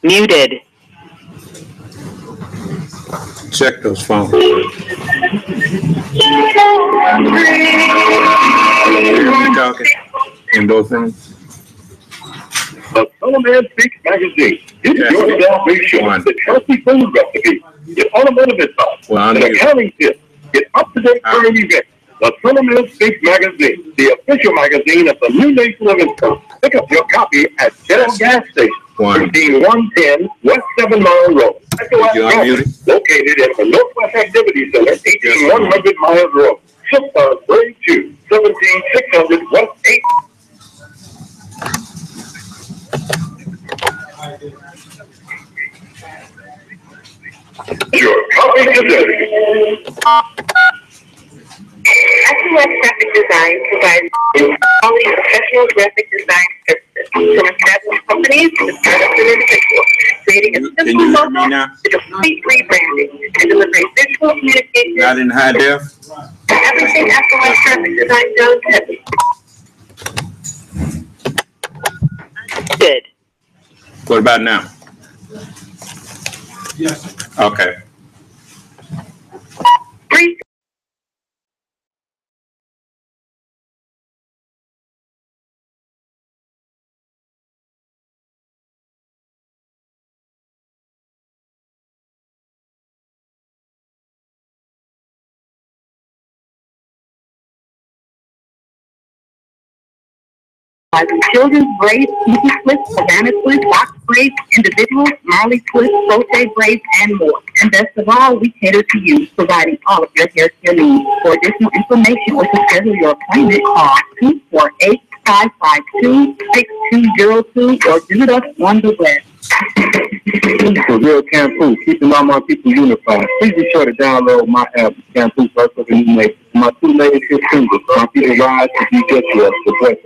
Muted. Check those phones. Talking in those things. The Son.of.man Speaks magazine. It's your salvation. It's healthy food recipe. Get automotive advice. And accounting tips. Get up-to-date current events. The Son.of.man Speaks magazine, the official magazine of the new nation of Israel. Pick up your copy at Shell Gas Station, 15110 West 7 Mile Road. Located at the Northwest Activity Center, 1,800 Miles Road. Shipper Grade 2, 17600 West 8. Your copy today. SOS Graphic Design provides quality professional graphic design services from established companies to startups and individuals, creating a simple logo to complete rebranding and delivering visual communication. Not in high def. Everything SOS Graphic Design does has good. What about now? Yes. Okay. Children's braids, Mickey twists, Havana twists, box braids, individuals, Marley twists, crochet braids, and more. And best of all, we cater to you, providing all of your hair care needs. For additional information or to schedule your appointment, call 248-552-6202 or visit us on the web. For real Cancun, keeping all my people unified. Please be sure to download my app, Cancun First of the New Nation. My two latest hit singles, My People Rise and Be Good to Us, the West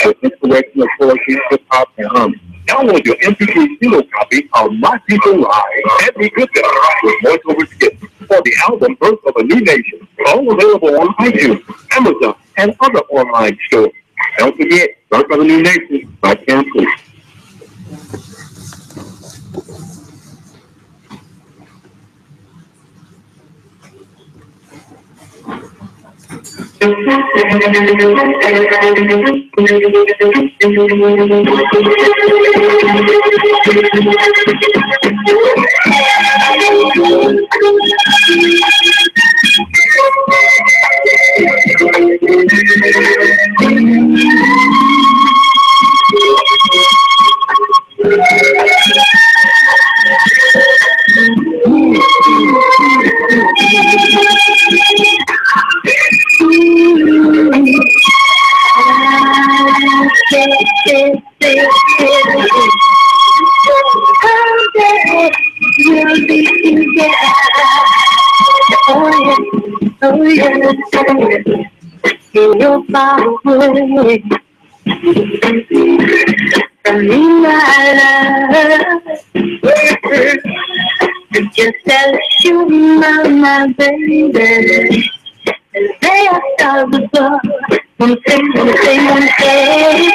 with inspirational poetry, hip hop, and harmony. Download your MP3 single copy of My People Rise and Be Good to Us with voiceover skits for the album Birth of a New Nation. All available on iTunes, Amazon, and other online stores. Don't forget, Birth of a New Nation by Cancun. Just tell you, my baby, and they are stars above. One thing, one thing, one thing.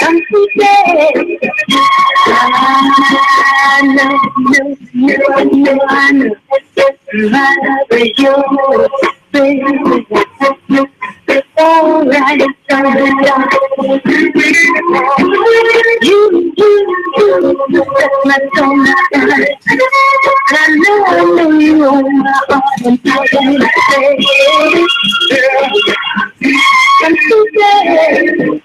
I'm so sad. I know. My love is yours, baby. All right, you set my soul aside. And I know you own my heart and I can say, I'm so glad.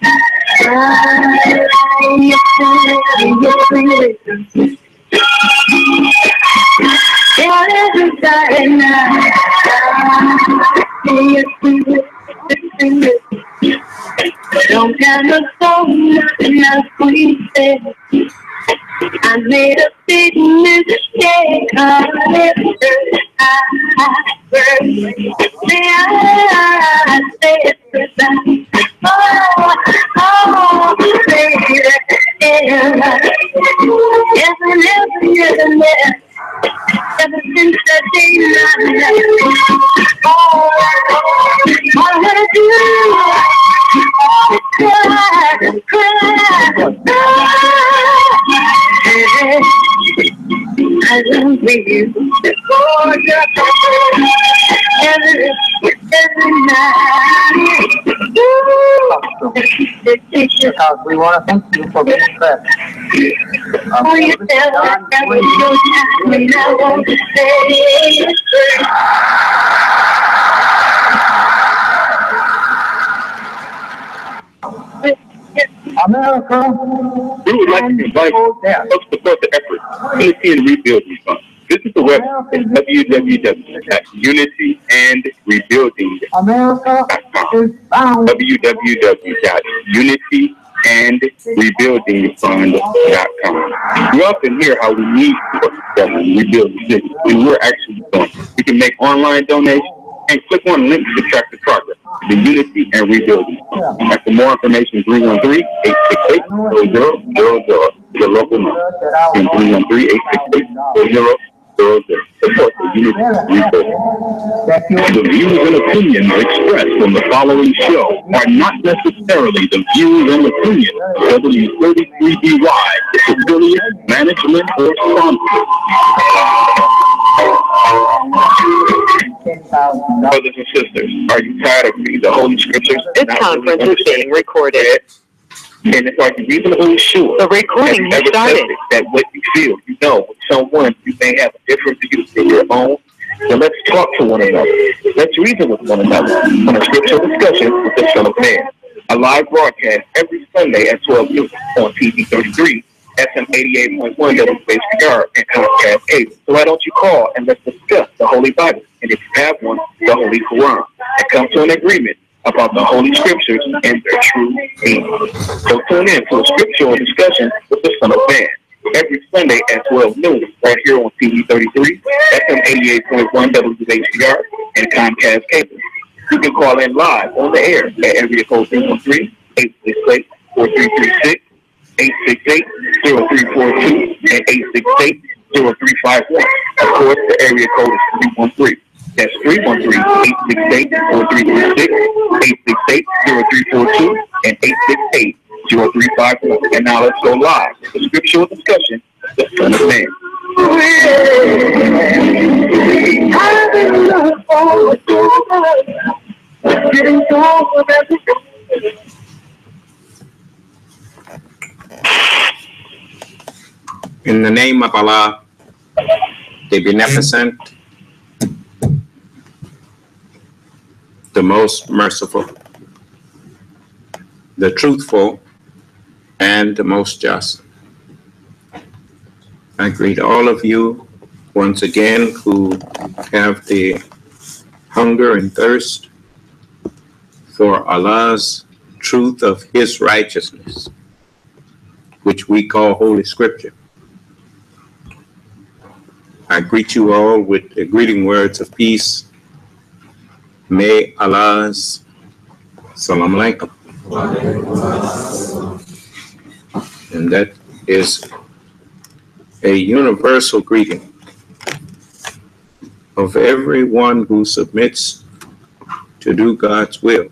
Don't have no soul, nothing else we said. I made a big mistake. I said goodbye. Oh, baby, ever since the day I met you, all I wanna do is cry. I love you before every night. Because we want to thank you for being present. Oh, you tell us that was your time and I want to say America, We would like to invite folks to support the effort Unity and Rebuilding Fund. Visit the website www.unityandrebuilding.com. America is bound. www.unityandrebuildingfund.com. We often hear how we need to rebuild the city, and we're actually doing it. You can make online donations and click on links to track the progress. The Unity and Rebuilding Fund. And for more information, 313-868-0000 is a local number. And 313-868-0000. Support the Unity and Rebuilding. The views and opinions expressed on the following show are not necessarily the views and opinions of W33BY, its affiliate, management, or sponsors. Brothers and sisters, are you tired of reading the Holy Scriptures? This conference is being recorded. And it's like reasonably sure. The recording has started. That what you feel, you know, with someone you may have a different view than your own. So let's talk to one another. Let's reason with one another on a Scriptural Discussion with the Son of Man. A live broadcast every Sunday at 12 noon on TV 33, SM 88.1 WHPR, and Comcast Cable. So why don't you call and let's discuss the Holy Bible, and if you have one, the Holy Quran, and come to an agreement about the Holy Scriptures and their true meaning. So tune in to a Scriptural Discussion with the Son of Man every Sunday at 12 noon right here on TV 33, SM 88.1 WHPR, and Comcast Cable. You can call in live on the air at area code 313-868-4336, 868-0342, and 868-0351. Of course, the area code is 313. That's 313-868-4336, 868-0342, and 868-0351. And now let's go live with the Scriptural Discussion, the Son of Man. I've been looking forward to getting over everything. In the name of Allah, the Beneficent, the Most Merciful, the Truthful, and the Most Just. I greet all of you once again who have the hunger and thirst for Allah's truth of His righteousness, which we call Holy Scripture. I greet you all with the greeting words of peace. May Allah's Salam Alaikum. And that is a universal greeting of everyone who submits to do God's will.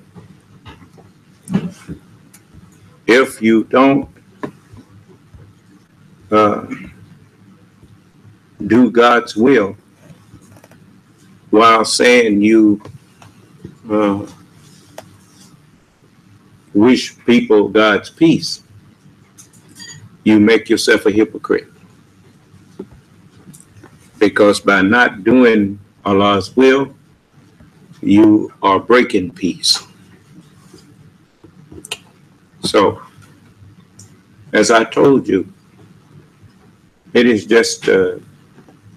If you don't do God's will while saying you wish people God's peace, you make yourself a hypocrite. Because by not doing Allah's will, you are breaking peace. So, as I told you, it is just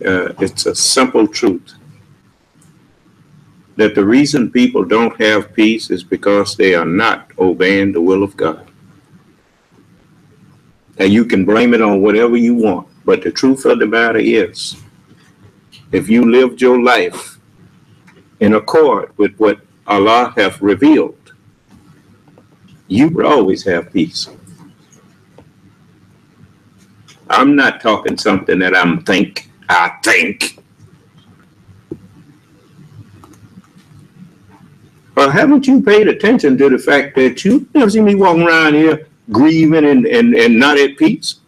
it's a simple truth. that the reason people don't have peace is because they are not obeying the will of God. And you can blame it on whatever you want, but the truth of the matter is, if you lived your life in accord with what Allah have revealed, you will always have peace. I'm not talking something that I think. Well, haven't you paid attention to the fact that you never see me walking around here grieving and not at peace?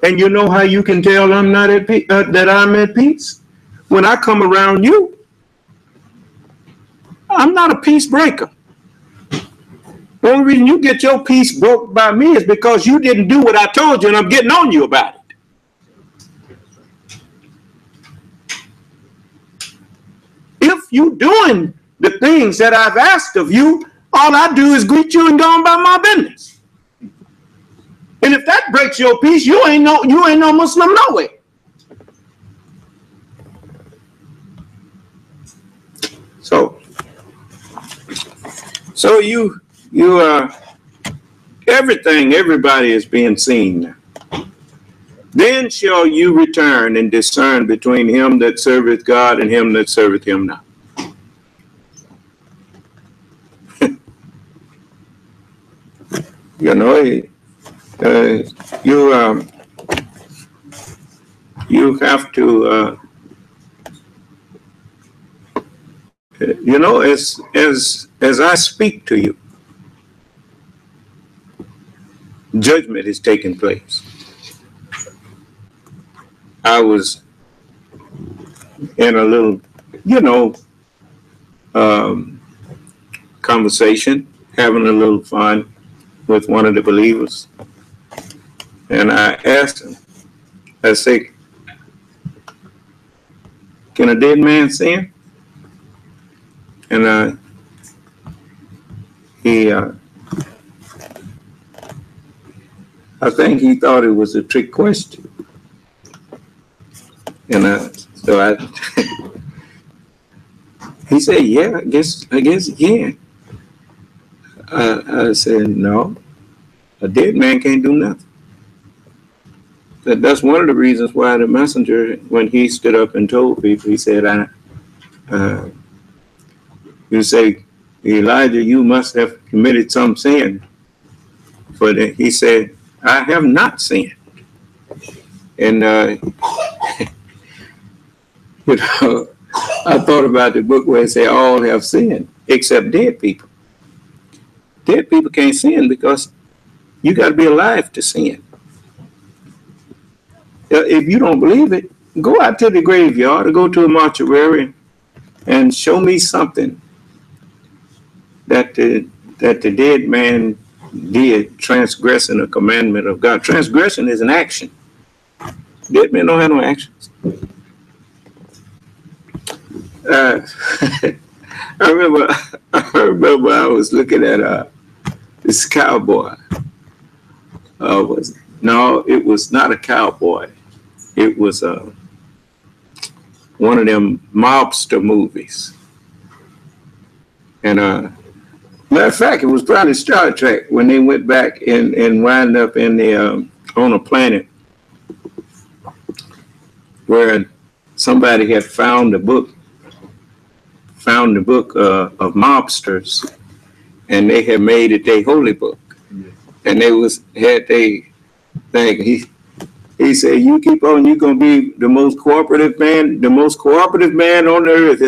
And you know how you can tell I'm not at peace, that I'm at peace? When I come around you, I'm not a peace breaker. The only reason you get your peace broke by me is because you didn't do what I told you, and I'm getting on you about it. If you're doing the things that I've asked of you, all I do is greet you and go on by my business. And if that breaks your peace, you ain't no Muslim no way. So you everybody is being seen now. Then shall you return and discern between him that serveth God and him that serveth him not. You know, you have to, you know, as I speak to you, judgment is taking place. I was in a little, conversation, having a little fun with one of the believers. And I asked him, I said, can a dead man sin? And I think he thought it was a trick question. And he said, yeah, I guess he can. I said, no, a dead man can't do nothing. That's one of the reasons why the messenger, when he stood up and told people, he said, you say, Elijah, you must have committed some sin. But he said, I have not sinned. And, I thought about the book where it said all have sinned, except dead people. Dead people can't sin because you got to be alive to sin. If you don't believe it, go out to the graveyard or go to a mortuary and show me something that the dead man did transgressing a commandment of God. Transgression is an action. Dead men don't have no actions. I remember I was looking at this cowboy. No, it was not a cowboy. It was one of them mobster movies. And matter of fact, it was probably Star Trek when they went back and wound up in the on a planet where somebody had found the book of mobsters, and they had made it their holy book. And they had they thing. He said, you keep on, you're going to be the most cooperative man. The most cooperative man on the earth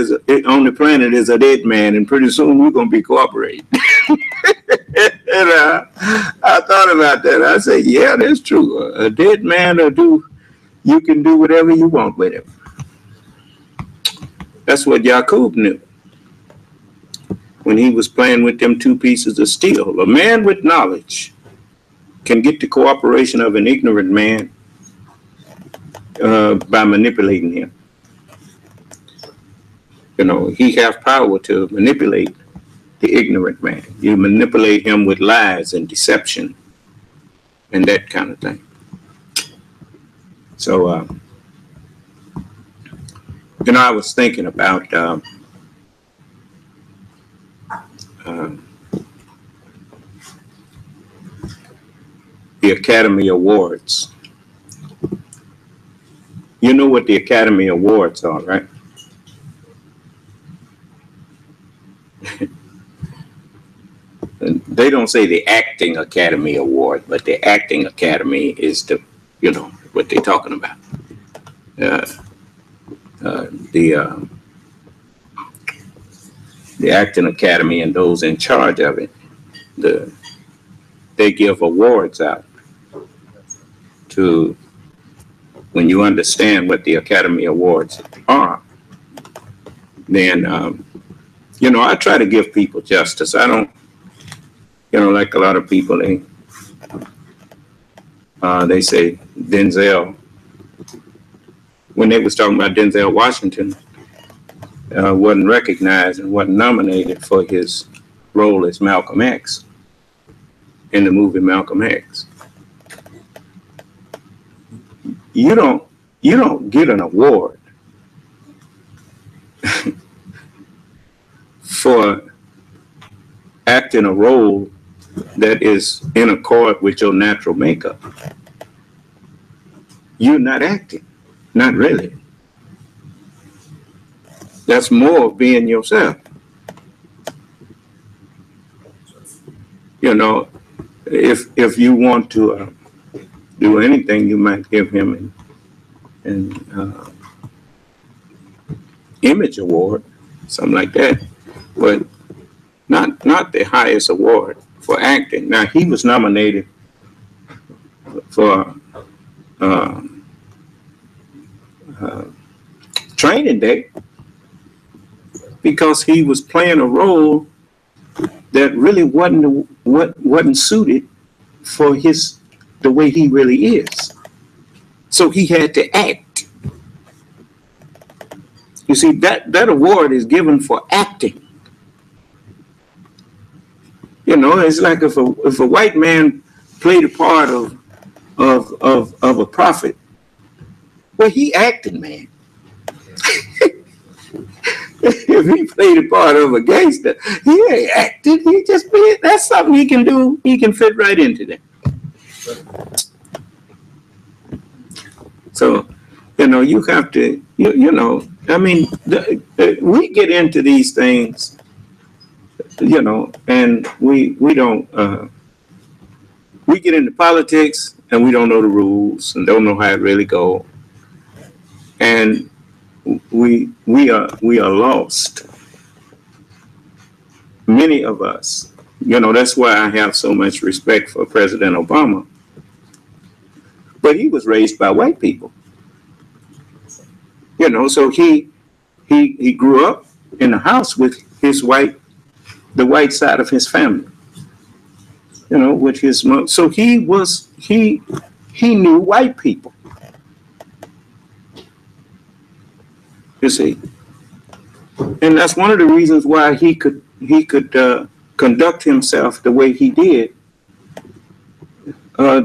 on the planet is a dead man, and pretty soon we're going to be cooperating. And I thought about that. I said, yeah, that's true. A dead man you can do whatever you want with him. That's what Jacob knew when he was playing with them two pieces of steel. A man with knowledge can get the cooperation of an ignorant man by manipulating him. He has power to manipulate the ignorant man. You manipulate him with lies and deception and that kind of thing. So You know, I was thinking about the Academy Awards. You know what the Academy Awards are, right? They don't say the Acting Academy Award, but the Acting Academy is the, you know, what they're talking about. The Acting Academy and those in charge of it, they give awards out to, when you understand what the Academy Awards are, then, you know, I try to give people justice. I don't, you know, like a lot of people, they say Denzel, when they was talking about Denzel Washington, wasn't recognized and wasn't nominated for his role as Malcolm X in the movie Malcolm X. You don't get an award for acting a role that is in accord with your natural makeup. You're not acting, not really. That's more of being yourself. You know, if you want to do anything, you might give him an image award, something like that, but not the highest award for acting. Now, he was nominated for Training Day because he was playing a role that really wasn't suited for the way he really is. So he had to act. You see, that award is given for acting. You know, it's like if a white man played a part of a prophet, well, he acted, man. If he played a part of a gangster, he ain't acted. He just played. That's something he can do. He can fit right into that. So, you know, you have to, you know, I mean, we get into these things, you know, and we don't, we get into politics and we don't know the rules and don't know how it really goes. And we are lost. Many of us, you know, that's why I have so much respect for President Obama. But he was raised by white people. You know, so he grew up in a house with the white side of his family. You know, with his mom. So he knew white people. You see, and that's one of the reasons why he could conduct himself the way he did.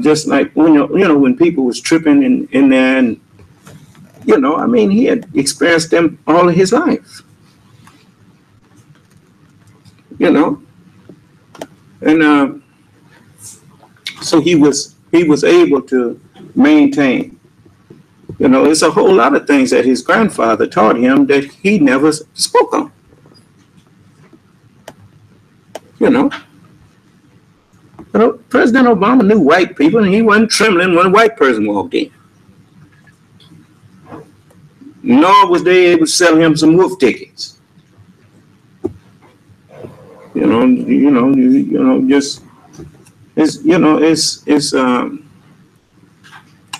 Just like when people was tripping in there, and you know, I mean, he had experienced them all of his life. You know, and so he was able to maintain. You know, it's a whole lot of things that his grandfather taught him that he never spoke on. You know, President Obama knew white people, and he wasn't trembling when a white person walked in. Nor was they able to sell him some wolf tickets. Just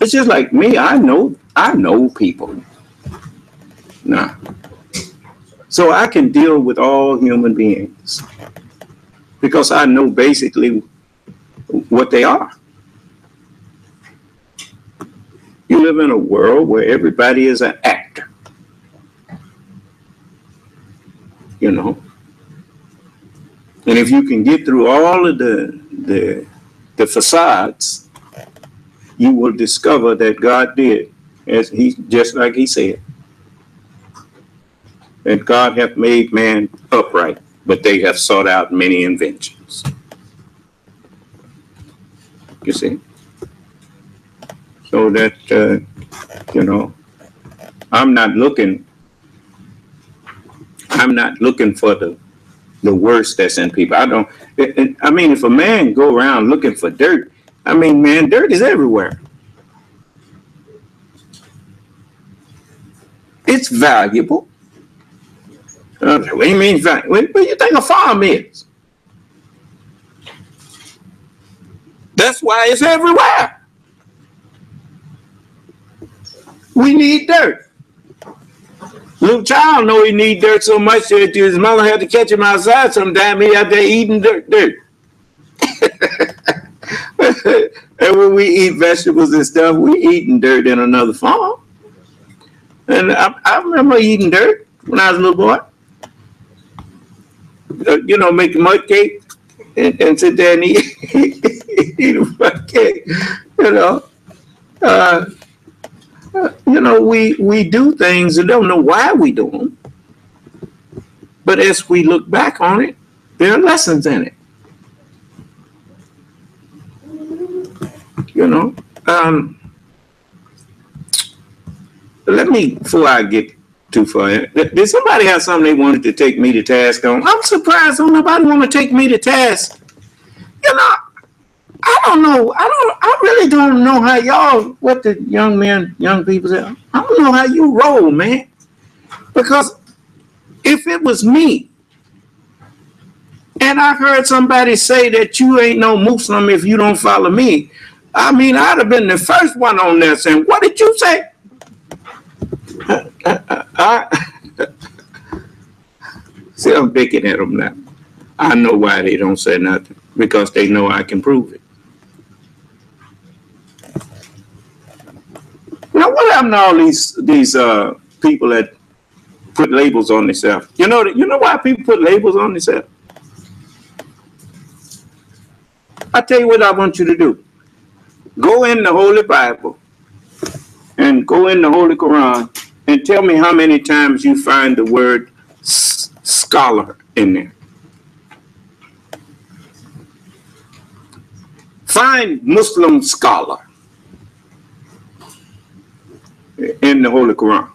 it's just like me. I know people now, so I can deal with all human beings because I know basically what they are. You live in a world where everybody is an actor, you know. And if you can get through all of the facades, you will discover that God did, just like he said. And God hath made man upright, but they have sought out many inventions. You see? So that, you know, I'm not looking for the worst that's in people. I mean, if a man go around looking for dirt, I mean, man, dirt is everywhere. It's valuable. What do you mean valuable? What do you think a farm is? That's why it's everywhere. We need dirt. Little child know he need dirt so much that his mother had to catch him outside sometime. He out there eating dirt. And when we eat vegetables and stuff, we eating dirt in another farm. And I remember eating dirt when I was a little boy. You know, make a mud cake and sit there and eat a mud cake. You know, we do things and don't know why we do them. But as we look back on it, there are lessons in it. You know, let me, before I get too far, did somebody have something they wanted to take me to task on? I'm surprised nobody want to take me to task. You know, I don't know. I really don't know how y'all, what the young people say. I don't know how you roll, man. Because if it was me, and I heard somebody say that you ain't no Muslim if you don't follow me, I mean, I'd have been the first one on there saying, what did you say? See, I'm picking at them now. I know why they don't say nothing. Because they know I can prove it. Now, what happened to all these people that put labels on themselves? You know why people put labels on themselves? I tell you what I want you to do. Go in the Holy Bible and go in the Holy Quran and tell me how many times you find the word scholar in there. Find Muslim scholar in the Holy Quran.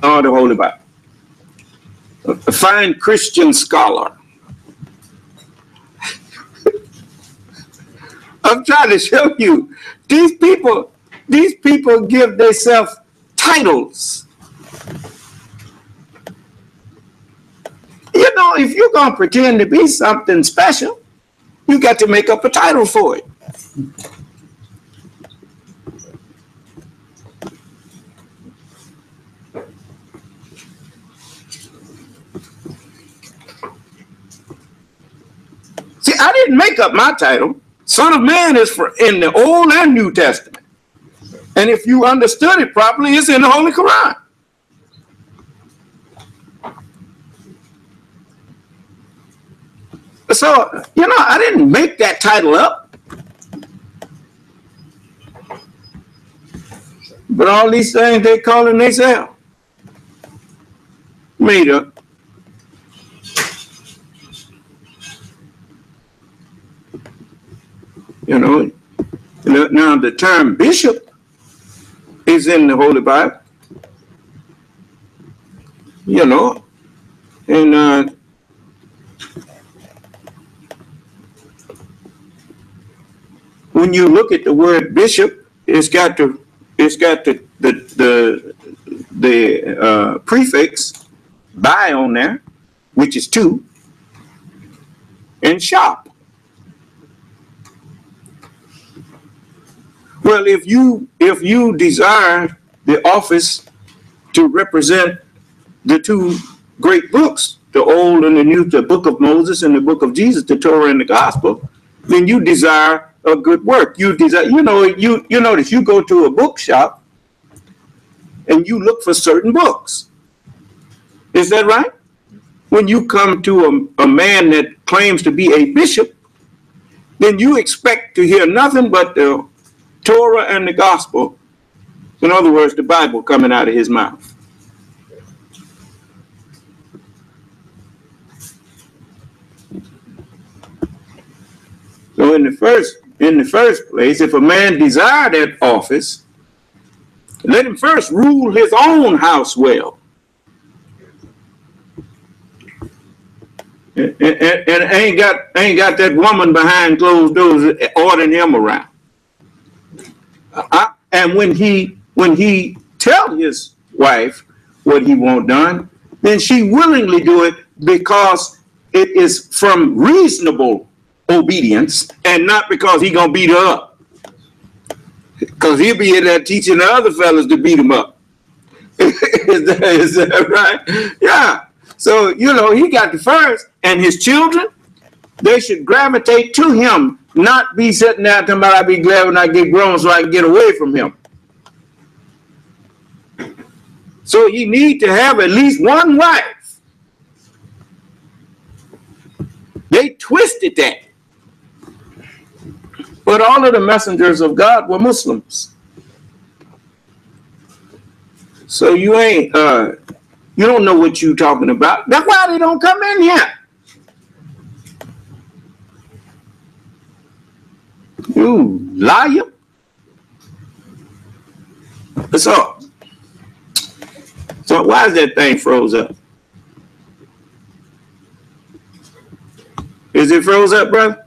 Or the Holy Bible. Find Christian scholar. I'm trying to show you. These people give themselves titles. You know, if you're going to pretend to be something special, you got to make up a title for it. See, I didn't make up my title. Son of Man is in the Old and New Testament. And if you understood it properly, it's in the Holy Quran. So, you know, I didn't make that title up. But all these things they calling themselves made up. You know, now the term bishop is in the Holy Bible. You know, and when you look at the word bishop, it's got the prefix "by" on there, which is 2, and shop. Well, if you desire the office to represent the 2 great books, the Old and the New, the Book of Moses and the Book of Jesus, the Torah and the Gospel, then you desire a good work. You desire, you notice you go to a bookshop and you look for certain books. Is that right? When you come to a man that claims to be a bishop, then you expect to hear nothing but the Torah and the gospel. In other words, the Bible coming out of his mouth. So in the first place, if a man desire that office, let him first rule his own house well. And ain't got that woman behind closed doors ordering him around. And when he tell his wife what he want done, then she willingly do it because it is from reasonable obedience and not because he gonna beat her up. Because he'll be in there teaching the other fellas to beat him up. Is that right? Yeah. So, he got the first, and his children, they should gravitate to him, not be sitting there talking about, I'll be glad when I get grown so I can get away from him. So you need to have at least one wife. They twisted that. But all of the messengers of God were Muslims. So you don't know what you're talking about. That's why they don't come in here. You liar. What's up? So why is that thing froze up? Is it froze up, brother?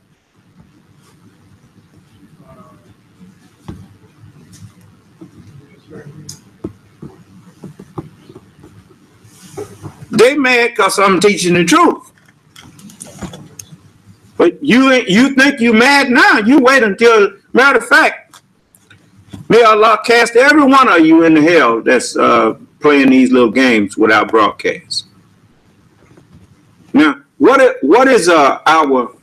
They mad because I'm teaching the truth. But you think you mad now. You wait until, matter of fact, may Allah cast every one of you into hell that's playing these little games without broadcast. Now, what is our upload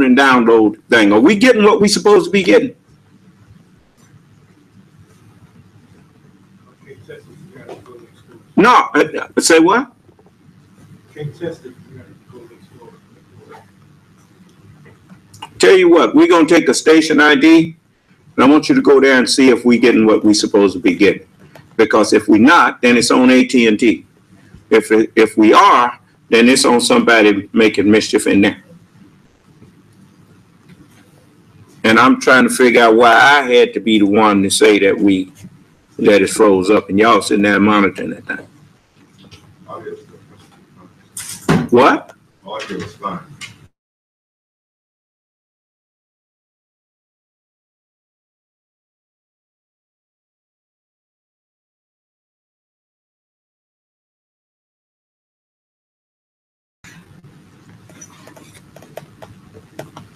and download thing? Are we getting what we supposed to be getting? No, say what? Tell you what, we're going to take a station ID, and I want you to go there and see if we're getting what we're supposed to be getting. Because if we're not, then it's on AT&T. If we are, then it's on somebody making mischief in there. And I'm trying to figure out why I had to be the one to say that it froze up, and y'all sitting there monitoring that thing. What? Audio is fine.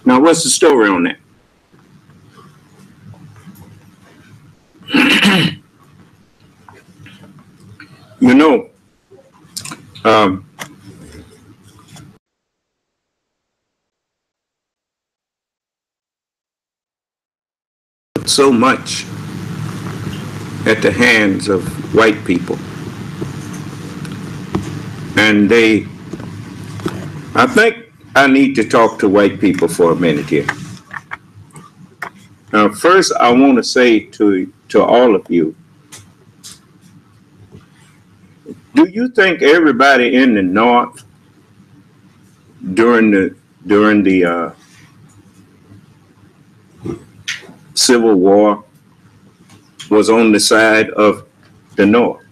Now, what's the story on that? So much at the hands of white people. And I think I need to talk to white people for a minute here. Now, first, I want to say to all of you, do you think everybody in the North during the Civil War was on the side of the North?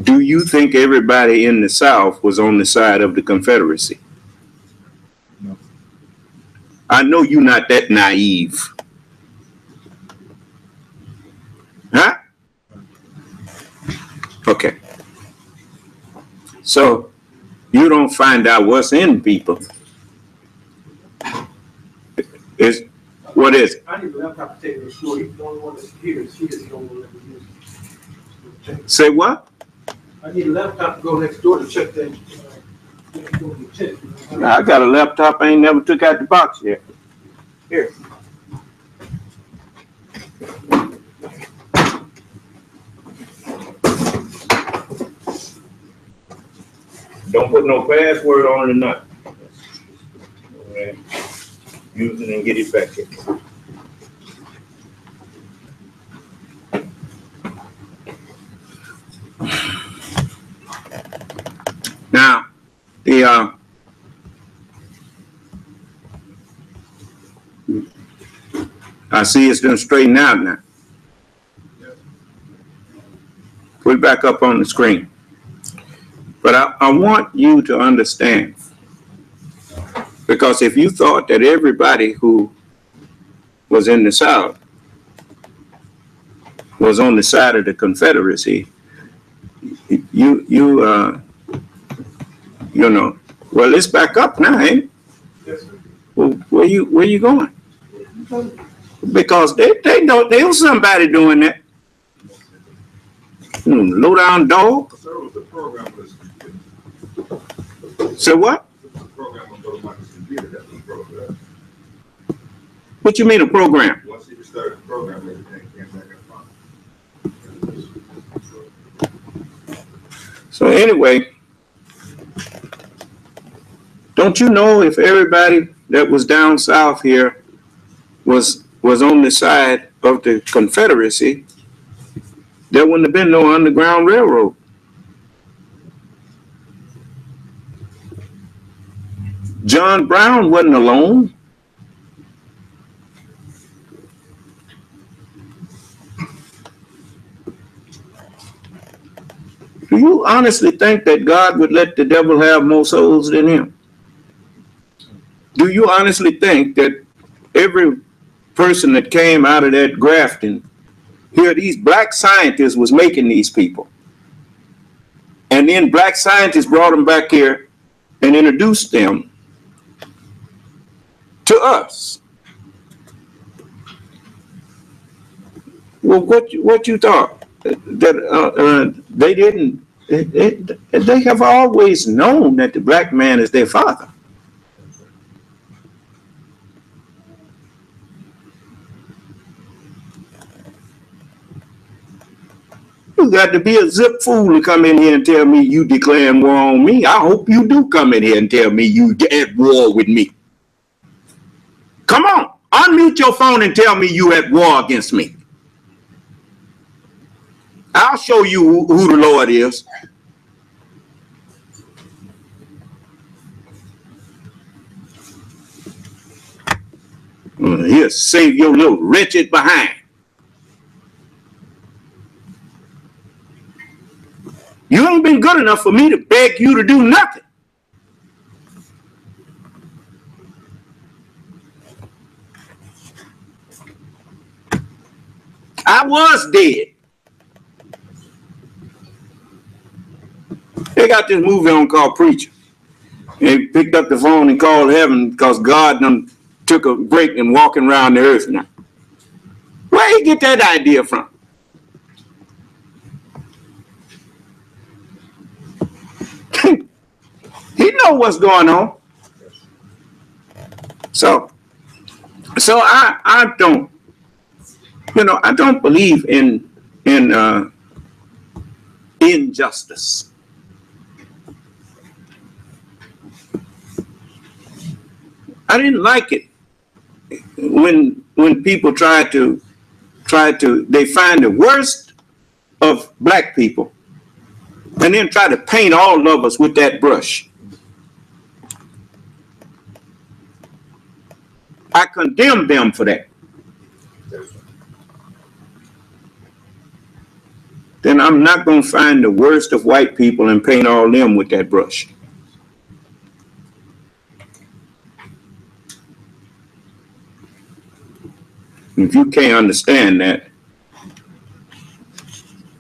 Do you think everybody in the South was on the side of the Confederacy? No. I know you're not that naive. Huh? Okay. So you don't find out what's in people. What is it? I need a laptop to take her to school. He's the only one that's here. She just don't want to let me use it. Say what? I need a laptop to go next door to check that. I got a laptop I ain't never took out the box yet. Here. Don't put no password on it or nothing. Okay. Use it and get it back here. Now, I see it's done straightened out now. Put it back up on the screen. But I want you to understand, because if you thought that everybody who was in the South was on the side of the Confederacy, you know, well, let's back up now, ain't it? Yes, sir. Well, where you going? Because they know there was somebody doing that. Low down dog. Sir, was the program was So what? the program on Brother Michael's computer that was broke. What you mean a program? Once he started the program, everything came back up fine. So anyway, don't you know if everybody that was down south here was on the side of the Confederacy, there wouldn't have been no Underground Railroad. John Brown wasn't alone. Do you honestly think that God would let the devil have more souls than him? Do you honestly think that every person that came out of that grafting, here these black scientists was making these people, and then black scientists brought them back here and introduced them to us? Well, what you thought? That they didn't, they have always known that the black man is their father. You got to be a zip fool to come in here and tell me you declaring war on me. I hope you do come in here and tell me you at war with me. Come on, unmute your phone and tell me you at war against me. I'll show you who the Lord is. He'll save your little wretched behind. You ain't been good enough for me to beg you to do nothing. I was dead. They got this movie on called Preacher. And he picked up the phone and called heaven because God done took a break and walking around the earth now. Where he get that idea from? He know what's going on. So I don't, I don't believe in injustice. I didn't like it when people try to they find the worst of black people and then try to paint all of us with that brush. I condemn them for that. Then I'm not going to find the worst of white people and paint all them with that brush. If you can't understand that,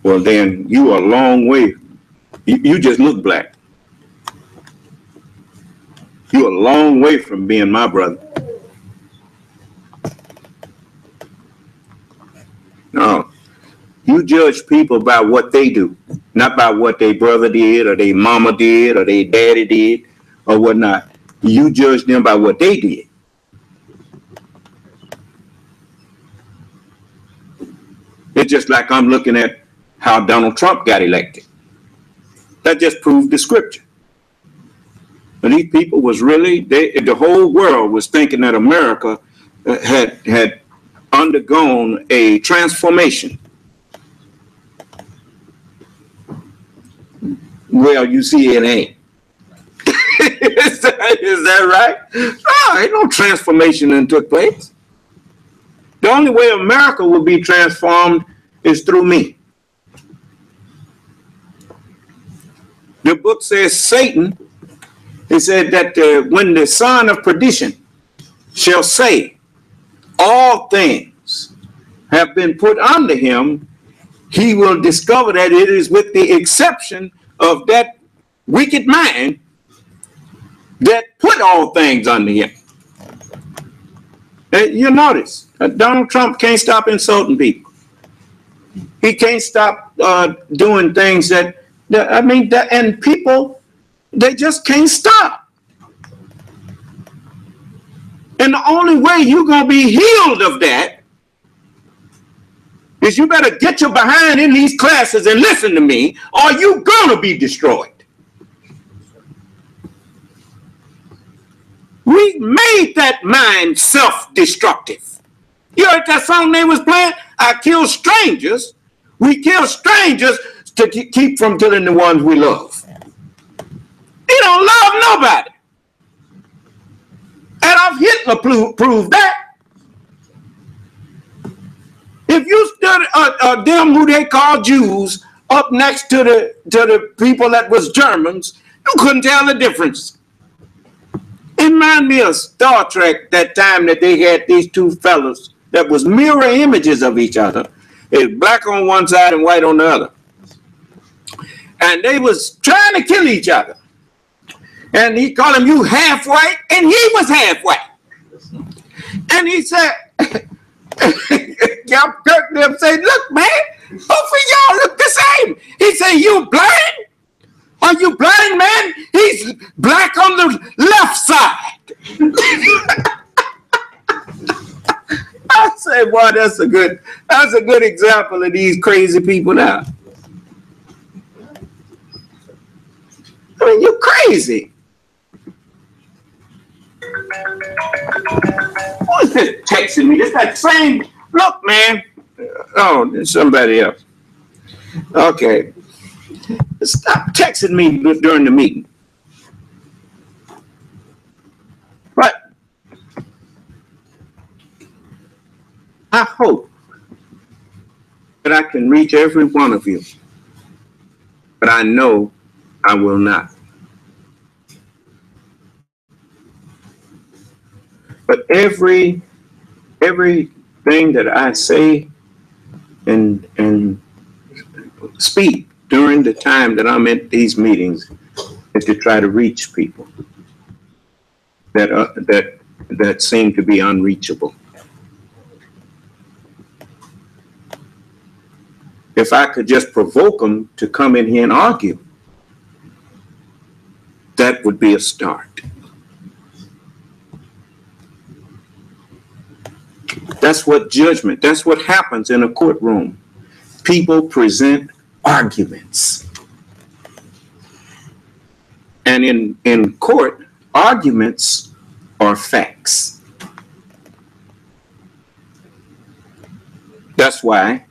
well, then you are a long way. You just look black. You're a long way from being my brother. No, you judge people by what they do, not by what their brother did or their mama did or their daddy did or whatnot. You judge them by what they did. It's just like I'm looking at how Donald Trump got elected. That just proved the scripture. And these people was really, the whole world was thinking that America had undergone a transformation. Well, you see, it ain't. Is that right? No, ain't no transformation that took place. The only way America will be transformed is through me. The book says Satan, it said that when the son of perdition shall say all things have been put under him, he will discover that it is with the exception of that wicked man that put all things under him. You notice, Donald Trump can't stop insulting people. He can't stop doing things and people, they just can't stop. And the only way you're going to be healed of that is you better get your behind in these classes and listen to me, or you're going to be destroyed. We made that mind self-destructive. You heard that song they was playing? I kill strangers. We kill strangers to keep from killing the ones we love. You don't love nobody. Adolf Hitler proved that. If you stood them who they call Jews up next to the people that was Germans, you couldn't tell the difference. It reminded me of Star Trek, that time that they had these two fellas that was mirror images of each other. It was black on one side and white on the other. And they was trying to kill each other. And he called him, you half white, and he was half white. And he said, Kirk said, look, man, both of y'all look the same. He said, you blind? Are you blind, man? He's black on the left side. I say, boy, that's a good example of these crazy people now. I mean, you're crazy. Who is this texting me? It's that same, look, man. Oh, it's somebody else. Okay. Stop texting me during the meeting. But I hope that I can reach every one of you. But I know I will not. But everything that I say and speak during the time that I'm at these meetings is to try to reach people that seem to be unreachable. If I could just provoke them to come in here and argue, that would be a start. That's what judgment, that's what happens in a courtroom. People present arguments. And in court, arguments are facts. That's why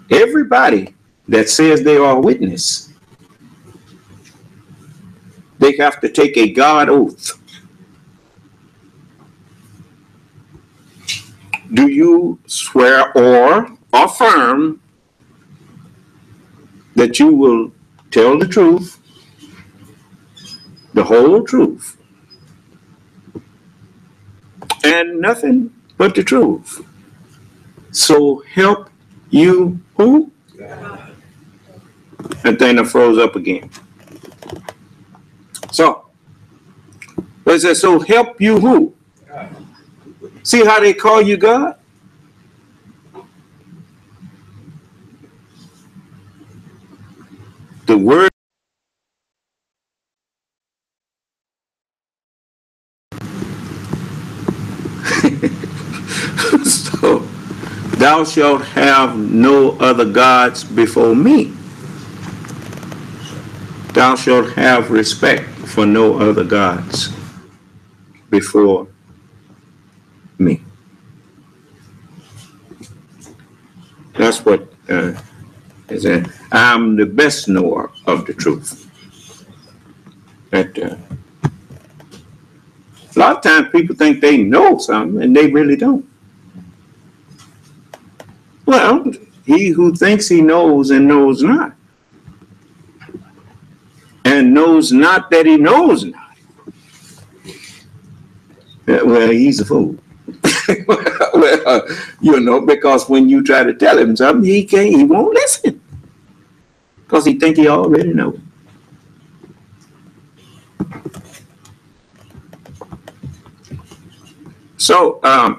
everybody that says they are a witness, they have to take a God oath. Do you swear or affirm that you will tell the truth, the whole truth, and nothing but the truth? So help you who? And then it froze up again. So, it says, so help you who? See how they call you God? The word so thou shalt have no other gods before me. Thou shalt have respect for no other gods before me. That's what is that. I'm the best knower of the truth. That a lot of times people think they know something and they really don't. Well, he who thinks he knows and knows not, and knows not that he knows not, well, he's a fool. Well, you know, because when you try to tell him something, he won't listen, because he think he already knows. So I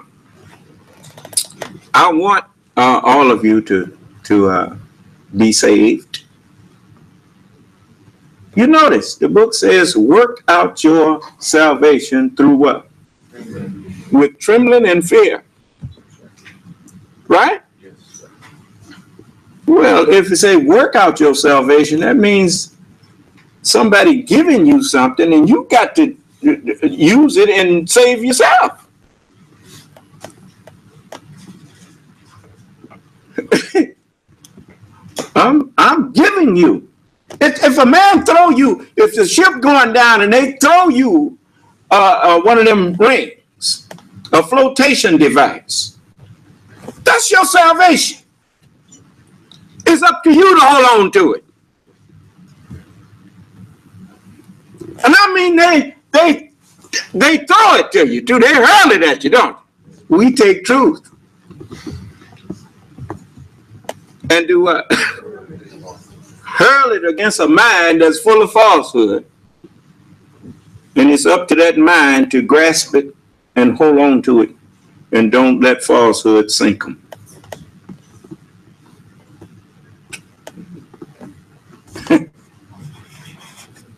want all of you to be saved. You notice the book says, work out your salvation through what? With trembling and fear. Right? Well, if you say work out your salvation, that means somebody giving you something and you got to use it and save yourself. I'm giving you. If a man throw you, if the ship going down and they throw you one of them rings, a flotation device, that's your salvation. It's up to you to hold on to it. And I mean, they throw it to you too. They hurl it at you, don't they? We take truth and do what? Hurl it against a mind that's full of falsehood. And it's up to that mind to grasp it and hold on to it, and don't let falsehood sink them.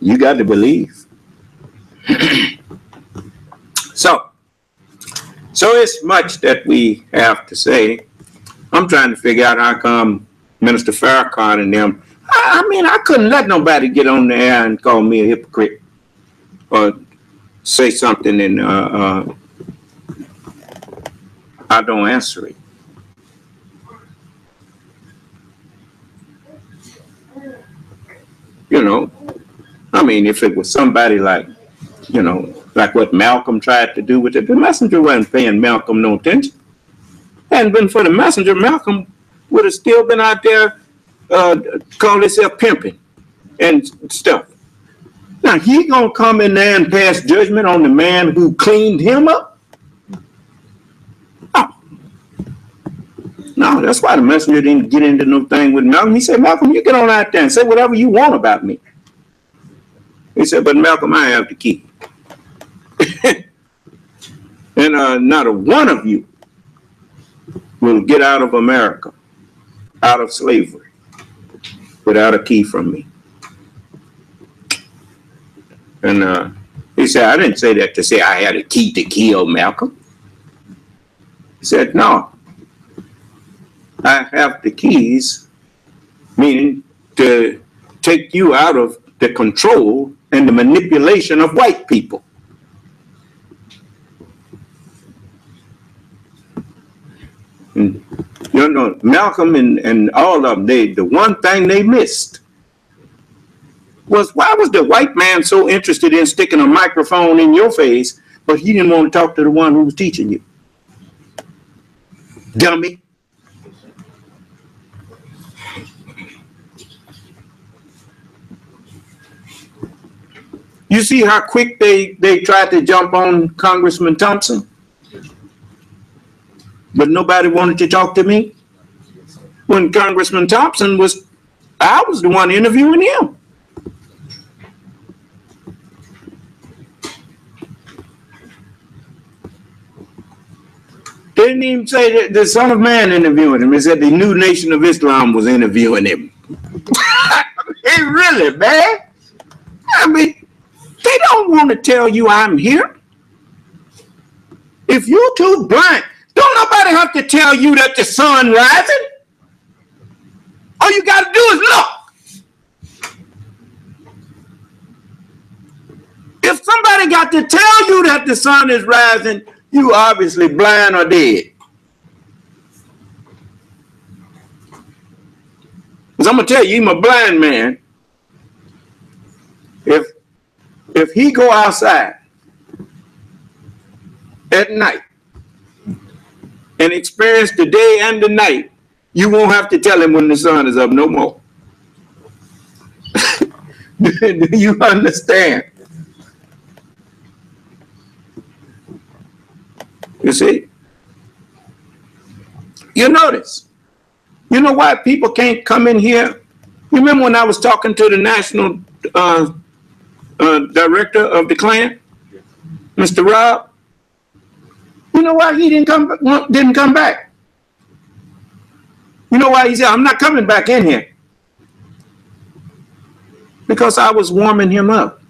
You got to believe. So it's much that we have to say. I'm trying to figure out how come Minister Farrakhan and them, I mean, I couldn't let nobody get on the air and call me a hypocrite or say something and I don't answer it. You know, I mean, if it was somebody like, you know, like what Malcolm tried to do with it, the messenger wasn't paying Malcolm no attention. Hadn't been for the messenger, Malcolm would have still been out there calling himself pimping and stuff. Now, he gonna come in there and pass judgment on the man who cleaned him up? Oh. No, that's why the messenger didn't get into no thing with Malcolm. He said, Malcolm, you get on out there and say whatever you want about me. He said, but Malcolm, I have the key. And not a one of you will get out of America, out of slavery, without a key from me. And he said, I didn't say that to say I had a key to kill Malcolm. He said, no, I have the keys, meaning to take you out of the control and the manipulation of white people. And, you know, Malcolm and all of them, the one thing they missed was, why was the white man so interested in sticking a microphone in your face, but he didn't want to talk to the one who was teaching you? Dummy. You see how quick they tried to jump on Congressman Thompson? But nobody wanted to talk to me? When Congressman Thompson I was the one interviewing him. They didn't even say that the Son of Man interviewing him. They said the New Nation of Islam was interviewing him. Hey, really, man? I mean, they don't want to tell you I'm here. If you're too blind, don't nobody have to tell you that the sun rising. All you got to do is look. If somebody got to tell you that the sun is rising, you obviously blind or dead. Because I'm going to tell you, I'm a blind man. If he go outside at night and experience the day and the night, you won't have to tell him when the sun is up no more. Do you understand? You see? You notice. You know why people can't come in here? You remember when I was talking to the national director of the Klan, Mr. Rob? You know why he didn't come back? You know why he said, I'm not coming back in here? Because I was warming him up.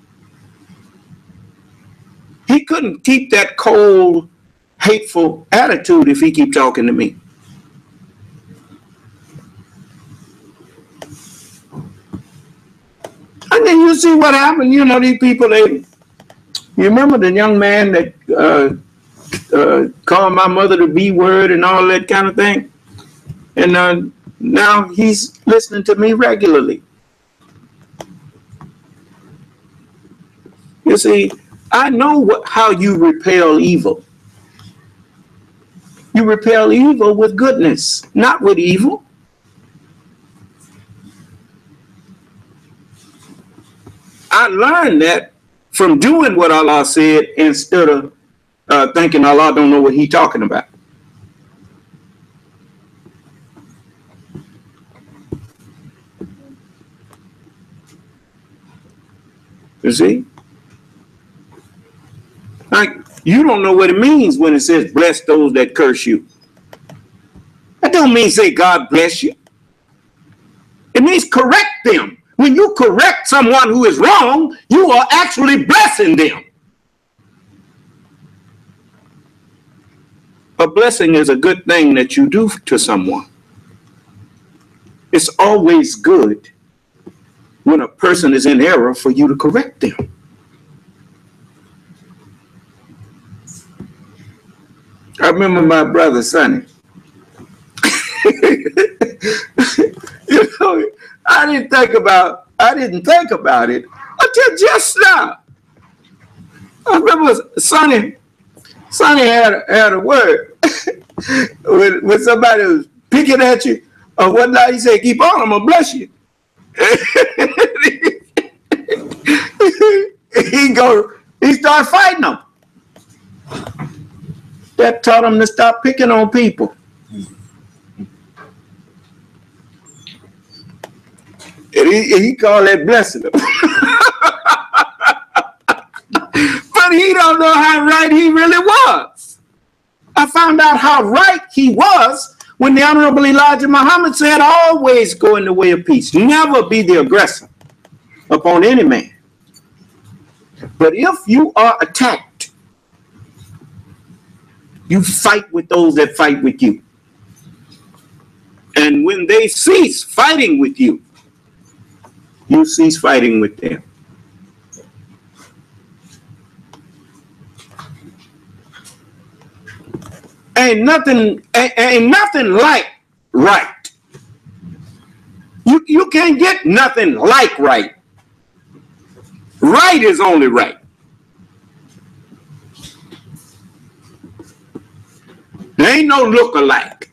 He couldn't keep that cold, hateful attitude if he keep talking to me. And then you see what happened. You know, these people, you remember the young man that called my mother the B word and all that kind of thing? And now he's listening to me regularly. You see, I know how you repel evil. You repel evil with goodness, not with evil. I learned that from doing what Allah said instead of thinking Allah don't know what He's talking about. You see? Like, you don't know what it means when it says, bless those that curse you. That don't mean say God bless you. It means correct them. When you correct someone who is wrong, you are actually blessing them. A blessing is a good thing that you do to someone. It's always good when a person is in error for you to correct them. I remember my brother Sonny. You know, I didn't think about it until just now. I remember Sonny had a word when somebody was picking at you or whatnot. He said, "Keep on, I'm gonna bless you." He started fighting them. That taught him to stop picking on people. And he called that blessing him. But he don't know how right he really was. I found out how right he was when the Honorable Elijah Muhammad said, always go in the way of peace. Never be the aggressor upon any man. But if you are attacked, you fight with those that fight with you. And when they cease fighting with you, you cease fighting with them. Ain't nothing like right. You can't get nothing like right. Right is only right. There ain't no look-alike.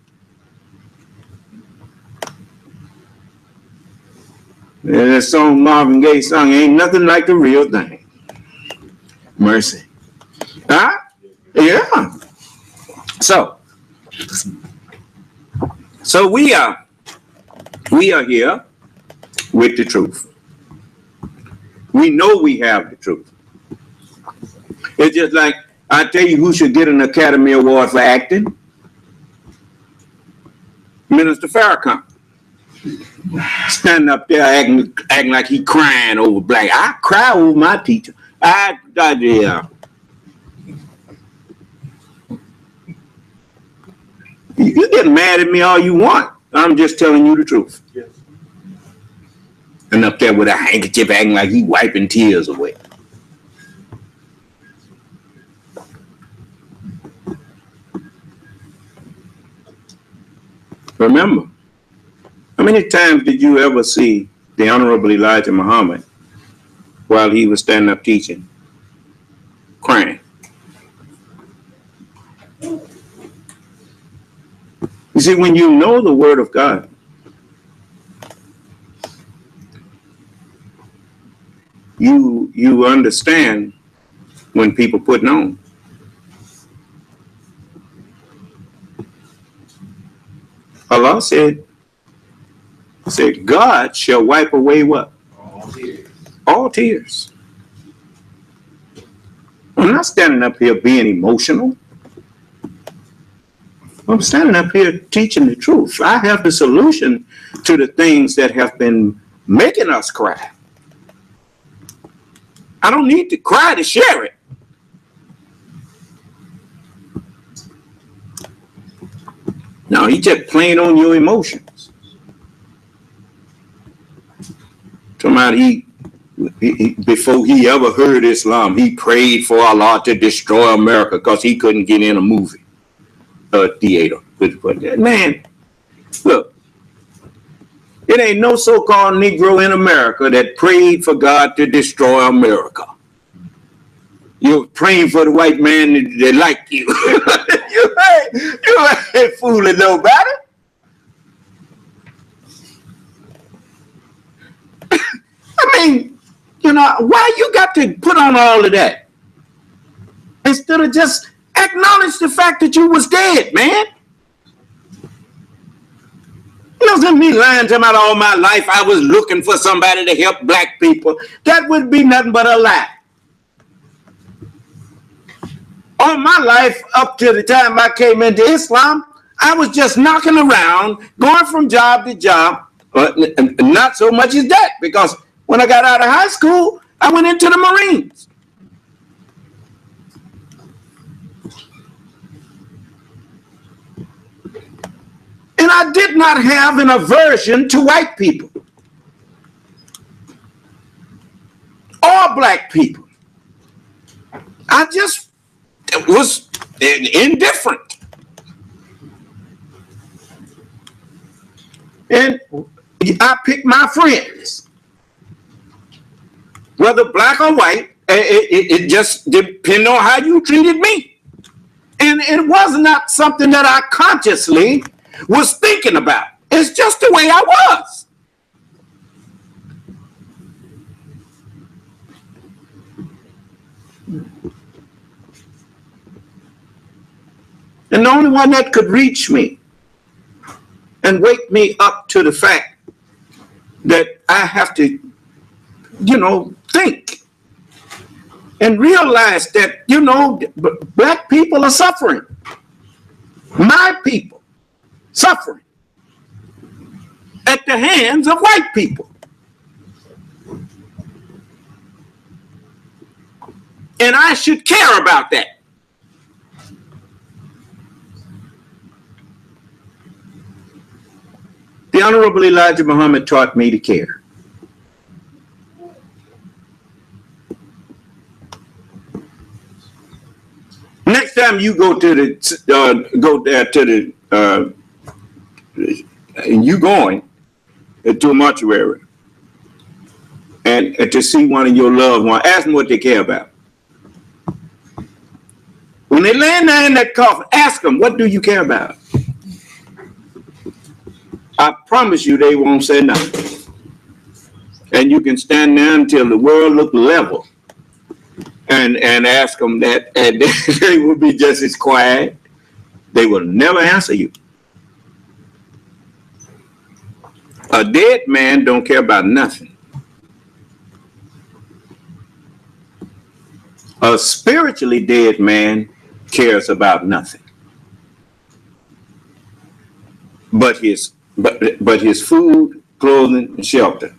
And that song Marvin Gaye sung, ain't nothing like the real thing. Mercy. Huh? Yeah. So we are here with the truth. We know we have the truth. It's just like, I tell you who should get an Academy Award for acting. Minister Farrakhan. Standing up there acting like he crying over black. I cry over my teacher. Yeah. You get mad at me all you want. I'm just telling you the truth. Yes. And up there with a handkerchief acting like he wiping tears away. Remember, how many times did you ever see the Honorable Elijah Muhammad while he was standing up teaching, crying? You see, when you know the Word of God, you understand when people putting on. Allah said, God shall wipe away what? All tears. All tears. I'm not standing up here being emotional. I'm standing up here teaching the truth. I have the solution to the things that have been making us cry. I don't need to cry to share it. No, he just playing on your emotions. Somebody, before he ever heard Islam, he prayed for Allah to destroy America because he couldn't get in a movie theater. Man, look, it ain't no so-called Negro in America that prayed for God to destroy America. You're praying for the white man that like you. you ain't fooling nobody. I mean, you know, why you got to put on all of that? Instead of just acknowledge the fact that you was dead, man. You know, me lying to about all my life I was looking for somebody to help black people. That would be nothing but a lie. All my life, up to the time I came into Islam, I was just knocking around, going from job to job, not so much as that, because when I got out of high school, I went into the Marines. And I did not have an aversion to white people or black people. I just was indifferent. And I picked my friends, whether black or white. It just depended on how you treated me. And it was not something that I consciously was thinking about. It's just the way I was. And the only one that could reach me and wake me up to the fact that I have to, you know, think and realize that, you know, black people are suffering. My people suffering at the hands of white people. And I should care about that. The Honorable Elijah Muhammad taught me to care. Next time you go to the and you going to a mortuary and to see one of your loved ones, ask them what they care about. When they land there in that coffin, ask them, what do you care about? I promise you they won't say nothing. And you can stand there until the world looks level and ask them that, and they will be just as quiet. They will never answer you. A dead man don't care about nothing. A spiritually dead man cares about nothing but his food, clothing, and shelter.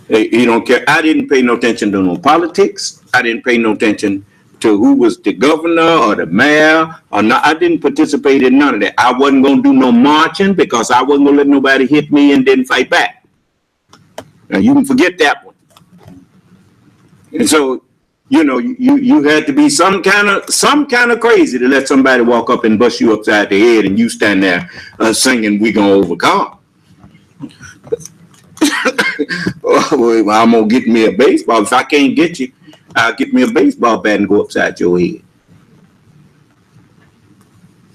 He don't care. I didn't pay no attention to no politics. I didn't pay no attention to who was the governor or the mayor or not. I didn't participate in none of that. I wasn't going to do no marching because I wasn't going to let nobody hit me and then fight back. Now you can forget that one. And so you know, you had to be some kind of crazy to let somebody walk up and bust you upside the head and you stand there singing "We Gonna Overcome." Well, I'm gonna get me a baseball. If I can't get you, I'll get me a baseball bat and go upside your head.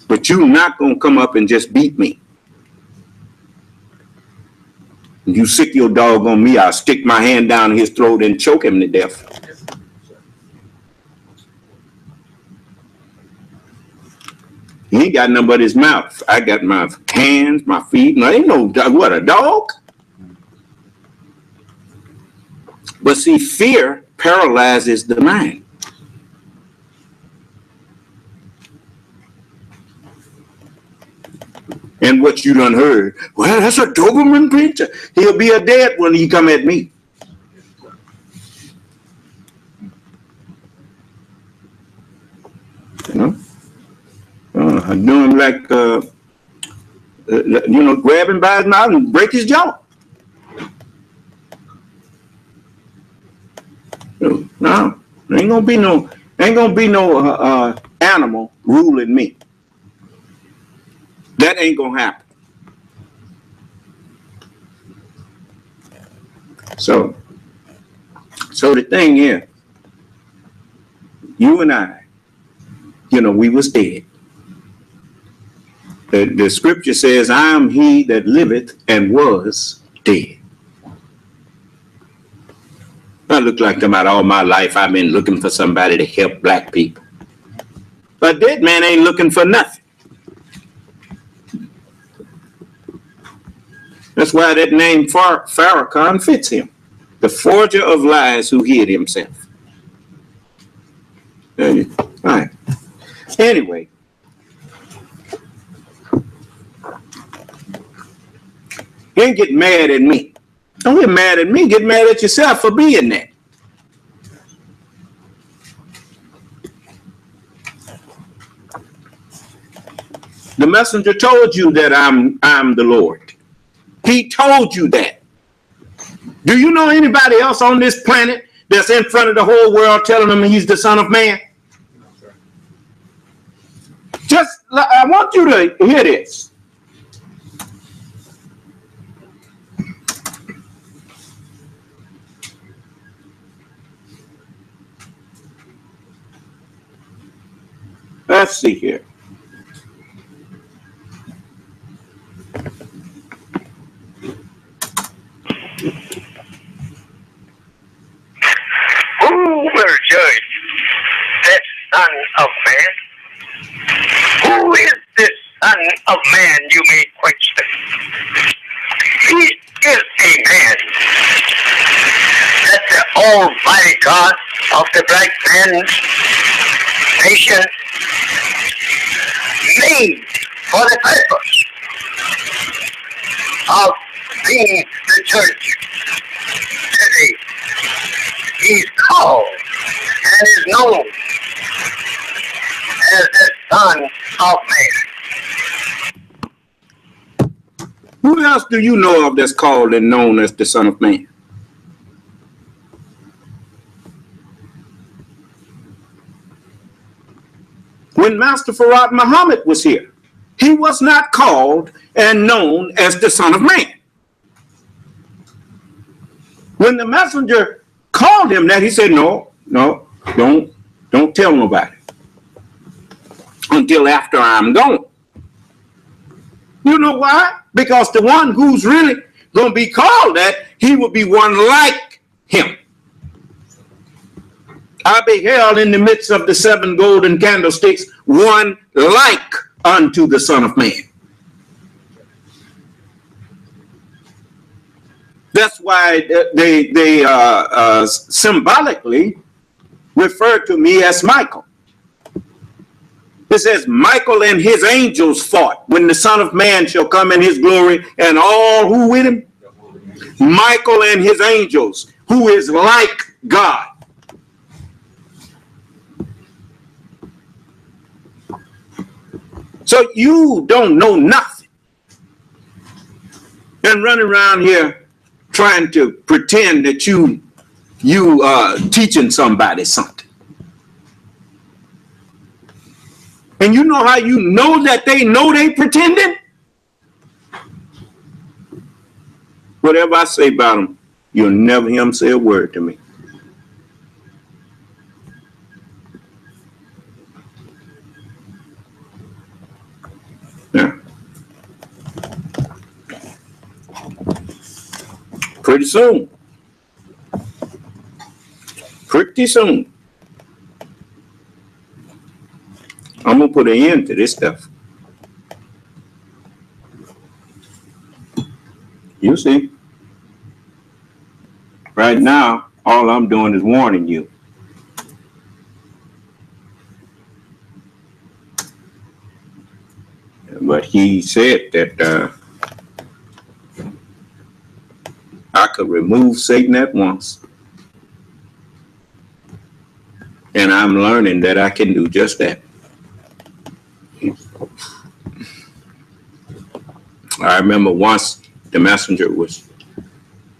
But you're not gonna come up and just beat me. You sick your dog on me, I'll stick my hand down his throat and choke him to death. He ain't got nothing but his mouth. I got my hands, my feet. No, ain't no dog. What, a dog? But see, fear paralyzes the mind. And what you done heard, well, that's a Doberman preacher. He'll be a dead when he come at me. You know? I do him like, you know, grab him by his mouth and break his jaw. No, ain't gonna be no animal ruling me. That ain't gonna happen. So the thing here, you and I, you know, we was dead. The scripture says, I am he that liveth and was dead. I look like about all my life I've been looking for somebody to help black people. But dead man ain't looking for nothing. That's why that name Farrakhan fits him. The forger of lies who hid himself. All right. Anyway. Don't get mad at me. Don't get mad at me. Get mad at yourself for being that. The messenger told you that I'm the Lord. He told you that. Do you know anybody else on this planet that's in front of the whole world telling them he's the Son of Man? Just, I want you to hear this. Let's see here. Who will judge that Son of Man? Who is this Son of Man, you may question? He is a man that the Almighty God of the black man nation made for the purpose of being the judge today. He's called and is known as the Son of Man. Who else do you know of that's called and known as the Son of Man? When Master Farad Muhammad was here, he was not called and known as the Son of Man. When the messenger called him that, he said, no, don't tell nobody until after I'm gone. You know why? Because the one who's really going to be called that, he will be one like him. I beheld in the midst of the 7 golden candlesticks one like unto the Son of Man. That's why they symbolically refer to me as Michael. It says, Michael and his angels fought when the Son of Man shall come in his glory, and all who with him? Michael and his angels, who is like God. So you don't know nothing and run around here trying to pretend that you teaching somebody something. And you know how you know that they pretending? Whatever I say about them, you'll never hear them say a word to me. Now, pretty soon, I'm going to put an end to this stuff. You see, right now, all I'm doing is warning you. But he said that I could remove Satan at once. And I'm learning that I can do just that. I remember once the messenger was,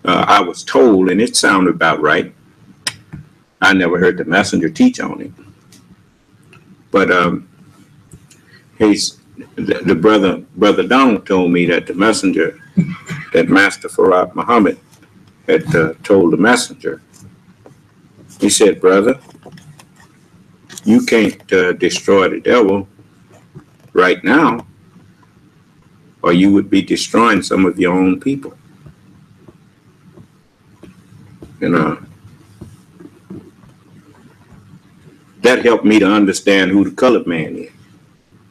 I was told, and it sounded about right. I never heard the messenger teach on it. But the brother Donald told me that the messenger, that Master Farad Muhammad had told the messenger, he said, brother, you can't destroy the devil right now, or you would be destroying some of your own people. And that helped me to understand who the colored man is.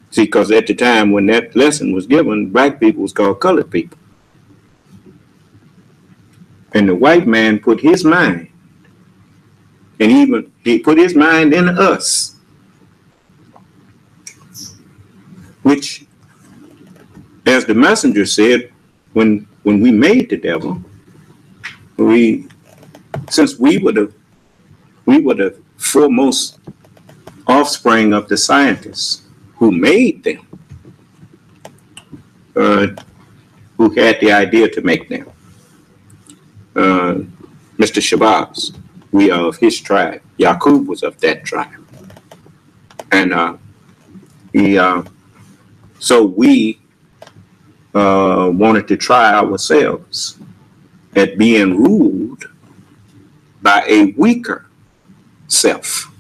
See, because at the time when that lesson was given, black people was called colored people. And the white man put his mind, and he put his mind in us, which, as the messenger said, when we made the devil, since we were the foremost offspring of the scientists who made them, who had the idea to make them. Mr. Shabazz, we are of his tribe. Yaqub was of that tribe. And so we wanted to try ourselves at being ruled by a weaker self.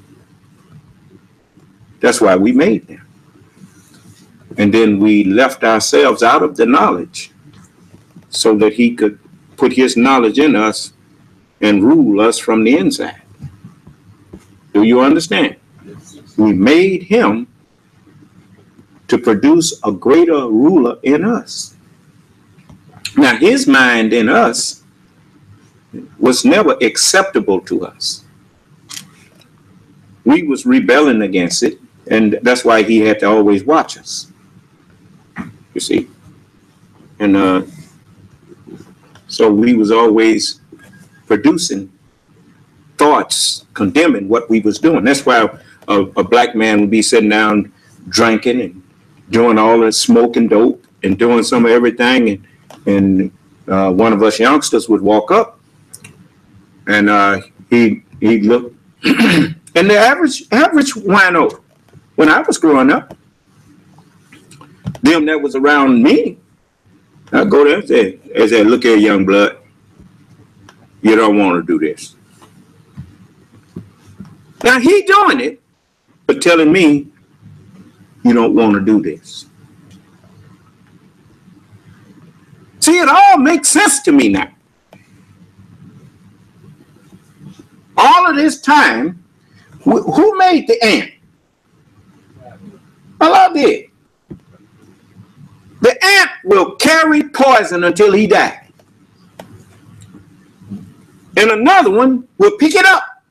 That's why we made them. And then we left ourselves out of the knowledge so that he could put his knowledge in us and rule us from the inside. Do you understand? We made him to produce a greater ruler in us. Now, his mind in us was never acceptable to us. We was rebelling against it, and that's why he had to always watch us. You see? And so we was always producing thoughts condemning what we was doing. That's why a black man would be sitting down drinking and doing all this smoking dope and doing some of everything, and one of us youngsters would walk up and he'd look and the average wino when I was growing up, them that was around me, I'd go there and say, look here, young blood, you don't want to do this. Now he doing it, but telling me you don't want to do this. See, it all makes sense to me now. All of this time, who made the ant? Allah did. The ant will carry poison until he dies. And another one will pick it up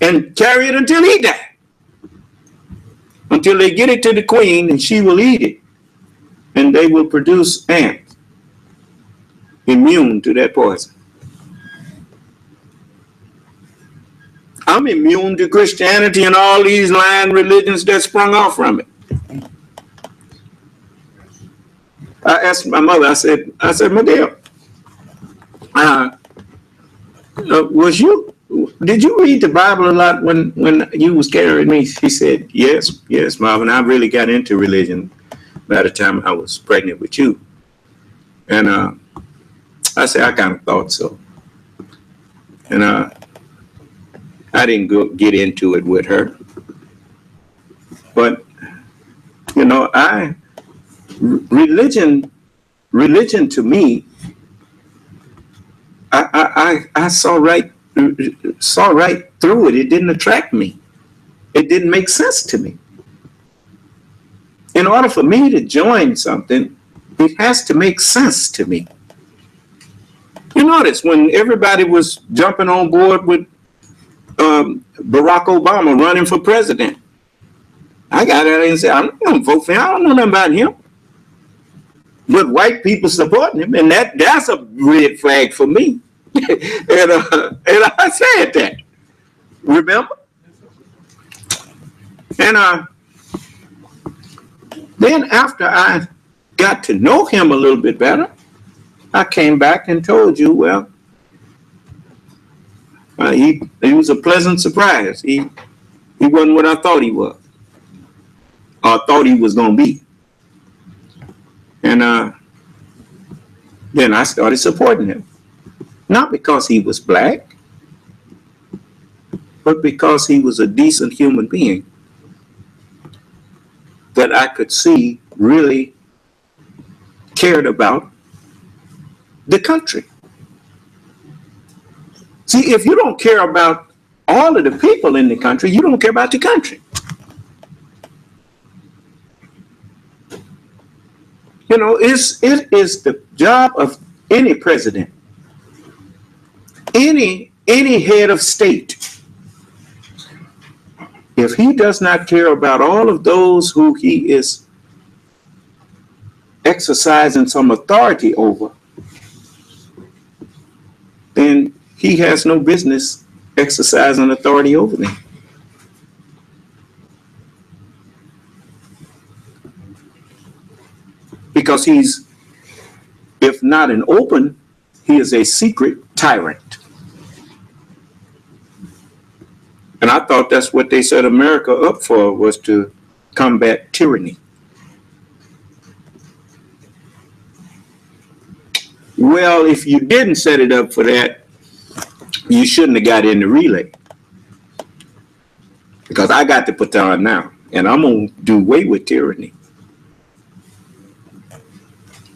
and carry it until he dies. Until they get it to the queen and she will eat it. And they will produce ants immune to that poison. I'm immune to Christianity and all these lying religions that sprung off from it. I asked my mother, I said, my dear, was you did you read the Bible a lot when you was carrying me? She said, yes, Marvin. I really got into religion by the time I was pregnant with you. And I said, I kind of thought so. And I didn't get into it with her. But, you know, religion to me, I saw right through it. It didn't attract me. It didn't make sense to me. In order for me to join something, it has to make sense to me. You notice when everybody was jumping on board with Barack Obama running for president, I got out and said, I'm not going to vote for him. I don't know nothing about him. But white people supporting him, and that's a red flag for me. and I said that. Remember? And then after I got to know him a little bit better, I came back and told you, well, he was a pleasant surprise. He wasn't what I thought he was, or thought he was going to be. And then I started supporting him. Not because he was black, but because he was a decent human being that I could see really cared about the country. See, if you don't care about all of the people in the country, you don't care about the country. You know, it is the job of any president, any head of state, if he does not care about all of those who he is exercising some authority over, then he has no business exercising authority over them. Because he's, if not an open, he is a secret tyrant. And I thought that's what they set America up for, was to combat tyranny. Well, if you didn't set it up for that, you shouldn't have got in the relay. Because I got the baton now, and I'm going to do away with tyranny.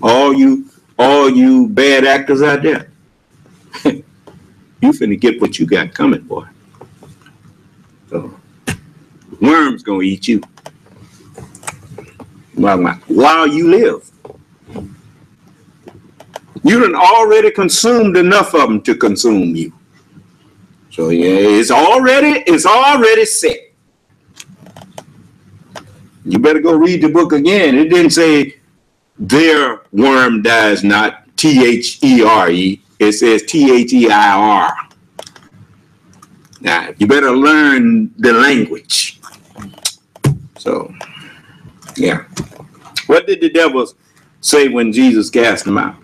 All you bad actors out there, you finna get what you got coming, boy. So, worms gonna eat you while you live. You done already consumed enough of them to consume you. So yeah, it's already set. You better go read the book again. It didn't say their worm dies not, T-H-E-R-E. It says T-H-E-I-R. Now, you better learn the language. So, yeah. What did the devil say when Jesus cast him out?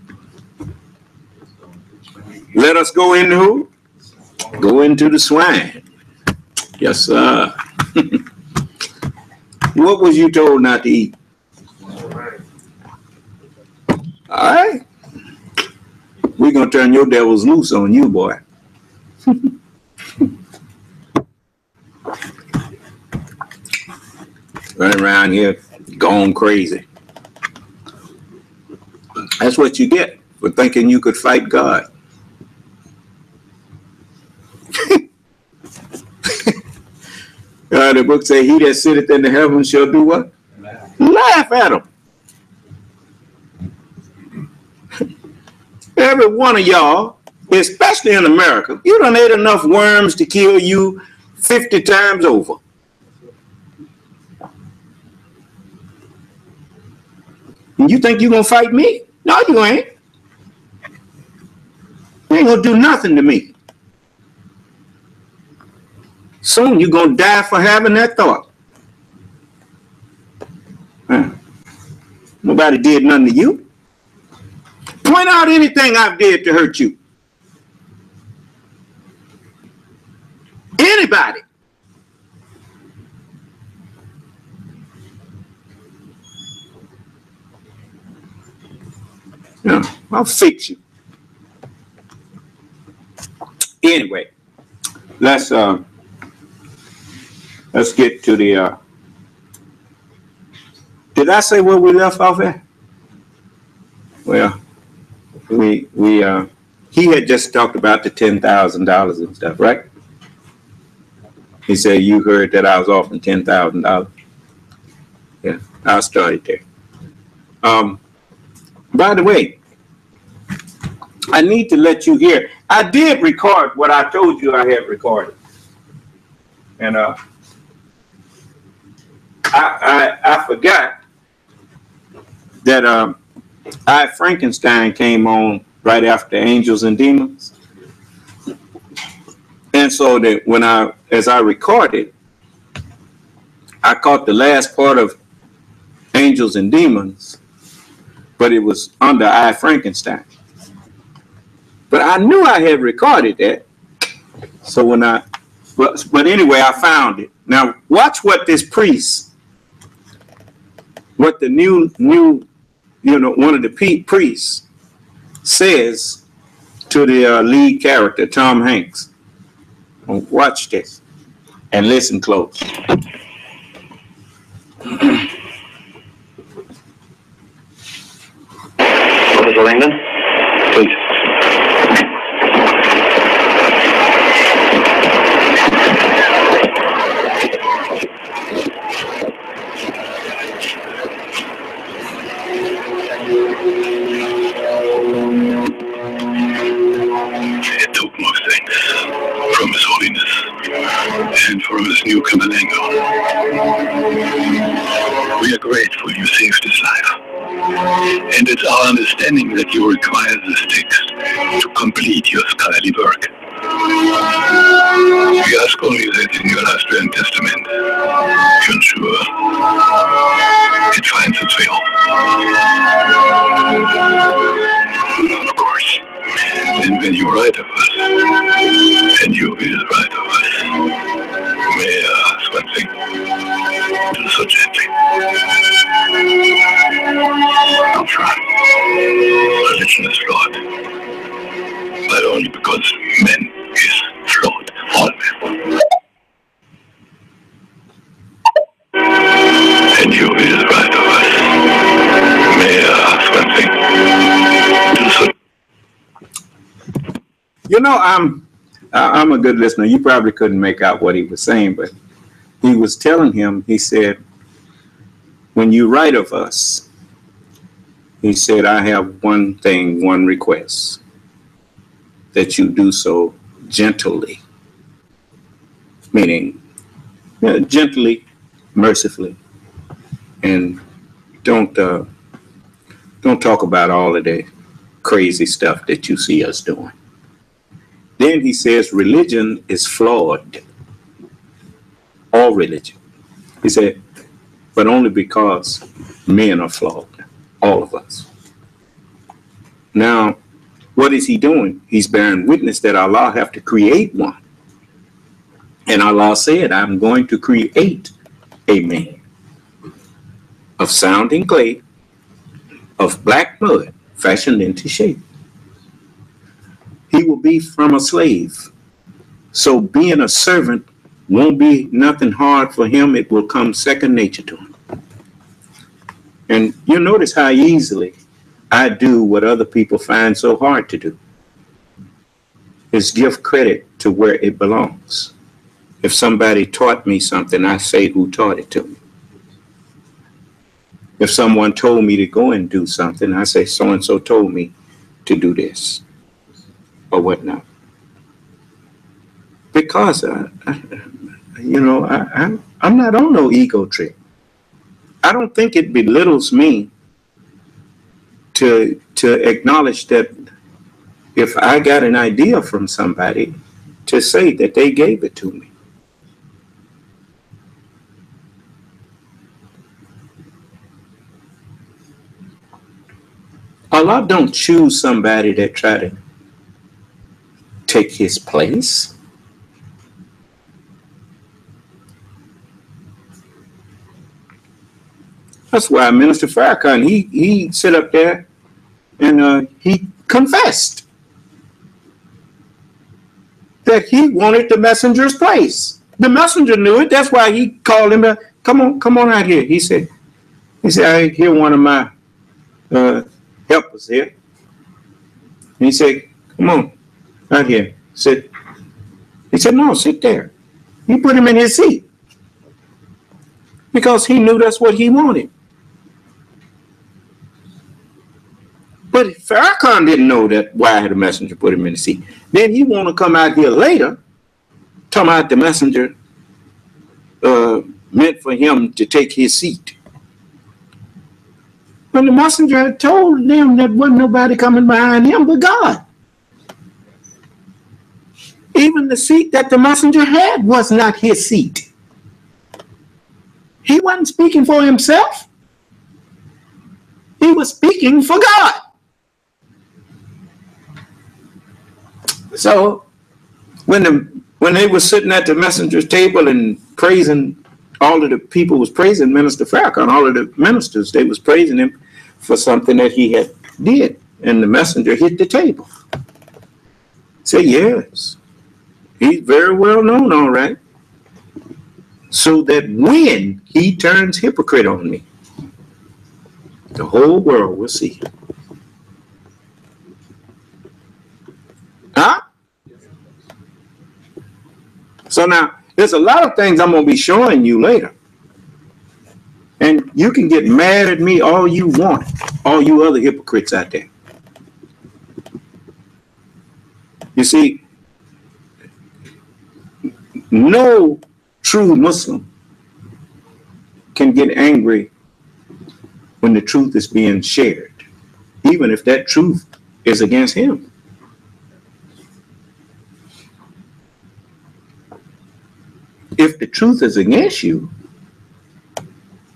Let us go into who? Go into the swine. Yes, sir. What was you told not to eat? All right. We're going to turn your devils loose on you, boy. Running around here going crazy. That's what you get for thinking you could fight God. The book says, he that sitteth in the heavens shall do what? Laugh at him. Every one of y'all, especially in America, you done ate enough worms to kill you 50 times over. And you think you're going to fight me? No, you ain't. You ain't going to do nothing to me. Soon you're going to die for having that thought. Nobody did nothing to you. Point out anything I've did to hurt you. Anybody. Yeah, I'll fix you. Anyway, let's get to the. Did I say where we left off at? Well, he had just talked about the $10,000 and stuff, right? He said, you heard that I was offering $10,000. Yeah, I started there. By the way, I need to let you hear. I did record what I told you I had recorded. And I forgot that I Frankenstein came on right after Angels and Demons. And so that as I recorded, I caught the last part of Angels and Demons, but it was under I Frankenstein. But I knew I had recorded that. So but anyway, I found it. Now watch what this priest, what the new one of the priests says to the lead character, Tom Hanks. Watch this and listen close. Mr. Langdon, please. It took most things from His Holiness and from His new Camerlengo. We are grateful you saved his life. And it's our understanding that you require this text to complete your scholarly work. We ask only that in your last will and testament, you ensure it finds its way home. Of course, and when you write of us, and you will write of us, may I ask one thing? Do so gently. Don't try. Religion is flawed. But only because men is flawed. All men. And you will write of us. May I ask one thing? Do so. You know, I'm a good listener. You probably couldn't make out what he was saying, but he was telling him, he said, when you write of us, he said, I have one thing, one request, that you do so gently, meaning gently, mercifully, and don't talk about all of the crazy stuff that you see us doing. Then he says, religion is flawed. All religion. He said, but only because men are flawed. All of us. Now, what is he doing? He's bearing witness that Allah have to create one. And Allah said, I'm going to create a man of sounding clay, of black mud, fashioned into shape. He will be from a slave. So being a servant won't be nothing hard for him. It will come second nature to him. And you notice how easily I do what other people find so hard to do. Is give credit to where it belongs. If somebody taught me something, I say who taught it to me. If someone told me to go and do something, I say so-and-so told me to do this or whatnot. Because, I'm not on no ego trip. I don't think it belittles me to acknowledge that if I got an idea from somebody, to say that they gave it to me. Allah don't choose somebody that try to take his place. That's why Minister Farrakhan, he sit up there and he confessed that he wanted the messenger's place. The messenger knew it. That's why he called him. Come on out here. He said, I hear one of my helpers here. And he said, come on out here. He said, no, sit there. He put him in his seat because he knew that's what he wanted. But Farrakhan didn't know that why the messenger put him in the seat. Then he want to come out here later, talking about the messenger meant for him to take his seat. When the messenger had told them that wasn't nobody coming behind him but God. Even the seat that the messenger had was not his seat. He wasn't speaking for himself. He was speaking for God. So when they were sitting at the messenger's table and praising, all of the people was praising Minister Farrakhan, all of the ministers, they was praising him for something that he had did. And the messenger hit the table. Say, yes, he's very well known, all right. So that when he turns hypocrite on me, the whole world will see. Huh? So now, there's a lot of things I'm going to be showing you later. And you can get mad at me all you want, all you other hypocrites out there. You see, no true Muslim can get angry when the truth is being shared, even if that truth is against him. If the truth is against you,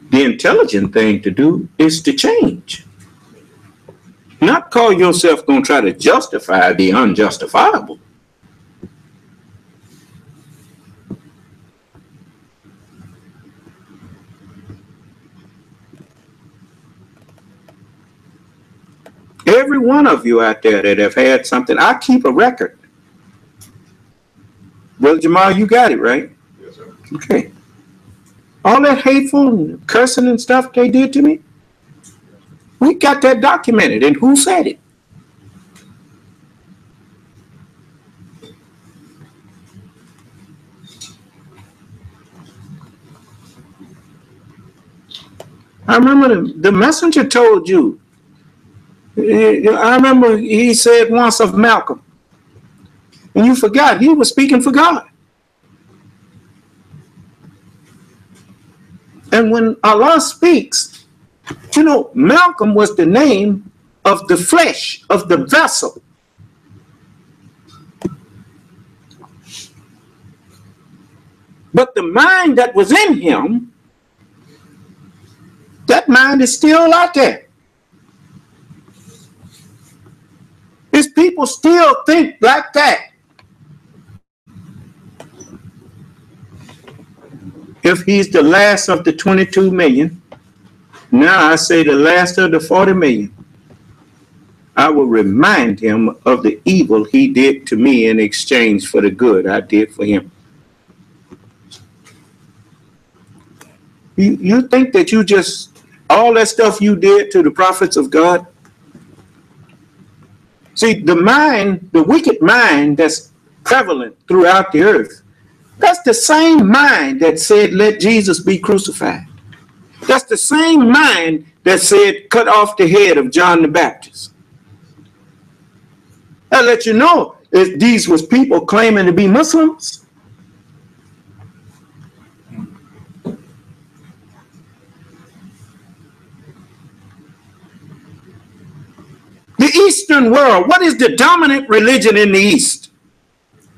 the intelligent thing to do is to change. Not call yourself going to try to justify the unjustifiable. Every one of you out there that have had something, I keep a record. Brother Jamal, you got it, right? Yes, sir. Okay. All that hateful and cursing and stuff they did to me, we got that documented. And who said it? I remember the messenger told you. I remember he said once of Malcolm. And you forgot, he was speaking for God. And when Allah speaks, you know, Malcolm was the name of the flesh, of the vessel. But the mind that was in him, that mind is still out there. His people still think like that. If he's the last of the 22 million, now I say the last of the 40 million, I will remind him of the evil he did to me in exchange for the good I did for him. You think that you just, all that stuff you did to the prophets of God? See, the mind, the wicked mind that's prevalent throughout the earth, that's the same mind that said, let Jesus be crucified. That's the same mind that said, cut off the head of John the Baptist. I'll let you know if these was people claiming to be Muslims. The Eastern world, what is the dominant religion in the East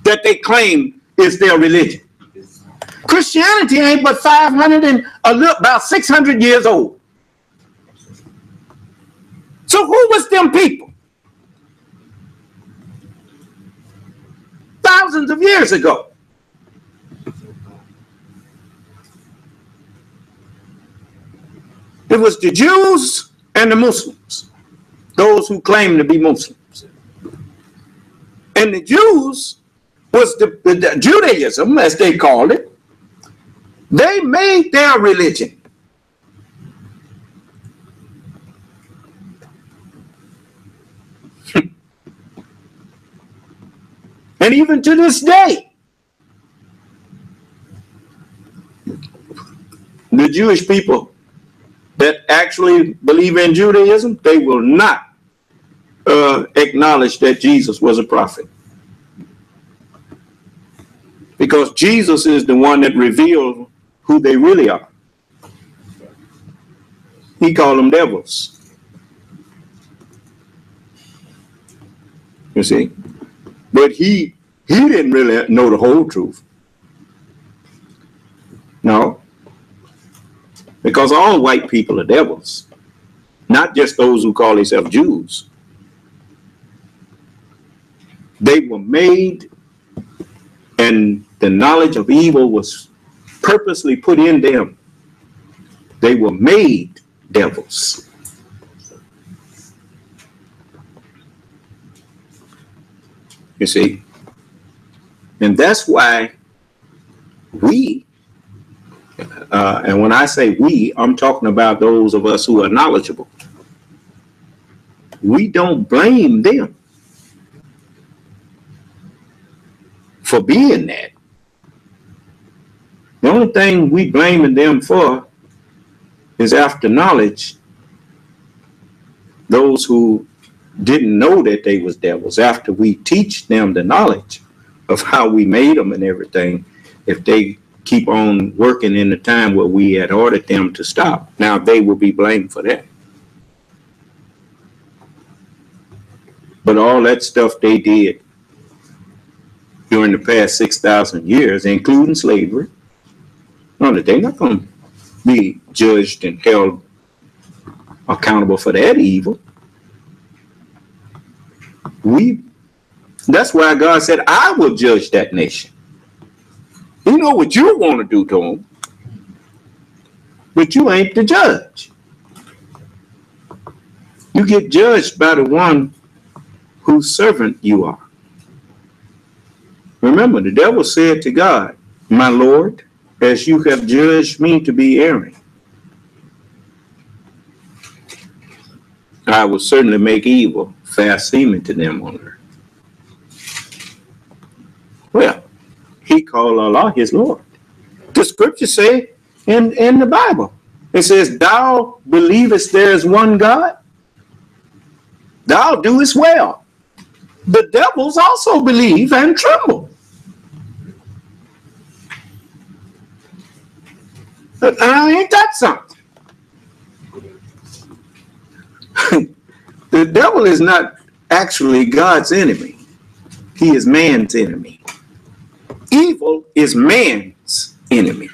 that they claim is their religion? Christianity ain't but 500 and about 600 years old. So who was them people? Thousands of years ago. It was the Jews and the Muslims, those who claim to be Muslims. And the Jews was the Judaism, as they called it. They made their religion. And even to this day, the Jewish people that actually believe in Judaism, they will not acknowledge that Jesus was a prophet. Because Jesus is the one that revealed who they really are. He called them devils. You see? But he didn't really know the whole truth. No. Because all white people are devils. Not just those who call themselves Jews. They were made, and the knowledge of evil was purposely put in them. They were made devils. You see? And that's why we, and when I say we, I'm talking about those of us who are knowledgeable. We don't blame them for being that. The only thing we blaming them for is after knowledge, those who didn't know that they was devils, after we teach them the knowledge of how we made them and everything, if they keep on working in the time where we had ordered them to stop, now they will be blamed for that. But all that stuff they did during the past 6,000 years, including slavery, no, they're not going to be judged and held accountable for that evil. That's why God said, I will judge that nation. You know what you want to do to them, but you ain't the judge. You get judged by the one whose servant you are. Remember, the devil said to God, my Lord, as you have judged me to be erring, I will certainly make evil fast seeming to them on earth. Well, he called Allah his Lord. The scriptures say in the Bible, it says, thou believest there is one God, thou doest well. The devils also believe and tremble. Ain't that something? The devil is not actually God's enemy. He is man's enemy. Evil is man's enemy.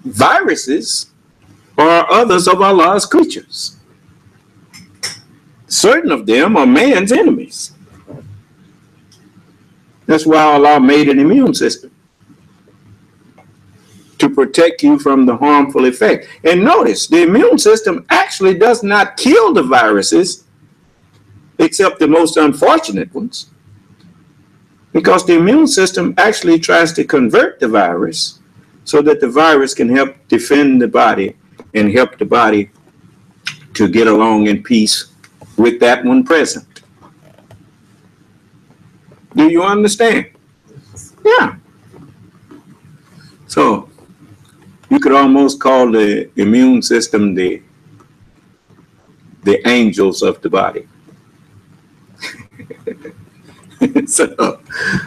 Viruses are others of Allah's creatures. Certain of them are man's enemies. That's why Allah made an immune system, to protect you from the harmful effect. And notice, the immune system actually does not kill the viruses, except the most unfortunate ones, because the immune system actually tries to convert the virus so that the virus can help defend the body and help the body to get along in peace with that one present. Do you understand? Yeah. So you could almost call the immune system the angels of the body. So,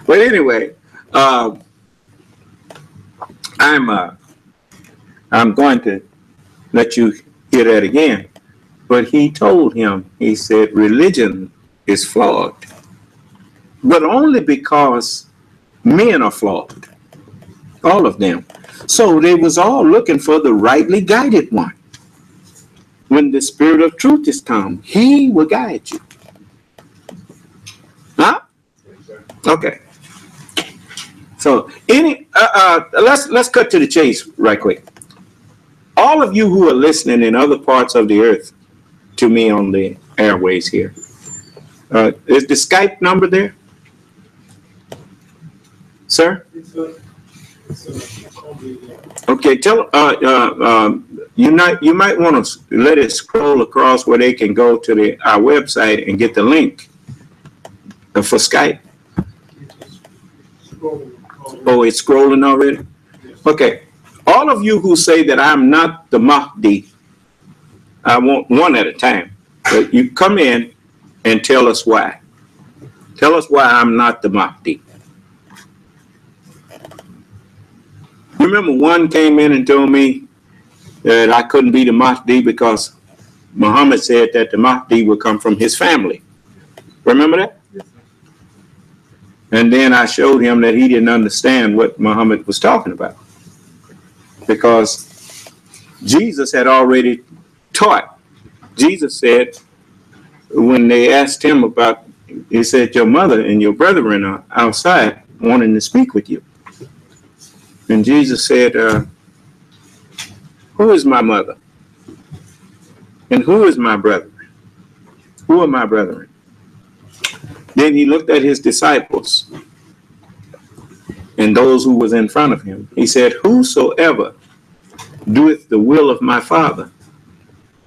but anyway, I'm going to let you hear that again. But he told him, he said, religion is flawed, but only because men are flawed, all of them. So they was all looking for the rightly guided one. When the Spirit of truth is come, he will guide you. Huh? Okay. So let's cut to the chase right quick. All of you who are listening in other parts of the earth to me on the airways here, is the Skype number there, sir? Okay, tell you might want to let it scroll across where they can go to our website and get the link for Skype. Oh, it's scrolling already? Okay. All of you who say that I'm not the Mahdi, I want one at a time. But you come in and tell us why. Tell us why I'm not the Mahdi. Remember, one came in and told me that I couldn't be the Mahdi because Muhammad said that the Mahdi would come from his family. Remember that? And then I showed him that he didn't understand what Muhammad was talking about, because Jesus had already taught. Jesus said, when they asked him about, he said, your mother and your brethren are outside wanting to speak with you. And Jesus said, who is my mother? And who is my brethren? Who are my brethren? Then he looked at his disciples and those who was in front of him. He said, whosoever doeth the will of my Father,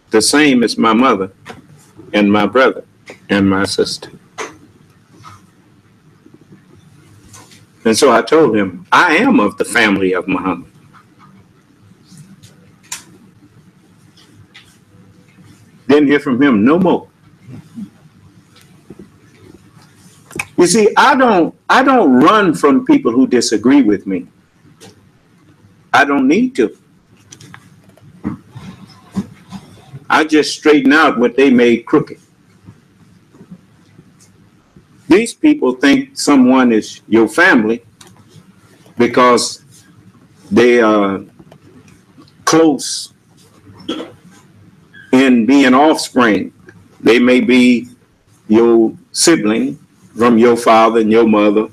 the same is my mother and my brother and my sister. And so I told him, I am of the family of Muhammad. Didn't hear from him no more. You see, I don't run from people who disagree with me. I don't need to. I just straighten out what they made crooked. These people think someone is your family because they are close in being offspring. They may be your sibling from your father and your mother.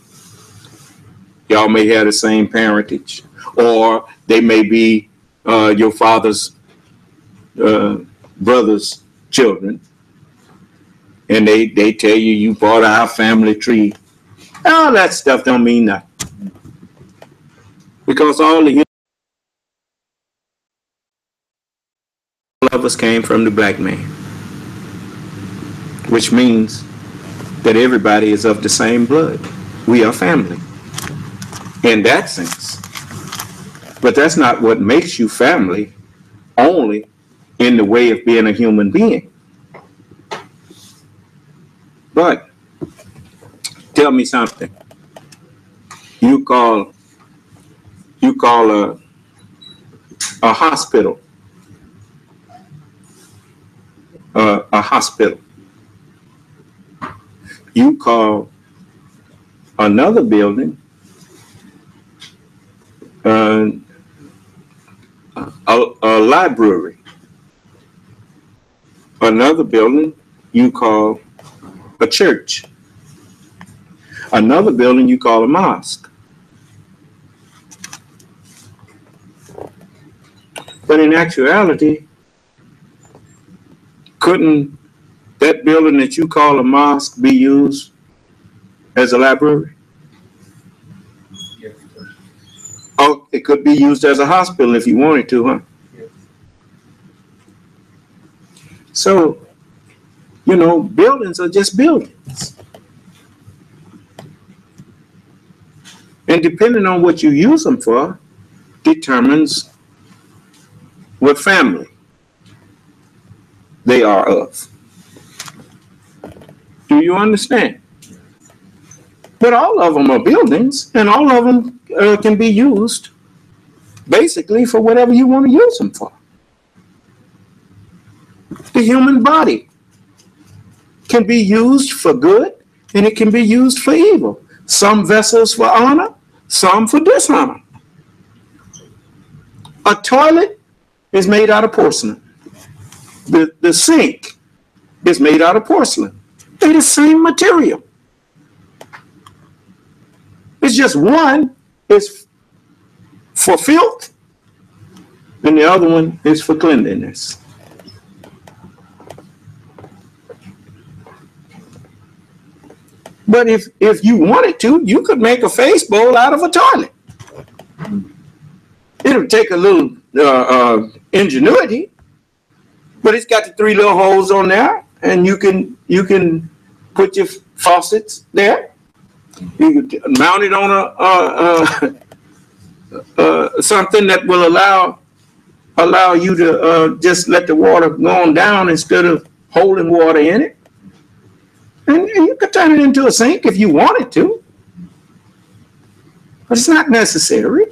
Y'all may have the same parentage. Or they may be your father's brother's children. And they tell you, you bought our family tree. All that stuff don't mean nothing. Because all of us came from the black man. Which means that everybody is of the same blood. We are family in that sense. But that's not what makes you family, only in the way of being a human being. But tell me something. You call a hospital a hospital. You call another building a library. Another building you call a church. Another building you call a mosque. But in actuality, couldn't that building that you call a mosque be used as a library? Yes. Oh, it could be used as a hospital if you wanted to, huh? Yes. So, you know, buildings are just buildings. And depending on what you use them for, determines what family they are of. Do you understand? But all of them are buildings, and all of them can be used basically for whatever you want to use them for. The human body can be used for good, and it can be used for evil. Some vessels for honor, some for dishonor. A toilet is made out of porcelain. The sink is made out of porcelain. They're the same material. It's just one is for filth, and the other one is for cleanliness. But if you wanted to, you could make a face bowl out of a toilet. It'll take a little ingenuity, but it's got the 3 little holes on there, and you can put your faucets there. You can mount it on a something that will allow you to just let the water go on down instead of holding water in it. And you could turn it into a sink if you wanted to, but it's not necessary.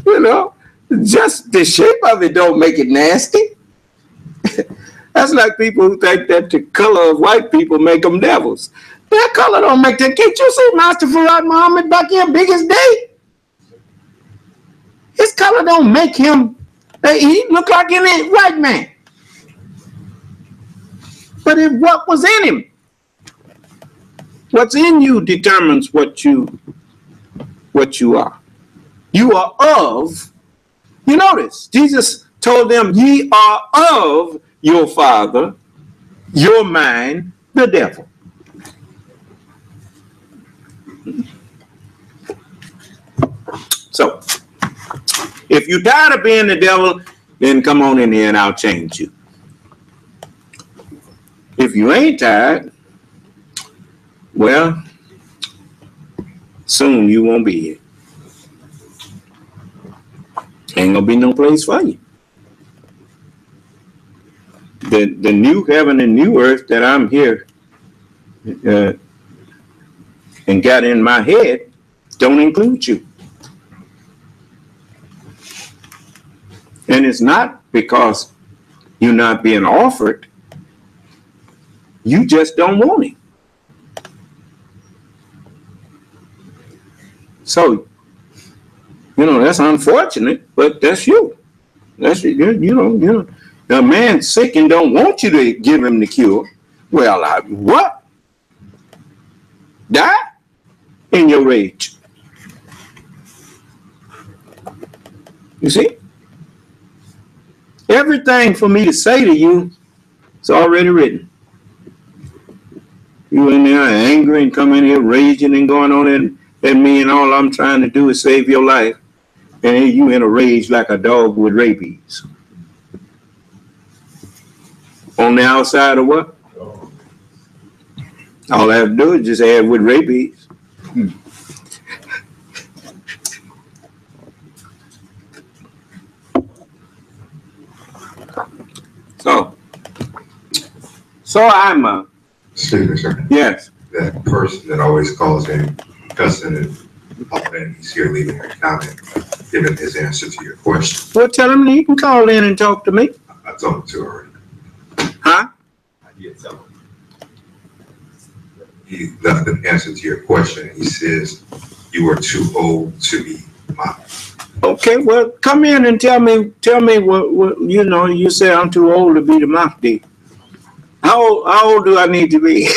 You know, just the shape of it don't make it nasty. That's like people who think that the color of white people make them devils. Their color don't make them. Can't you see Master Farad Muhammad back here, big as day? His color don't make him. He look like any white man. But what was in him? What's in you determines what you are. You are of. You notice Jesus told them, "Ye are of your father, your mind, the devil." So, if you're tired of being the devil, then come on in here and I'll change you. If you ain't tired, well, soon you won't be here. Ain't gonna be no place for you. The new heaven and new earth that I'm here and got in my head don't include you. And it's not because you're not being offered. You just don't want it. So, that's unfortunate, but that's you. That's a man's sick and don't want you to give him the cure. Well, what? Die in your rage. You see? Everything for me to say to you is already written. You in there angry and come in here raging and going on at me, and all I'm trying to do is save your life. And you in a rage like a dog with rabies. On the outside of what? All I have to do is just add with rabies. So I'm a... Excuse me, sir. Yes. That person that always calls in, cussing and all that, he's here leaving a comment, giving his answer to your question. Well, tell him he can call in and talk to me. I told him to already. Huh? I did tell him. He left an answer to your question. He says, you are too old to be mine. Okay, well, come in and tell me what you say I'm too old to be the Mahdi. How old do I need to be?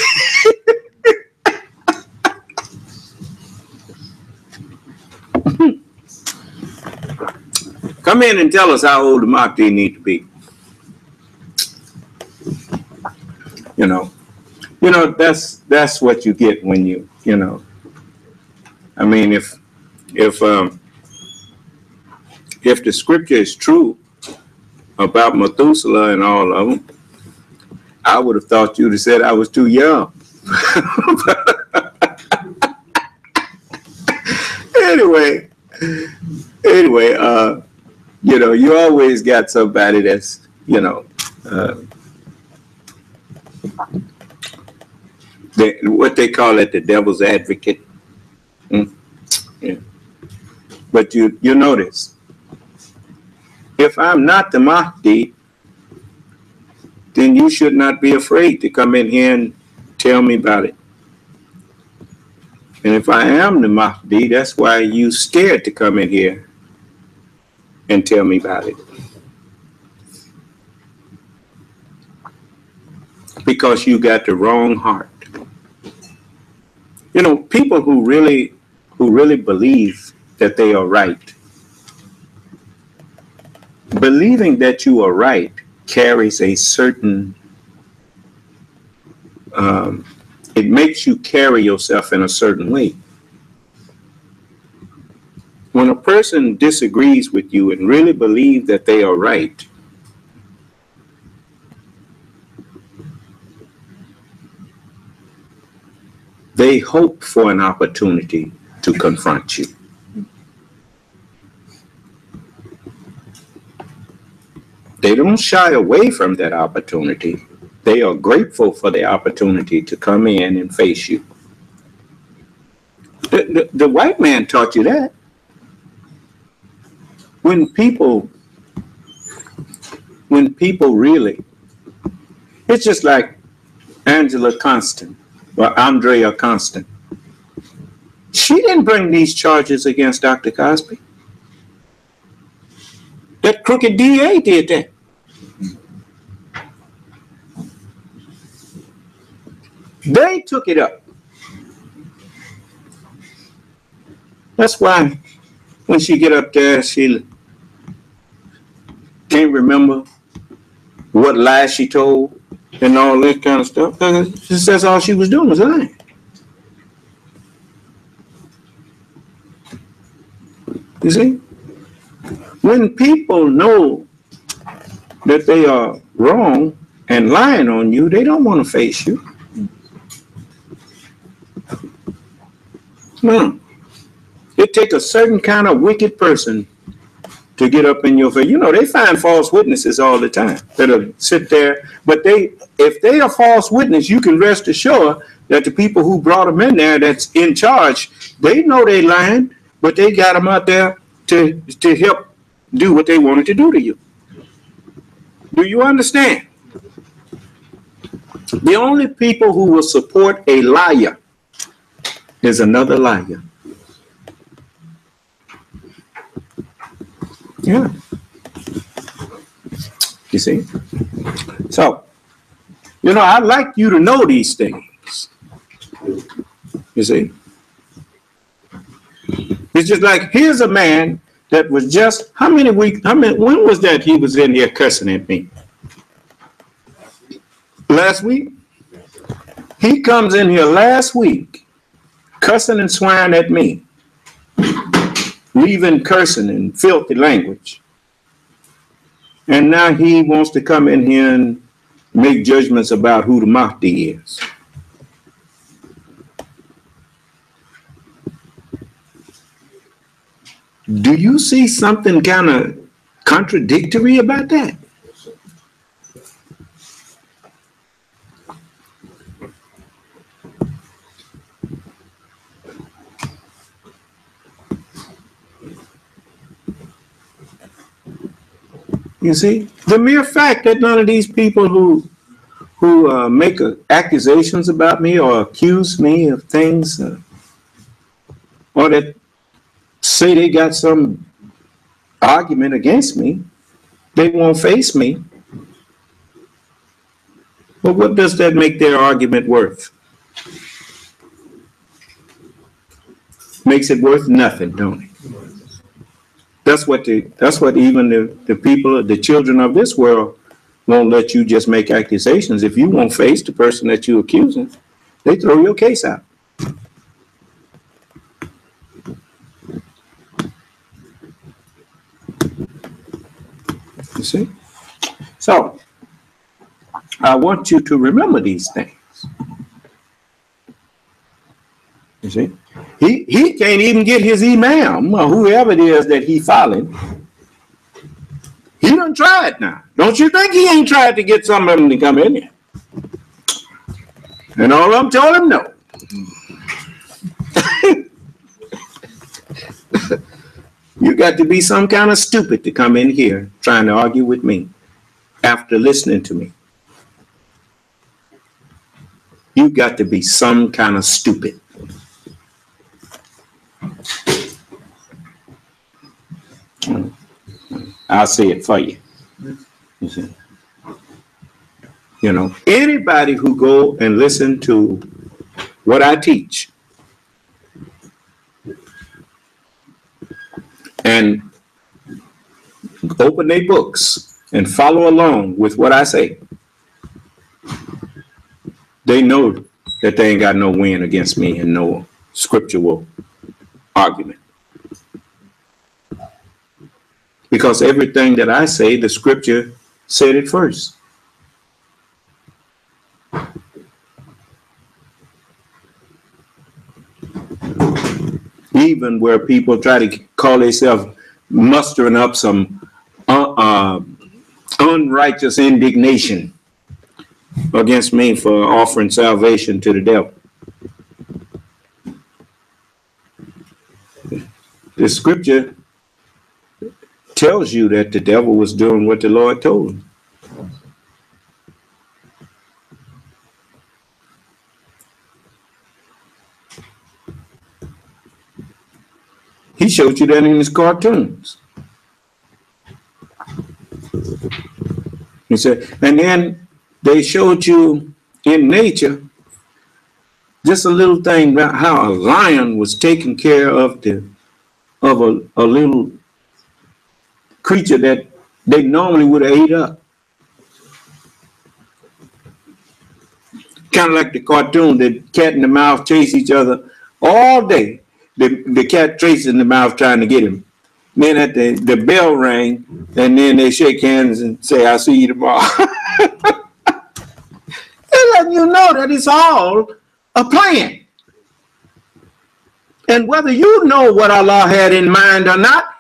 Come in and tell us how old the Mahdi need to be. That's what you get when I mean, if the scripture is true about Methuselah and all of them, I would have thought you'd have said I was too young. Anyway, you always got somebody that's, what they call it, the devil's advocate. Yeah. But you notice, if I'm not the Mahdi, then you should not be afraid to come in here and tell me about it. And if I am the Mahdi, that's why you scared to come in here and tell me about it. Because you got the wrong heart. People who really who really believe that they are right. Believing that you are right carries a certain, it makes you carry yourself in a certain way. When a person disagrees with you and really believes that they are right, they hope for an opportunity to confront you. They don't shy away from that opportunity. They are grateful for the opportunity to come in and face you. The white man taught you that. When people really, it's just like Angela Constant or Andrea Constant. She didn't bring these charges against Dr. Cosby. That crooked DA did that. They took it up. That's why when she get up there, she can't remember what lies she told and all that kind of stuff. Because that's all she was doing was lying. You see? When people know that they are wrong and lying on you, they don't want to face you. No. It takes a certain kind of wicked person to get up in your face. You know, they find false witnesses all the time that'll sit there. But if they are false witness, you can rest assured that the people who brought them in there that's in charge, they know they lying, but they got them out there to help do what they wanted to do to you. Do you understand? The only people who will support a liar is another liar. Yeah. You see? So, you know, I'd like you to know these things. You see? It's just like, here's a man that was just, when was that he was in here cussing at me? Last week? He comes in here last week cussing and swearing at me, leaving cursing and filthy language. And now he wants to come in here and make judgments about who the Mahdi is. Do you see something kind of contradictory about that? You see, the mere fact that none of these people who make accusations about me or accuse me of things, or that say they got some argument against me, they won't face me. But what does that make their argument worth? Makes it worth nothing, don't it? That's what even the people, the children of this world, won't let you just make accusations. If you won't face the person that you're accusing, they throw your case out. You see? So, I want you to remember these things. You see? He can't even get his imam, or whoever it is that he following. He done tried now. Don't you think he ain't tried to get some of them to come in here? And all of them told him no. You got to be some kind of stupid to come in here trying to argue with me after listening to me. You got to be some kind of stupid. I'll say it for you. You see? You know, anybody who go and listen to what I teach and open their books and follow along with what I say, they know that they ain't got no win against me in no scriptural argument. Because everything that I say, the scripture said it first. Even where people try to call themselves mustering up some unrighteous indignation against me for offering salvation to the devil. The scripture tells you that the devil was doing what the Lord told him. He showed you that in his cartoons. He said, and then they showed you in nature just a little thing about how a lion was taking care of a little creature that they normally would have ate up. Kind of like the cartoon, the cat and the mouse chase each other all day. The cat chasing the mouse trying to get him. Then at the bell rang, and then they shake hands and say, I'll see you tomorrow. They're letting you know that it's all a plan. And whether you know what Allah had in mind or not,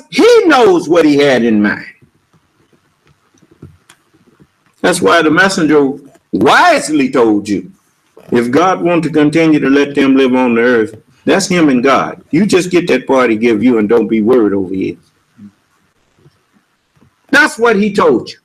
He knows what He had in mind. That's why the messenger wisely told you, if God wants to continue to let them live on the earth, that's Him and God. You just get that part He give you and don't be worried over it. That's what He told you.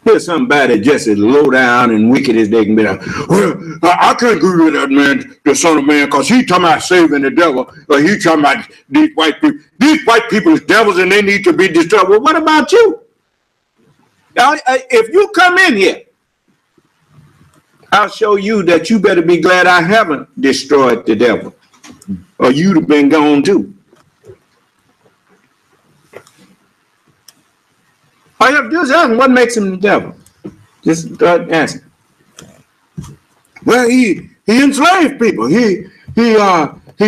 Here's somebody just as low down and wicked as they can be. Like, well, I can't agree with that man, the Son of Man, because he talking about saving the devil. Or he talking about these white people. These white people is devils and they need to be destroyed. Well, what about you? Now, if you come in here, I'll show you that you better be glad I haven't destroyed the devil, or you'd have been gone too. All you have to do is ask him, what makes him the devil? Just start asking. Well, he enslaved people. He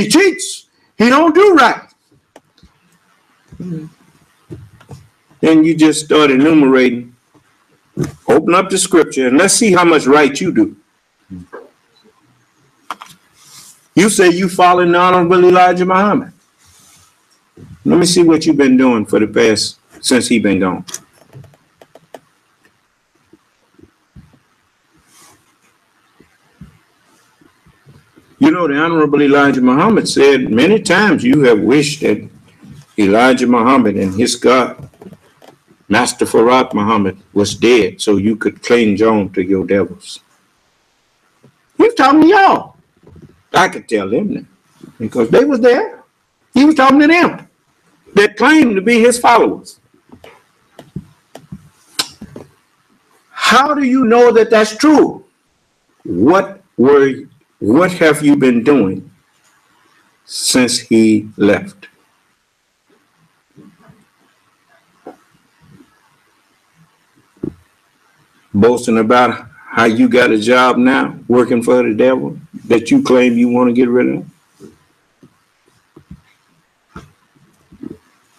cheats. He don't do right. Then you just start enumerating. Open up the scripture and let's see how much right you do. You say you follow the Honorable Elijah Muhammad. Let me see what you've been doing for the past, since he been gone. You know, the Honorable Elijah Muhammad said many times you have wished that Elijah Muhammad and his God, Master Farad Muhammad, was dead so you could cling on to your devils. He was talking to y'all. I could tell them that because they was there. He was talking to them that claimed to be his followers. How do you know that that's true? What have you been doing since he left? Boasting about how you got a job now working for the devil that you claim you want to get rid of?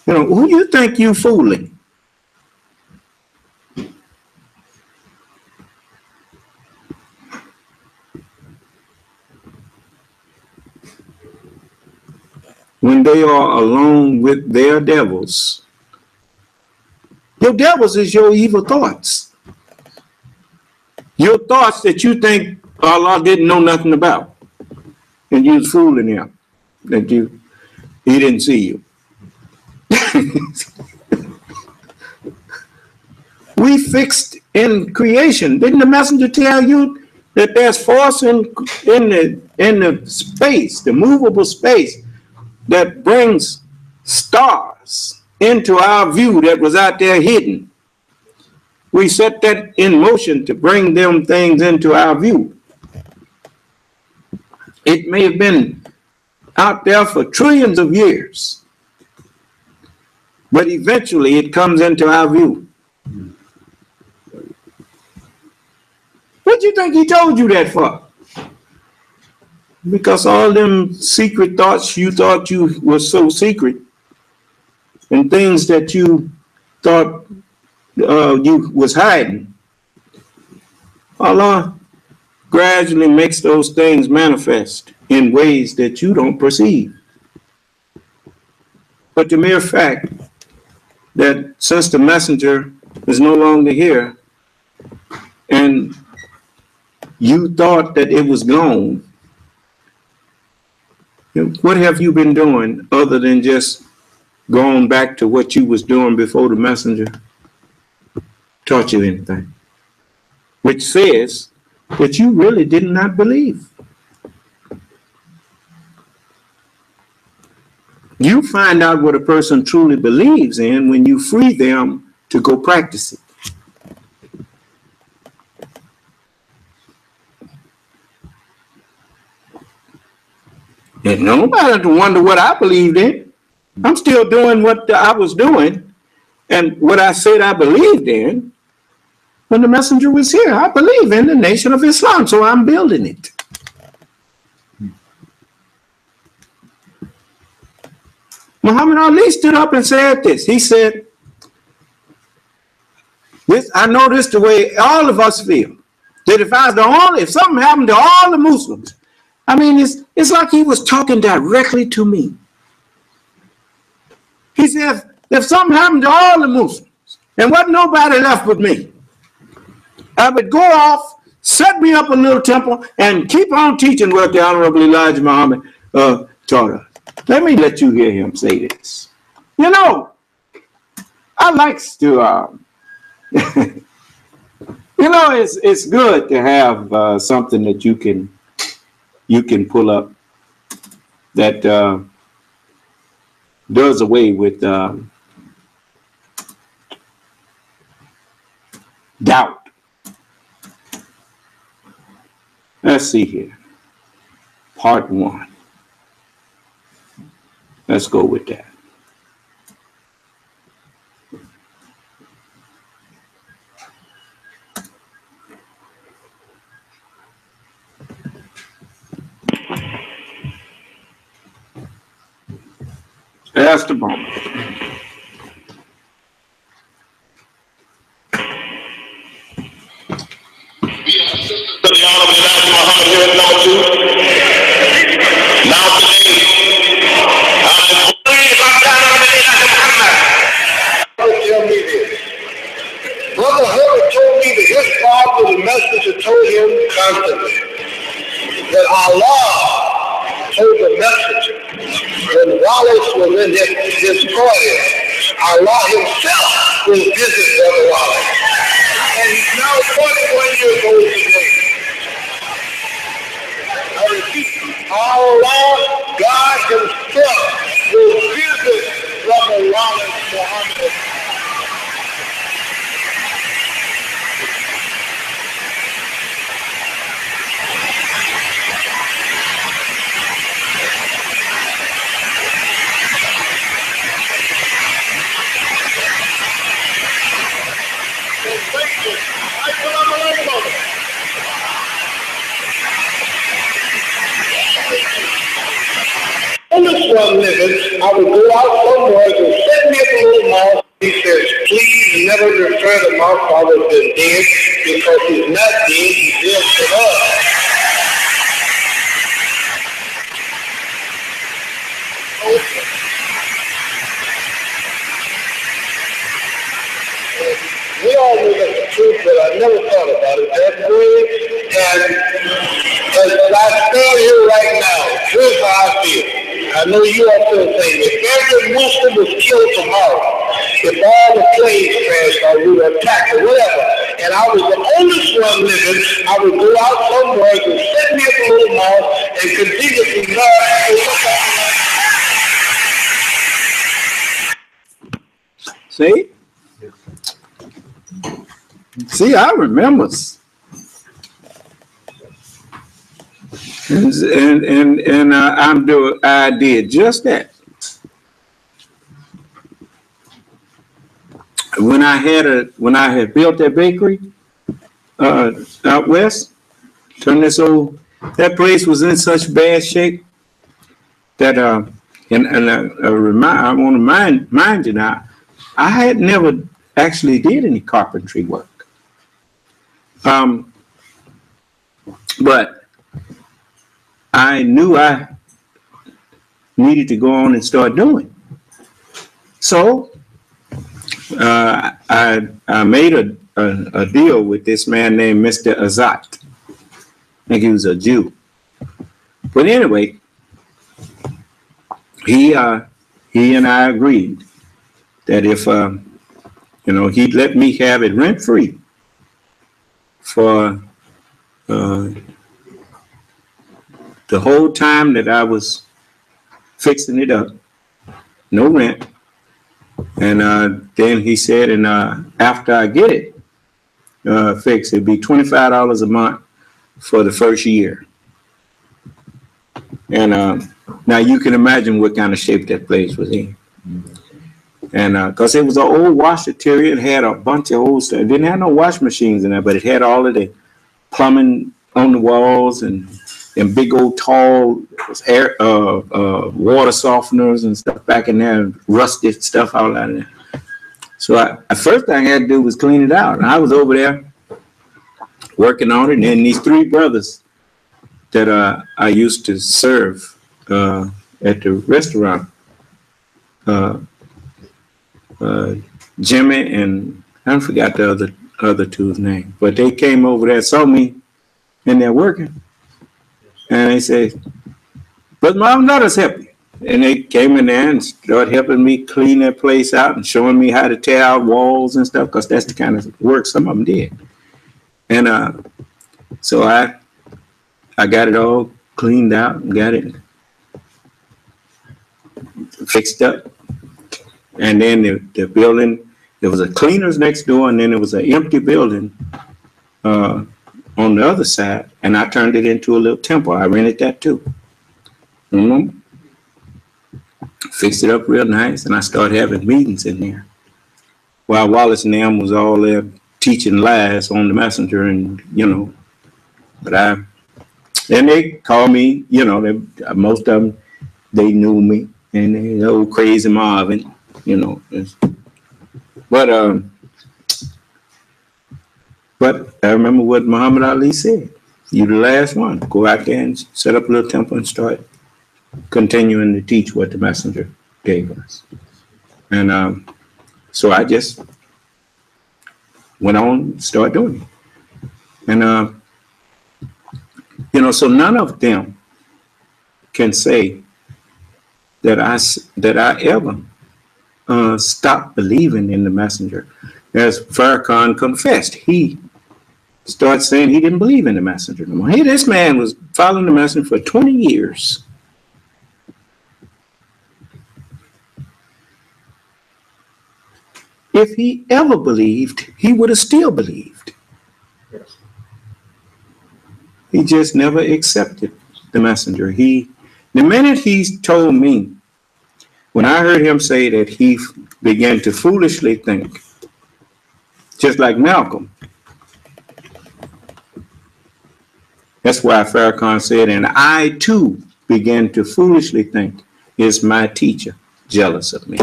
You know, who you think you fooling? When they are alone with their devils. Your devils is your evil thoughts. Your thoughts that you think Allah didn't know nothing about. And you was fooling him. That he didn't see you. We fixed in creation. Didn't the messenger tell you that there's force in the space, the movable space, that brings stars into our view that was out there hidden? We set that in motion to bring them things into our view. It may have been out there for trillions of years, but eventually it comes into our view. What do you think he told you that for? Because all them secret thoughts you thought you were so secret, and things that you thought you was hiding, Allah gradually makes those things manifest in ways that you don't perceive. But the mere fact that since the messenger is no longer here and you thought that it was gone, what have you been doing other than just going back to what you was doing before the messenger taught you anything? Which says that you really did not believe. You find out what a person truly believes in when you free them to go practice it. And nobody to wonder what I believed in. I'm still doing what I was doing and what I said I believed in when the messenger was here. I believe in the Nation of Islam, so I'm building it. Muhammad Ali stood up and said this. He said, I know this the way all of us feel. That if something happened to all the Muslims, I mean, it's like he was talking directly to me. He said, if something happened to all the Muslims and wasn't nobody left but me, I would go off, set me up a little temple, and keep on teaching what the Honorable Elijah Muhammad taught us. Let me let you hear him say this. You know, I likes to, you know, it's good to have something that you can pull up that does away with doubt. Let's see here. Part 1. Let's go with that. That's the moment. The Honorable Elijah Muhammad here at number 2. Now today, I believe I'm down on the Elijah Muhammad. Tell me this. Brother Herbert told me that his father, the messenger, told him constantly that Allah told the messenger when Wallace was in his 40s, Allah himself will visit Brother Wallace. And he's now 41 years old today. I repeat, Allah, God himself will visit Brother Wallace Muhammad. On this one living, I would go out somewhere and set me up a little mouth. He says, please never refer to my father as dead because he's not dead, he's dead for us. We all know that's the truth, but I never thought about it that way. And as I stand here right now, here's how I feel. I know you all feel the same. If every Muslim was killed tomorrow, if all the planes crashed or we were attacked or whatever, and I was the oldest one living, I would go out somewhere and set me up a little mouth and continue to See? See, I remember. And I did just that. When I had built that bakery out west, that place was in such bad shape that I want to mind you now, I had never actually did any carpentry work. But I knew I needed to go on and start doing. So I made a deal with this man named Mr. Azat. I think he was a Jew. But anyway, he and I agreed that if he'd let me have it rent free for the whole time that I was fixing it up, no rent. And then he said, and after I get it fixed, it'd be $25 a month for the first year. And now you can imagine what kind of shape that place was in. And because it was an old washateria, it had a bunch of old stuff. It didn't have no wash machines in there, but it had all of the plumbing on the walls and big old tall air water softeners and stuff back in there, and rusted stuff all out of there. So the first thing I had to do was clean it out. And I was over there working on it, and then these three brothers that I used to serve at the restaurant, Jimmy and I forgot the other two's name, but they came over there, saw me in there working, and they said, "But Mom, let us help you." And they came in there and started helping me clean that place out and showing me how to tear out walls and stuff, because that's the kind of work some of them did. And so I got it all cleaned out and got it fixed up. And then the building, there was a cleaners next door, and then there was an empty building on the other side, and I turned it into a little temple. I rented that too. Fixed it up real nice, and I started having meetings in there while Wallace and them was all there teaching lies on the messenger, and but then they called me, most of them, they knew me, and they old Crazy Marvin, but I remember what Muhammad Ali said: "You're the last one. Go out there and set up a little temple and start continuing to teach what the messenger gave us." And so I just went on and started doing it. And so none of them can say that I ever stopped believing in the messenger. As Farrakhan confessed, he started saying he didn't believe in the messenger no more. Hey, this man was following the messenger for 20 years. If he ever believed, he would have still believed. He just never accepted the messenger. The minute he told me, when I heard him say that he began to foolishly think, just like Malcolm. That's why Farrakhan said, "And I too began to foolishly think, is my teacher jealous of me?"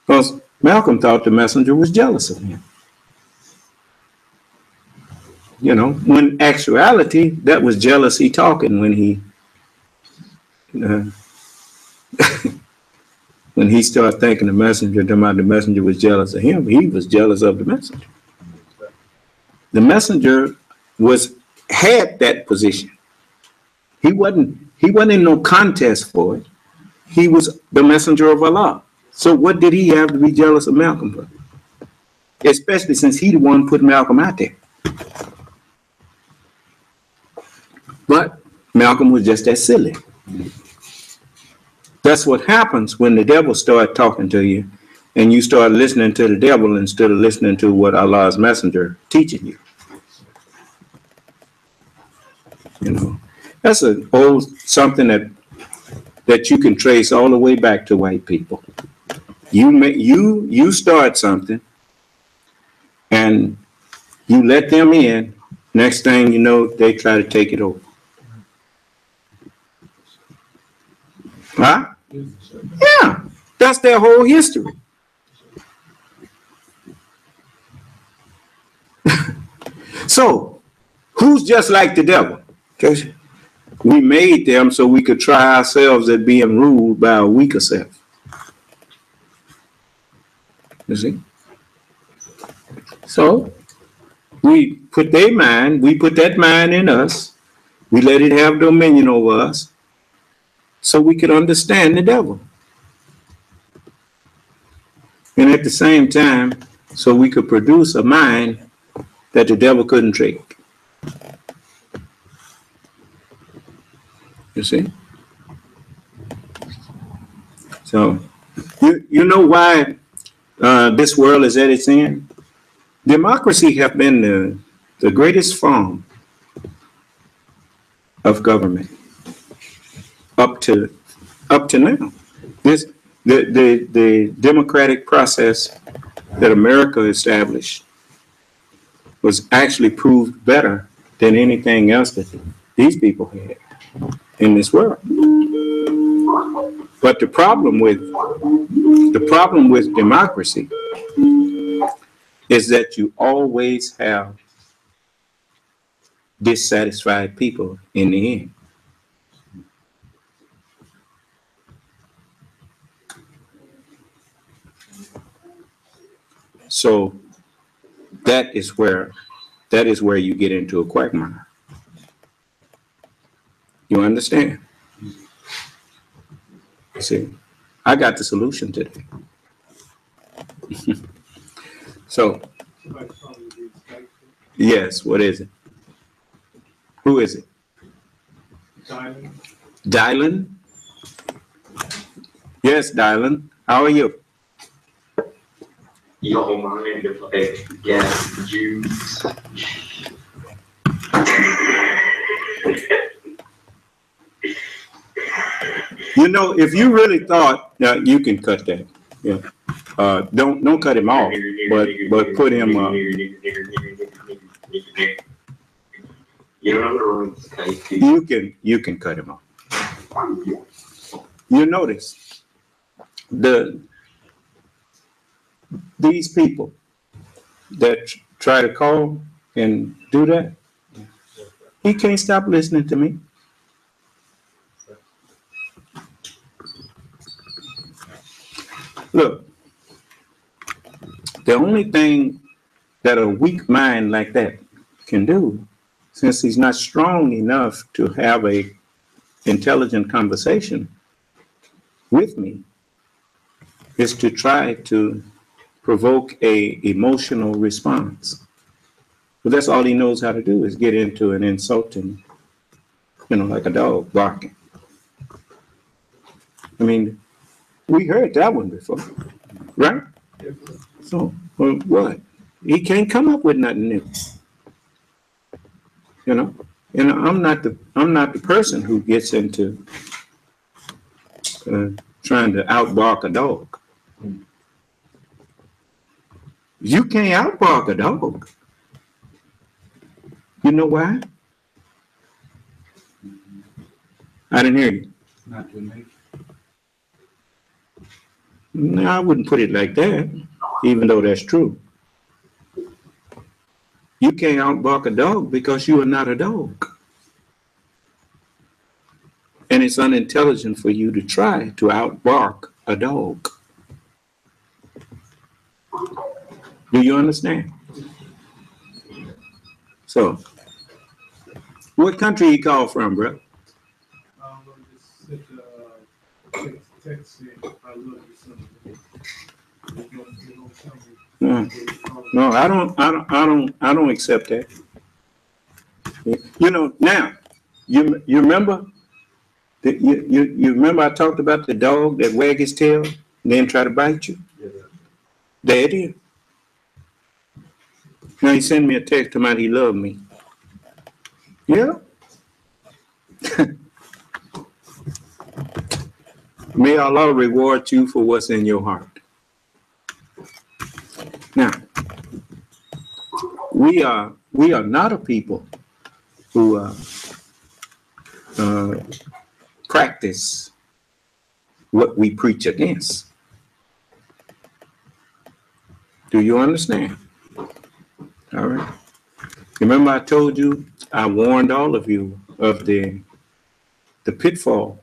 Because Malcolm thought the messenger was jealous of him. When actuality, that was jealousy talking when he when he started thinking the messenger was jealous of him. He was jealous of the messenger. The messenger had that position. He wasn't in no contest for it. He was the messenger of Allah. So what did he have to be jealous of Malcolm for? Especially since he the one put Malcolm out there. But Malcolm was just that silly. That's what happens when the devil starts talking to you and you start listening to the devil instead of listening to what Allah's messenger teaching you. You know, that's an old something that you can trace all the way back to white people. You start something and you let them in. Next thing you know, they try to take it over. Huh? Yeah, that's their whole history. So, who's just like the devil? Okay. We made them so we could try ourselves at being ruled by a weaker self. You see? So, we put that mind in us. We let it have dominion over us so we could understand the devil. And at the same time, so we could produce a mind that the devil couldn't trick. You see? So, you know why this world is at its end? Democracy have been the greatest form of government up to now. The democratic process that America established was actually proved better than anything else that these people had in this world. But the problem with democracy is that you always have dissatisfied people in the end. So that is where you get into a quagmire. You understand? See, I got the solution today. So, yes, what is it? Who is it? Dylan? Yes, Dylan. How are you? You don't mind if I get juice? You know, if you really thought, you can cut that. Yeah. Don't cut him off, but put him. You can cut him off. You notice these people that try to call and do that. He can't stop listening to me. Look, the only thing that a weak mind like that can do, since he's not strong enough to have a intelligent conversation with me, is to try to provoke a emotional response. But that's all he knows how to do, is get into an insulting, like a dog barking. I mean, we heard that one before, right? So, well, what? He can't come up with nothing new. I'm not the person who gets into trying to outbark a dog. You can't outbark a dog. You know why? I didn't hear you. Not to make. No, I wouldn't put it like that, even though that's true. You can't outbark a dog because you are not a dog. And it's unintelligent for you to try to outbark a dog. Do you understand? So, what country you call from, bro? Text saying, I love you, son. No, I don't accept that. Now, you remember you remember I talked about the dog that wag his tail and then try to bite you? Yeah. There it is. Now he sent me a text about he loved me. Yeah. May Allah reward you for what's in your heart. Now, we are not a people who practice what we preach against. Do you understand? All right. Remember I told you, I warned all of you of the pitfall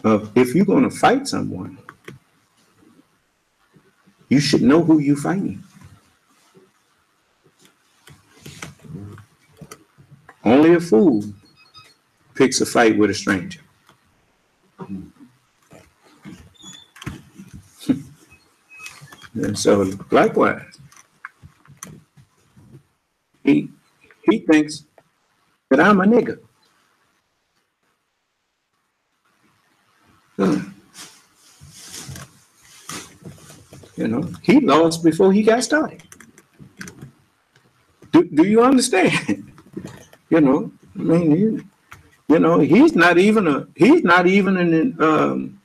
of if you're going to fight someone, you should know who you're fighting. Only a fool picks a fight with a stranger. And so likewise, he thinks that I'm a nigga. You know, he lost before he got started. Do you understand? You know, I mean, you know, he's not even in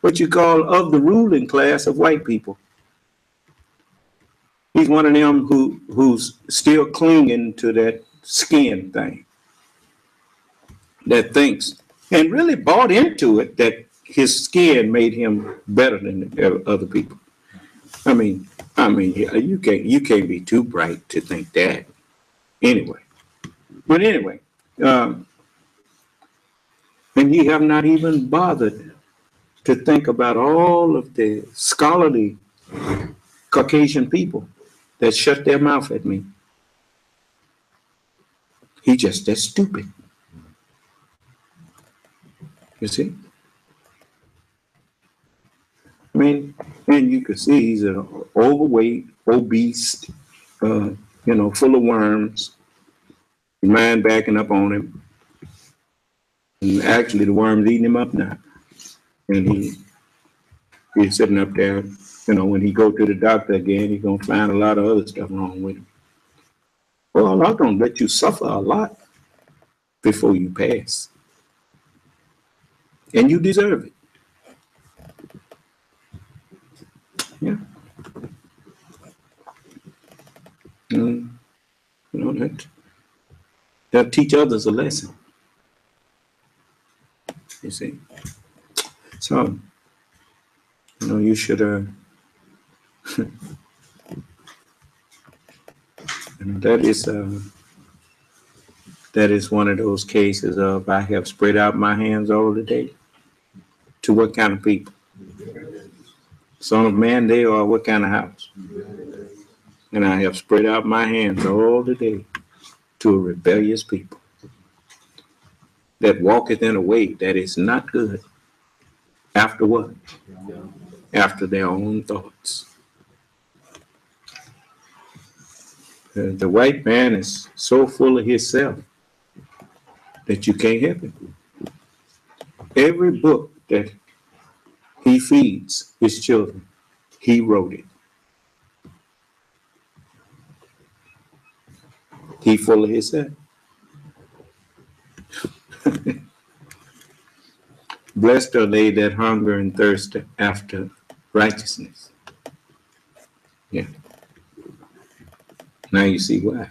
what you call of the ruling class of white people. He's one of them who's still clinging to that skin thing, that thinks and really bought into it that his skin made him better than other people. I mean, you can't be too bright to think that. Anyway, but anyway, and he have not even bothered to think about all of the scholarly Caucasian people that shut their mouth at me. He just that stupid. You see? I mean, and you can see he's an overweight, obese, you know, full of worms. His mind backing up on him. And actually the worm's eating him up now. And he's sitting up there, you know, when he go to the doctor again, he's going to find a lot of other stuff wrong with him. Well, I'm going to let you suffer a lot before you pass. And you deserve it. Yeah. You know, that'll teach others a lesson. You see? So, you know, you should, you know, that is one of those cases of I have spread out my hands all the day. To what kind of people? Son of man, they are what kind of house? And I have spread out my hands all the day to a rebellious people that walketh in a way that is not good. After what? After their own thoughts. The white man is so full of himself that you can't help it. Every book that he feeds his children, he wrote it. He full of himself. Blessed are they that hunger and thirst after righteousness. Yeah. Now you see why.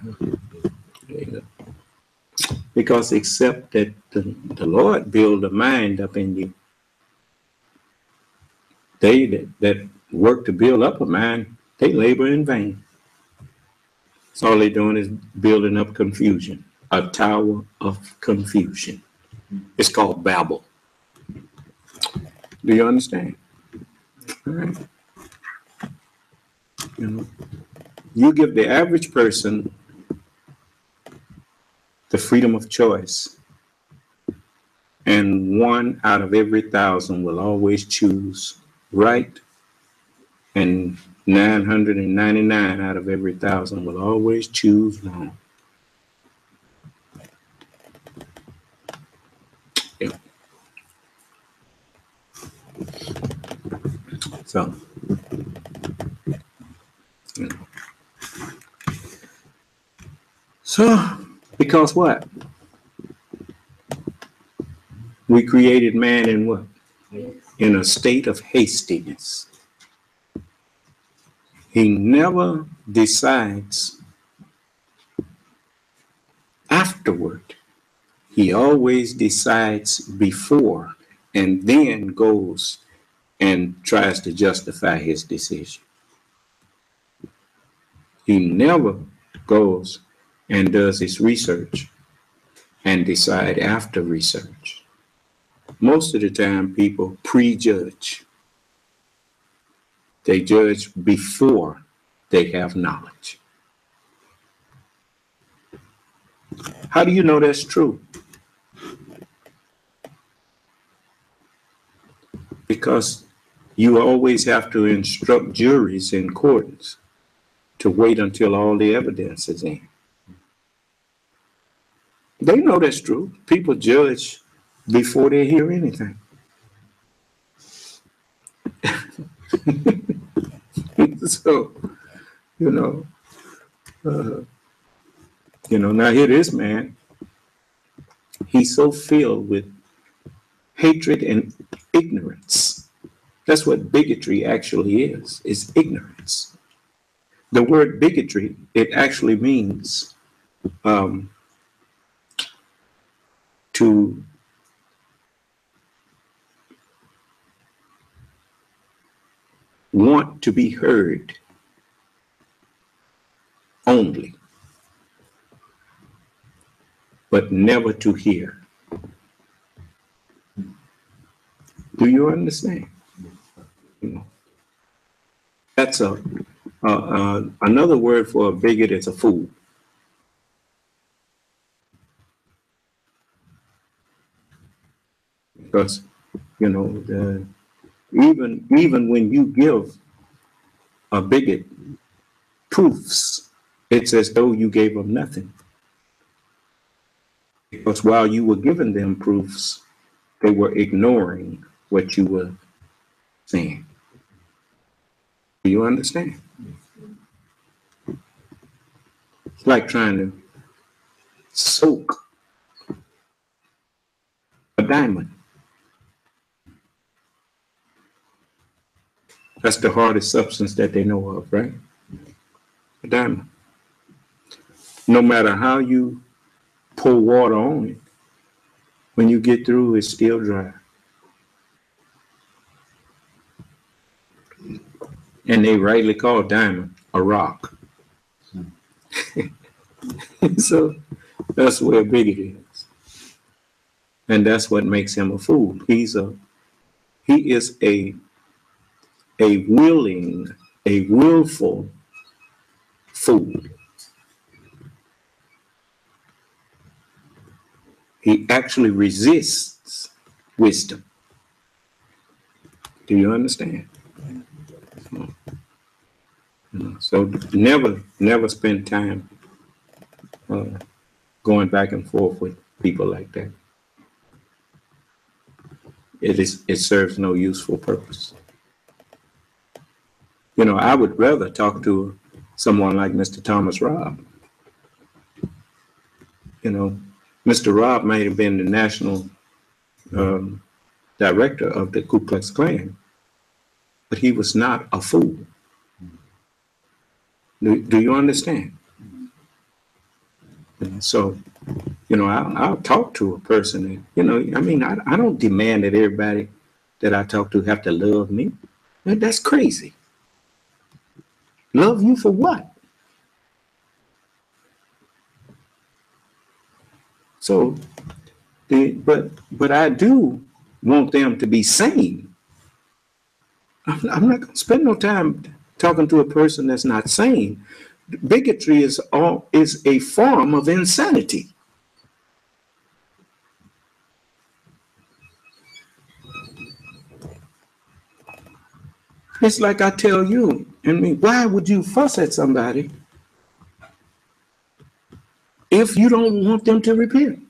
Because except that the Lord build a mind up in you, they that work to build up a mind, they labor in vain. So all they're doing is building up confusion, a tower of confusion. It's called Babel. Do you understand? All right. You know, you give the average person the freedom of choice, and 1 out of every 1,000 will always choose right, and 999 out of every 1,000 will always choose wrong. Yeah. So, you know. So, because what? We created man in what? In a state of hastiness. He never decides afterward. He always decides before and then goes and tries to justify his decision. He never goes and does his research and decide after research. Most of the time, people prejudge. They judge before they have knowledge. How do you know that's true? Because you always have to instruct juries in courts to wait until all the evidence is in. They know that's true. People judge before they hear anything. So, now here this man, he's so filled with hatred and ignorance. That's what bigotry actually is. It's ignorance. The word bigotry, it actually means to want to be heard only, but never to hear. Do you understand? That's another word for a bigot is a fool. Because, even when you give a bigot proofs, it's as though you gave them nothing. Because while you were giving them proofs, they were ignoring what you were saying. Do you understand? It's like trying to soak a diamond. That's the hardest substance that they know of, right? A diamond. No matter how you pour water on it, when you get through, it's still dry. And they rightly call diamond a rock. So that's where bigot is. And that's what makes him a fool. He is a willful fool. He actually resists wisdom. Do you understand? So never spend time going back and forth with people like that. It serves no useful purpose. I would rather talk to someone like Mr. Thomas Robb. Mr. Robb might have been the national director of the Ku Klux Klan, but he was not a fool. Do you understand? So, I'll talk to a person that, I don't demand that everybody that I talk to have to love me. That's crazy. Love you for what? So, but I do want them to be sane. I'm not going to spend no time talking to a person that's not sane. Bigotry is a form of insanity. It's like I tell you, why would you fuss at somebody if you don't want them to repent?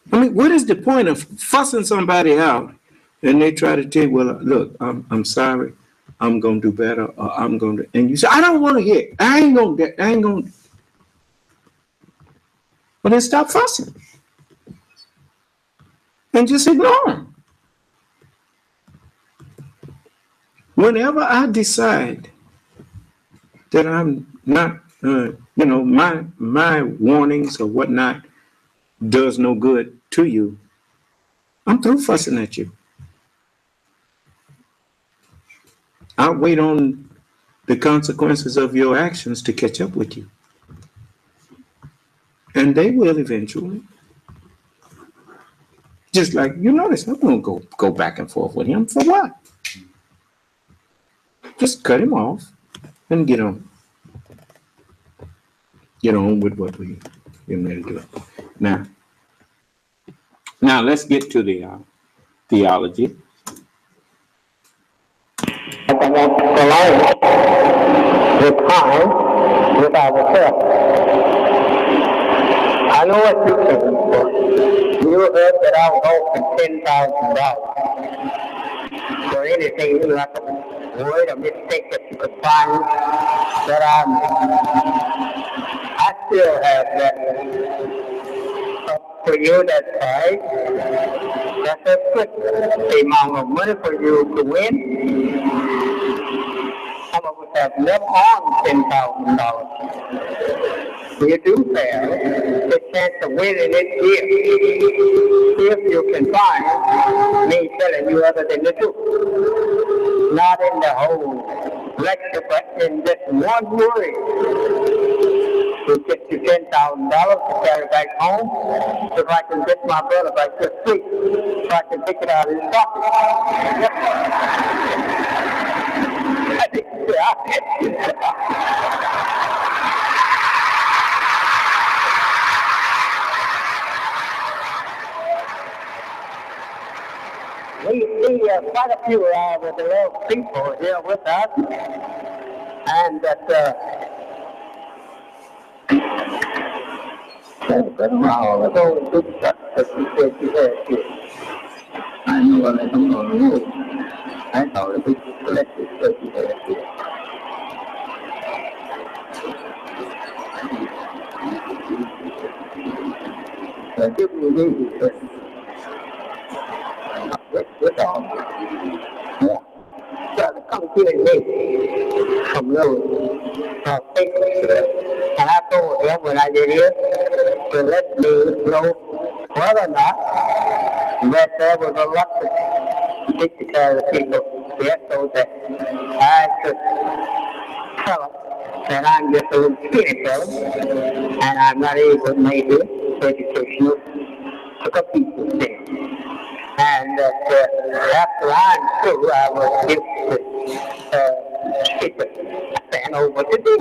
What is the point of fussing somebody out and they try to tell you, well, look, I'm sorry, I'm going to do better, or I'm going to, and you say, I don't want to hear, I ain't going to. Well, then stop fussing and just ignore them. Whenever I decide that I'm not, my warnings or whatnot does no good to you, I'm through fussing at you. I'll wait on the consequences of your actions to catch up with you. And they will eventually. Just like you notice, I'm going to go back and forth with him for what? Just cut him off and get on with what we getting ready to do. Now let's get to the theology. I want to align with time with ourselves. I know what you think. You heard that I was offered $10,000 for anything you like a word or mistake that you could find that I made. I still have that. For you, that's right. That's a good amount of money for you to win. Some of us have left on $10,000. You do fail the chance of winning it here. If you can find me telling you other than the truth. Not in the whole lecture, but in just one word. To get you $10,000 to carry back home, if I can get my brother back to sleep, so I can take it out of his pocket. We see quite a few of the little people here with us, and that all of those good stuff that you said you had here. I knew I let them know the rules. I thought it was collected stuff you had here. Give me these. With all. Yeah. So come here and me from those papers. And I told him when I get here to let me know whether or not that there was a reluctance to take care of the people here, so that I could tell them that I'm just a little cynical and I'm not able maybe educational to compete with them. And after I'm through, I will give the stand over to them.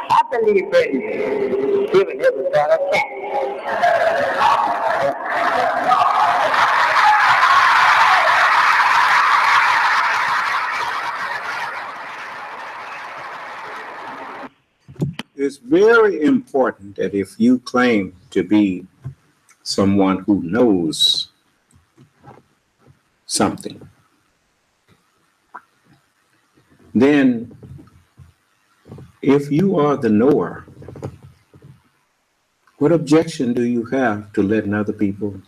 I believe in giving everybody a chance. It's very important that if you claim to be someone who knows something, then if you are the knower, what objection do you have to letting other people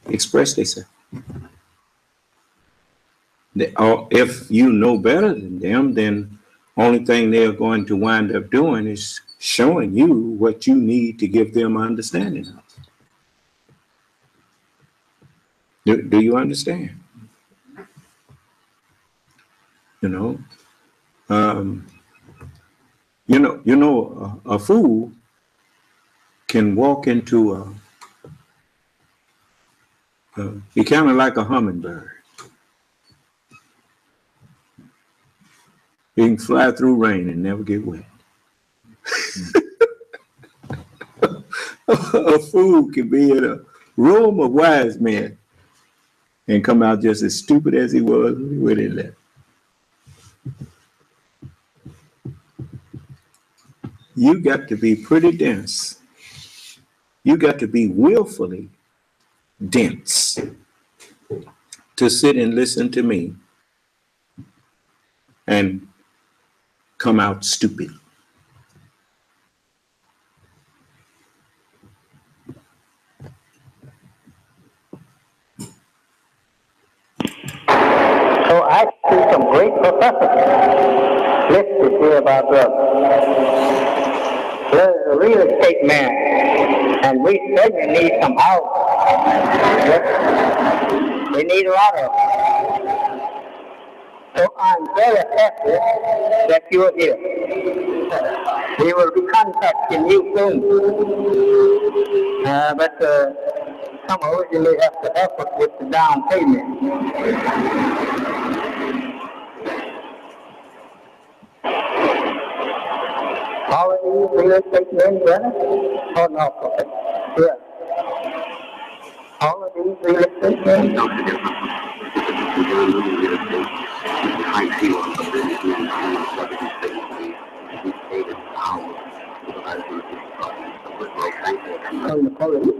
express themselves? If you know better than them, then only thing they're going to wind up doing is showing you what you need to give them understanding of. Do you understand? A fool can walk into he kind of like a hummingbird. He can fly through rain and never get wet. A fool can be in a room of wise men and come out just as stupid as he was when he left. You got to be pretty dense. You got to be willfully dense to sit and listen to me and come out stupid. So I see some great professors listed here by brother. There's a real estate man, and we certainly need some houses. We need a lot of them. So I'm very happy that you're here. We will be contacting you soon. But some of you may have to help us with the down payment. All of these real estate men, brother? Oh, no, okay. Yeah. All of these real estate men? From the police?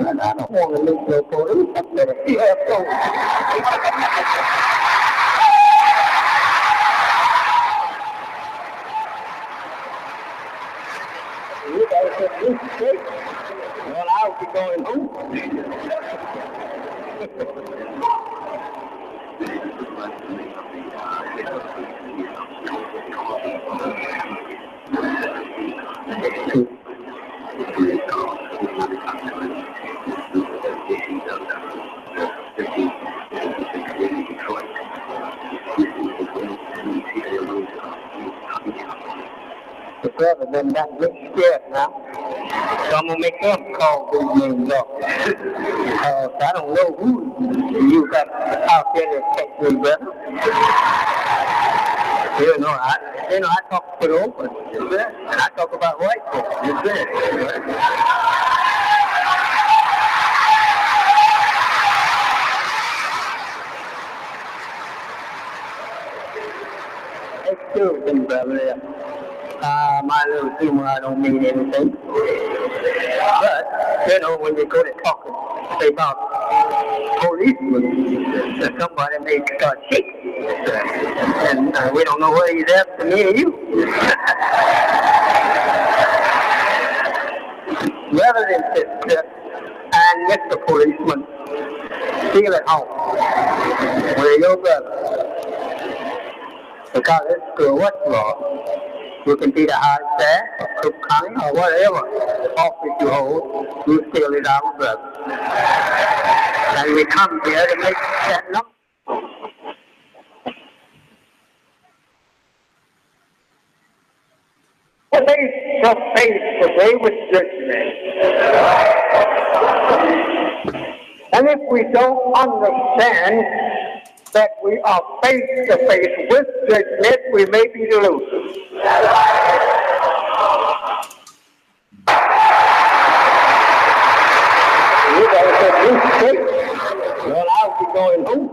I don't want to meet no police up there. Yeah, so. You guys said this straight. Well, I'll be going home. The brother then got scared now. So I'm going to make him call these names up. I don't know who you got out there that text me, brother. You know, I talk to the open, and I talk about white folks, Excuse me, brother. My little humor, I don't mean anything. But, you know, when you go to talking, say about policemen, somebody may start shaking. And we don't know whether he's after me or you. Brothers and sisters, and Mr. Policeman, feel at home. We're your brother. Because it's good what's wrong. You can be the high staff, or Cook County, or whatever office you hold, you still is our brother. And we come here to make that number. Face to face today with judgment. And if we don't understand that we are face to face with judgment, we may be the losers. You gotta say, you straight. Well, I'll be going home.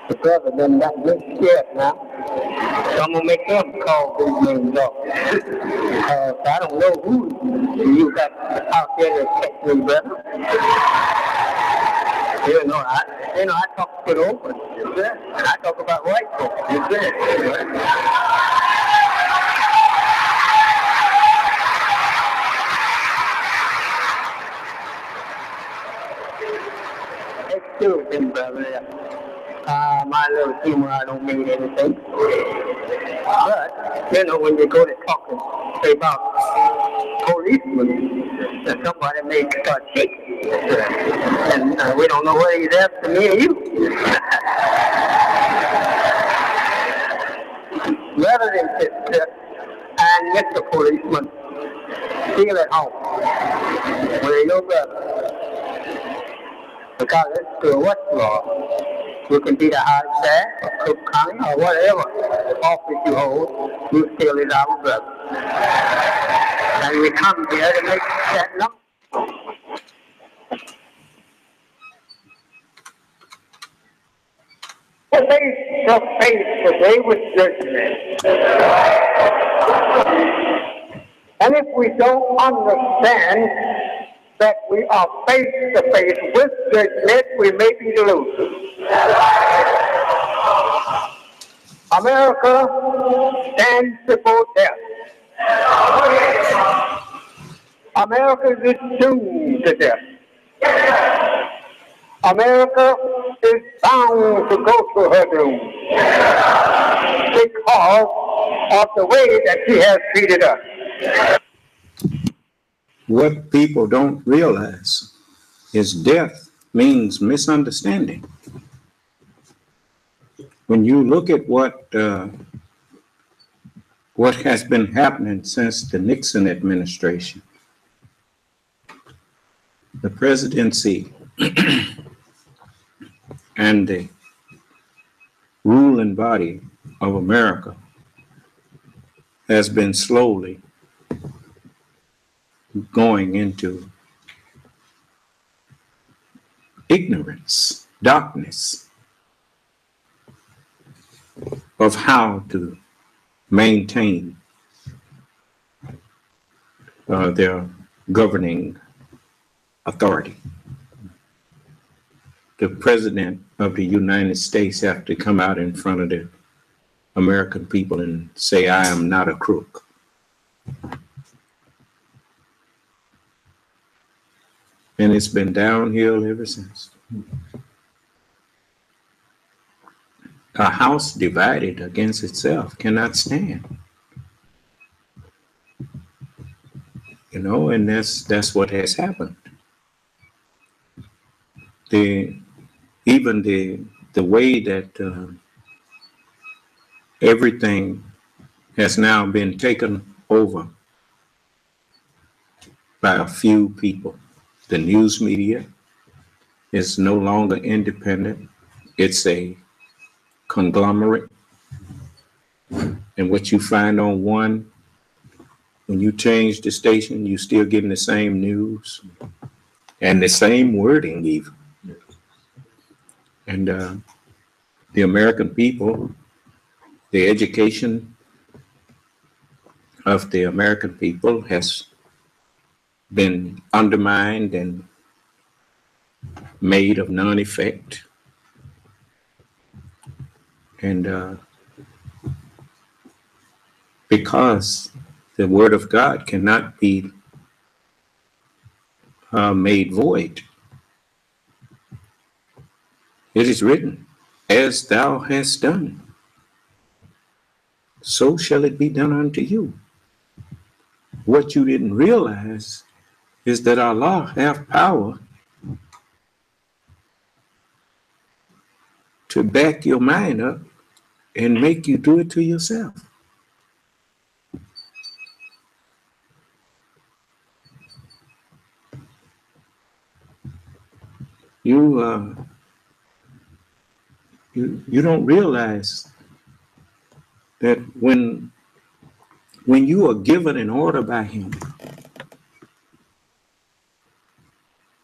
The brother then got scared now. So I'm going to make him call these names up. I don't know who you got out there that text me, brother. You know, I talk to the open, and I talk about white folks, Excuse me, brother. My little humor, I don't mean anything. But, you know, when you go to talking, say about policemen, somebody may start shaking. And we don't know whether he's after me or you. Brothers and sisters, and Mr. Policeman, feel at home. We're your brother. Because it's good what's wrong. You can be the high staff, or Cook County, or whatever office you hold, you still is our brother. And we come here to make that number. Face to face the day with judgment. And if we don't understand that we are face to face with judgment, we may be the losers. America stands before death. America is doomed to death. America is bound to go to her doom because of the way that she has treated us. What people don't realize is death means misunderstanding. When you look at what has been happening since the Nixon administration, the presidency and the ruling body of America has been slowly going into ignorance, darkness of how to maintain their governing authority. The president of the United States have to come out in front of the American people and say, I am not a crook. And it's been downhill ever since. A house divided against itself cannot stand. You know, and that's what has happened. Even the way that everything has now been taken over by a few people. The news media is no longer independent. It's a conglomerate. And what you find on one, when you change the station, you're still getting the same news and the same wording even. And the American people, the education of the American people has been undermined and made of non-effect. And because the word of God cannot be made void, it is written, as thou hast done, so shall it be done unto you. What you didn't realize is that Allah have power to back your mind up and make you do it to yourself. You don't realize that when you are given an order by him,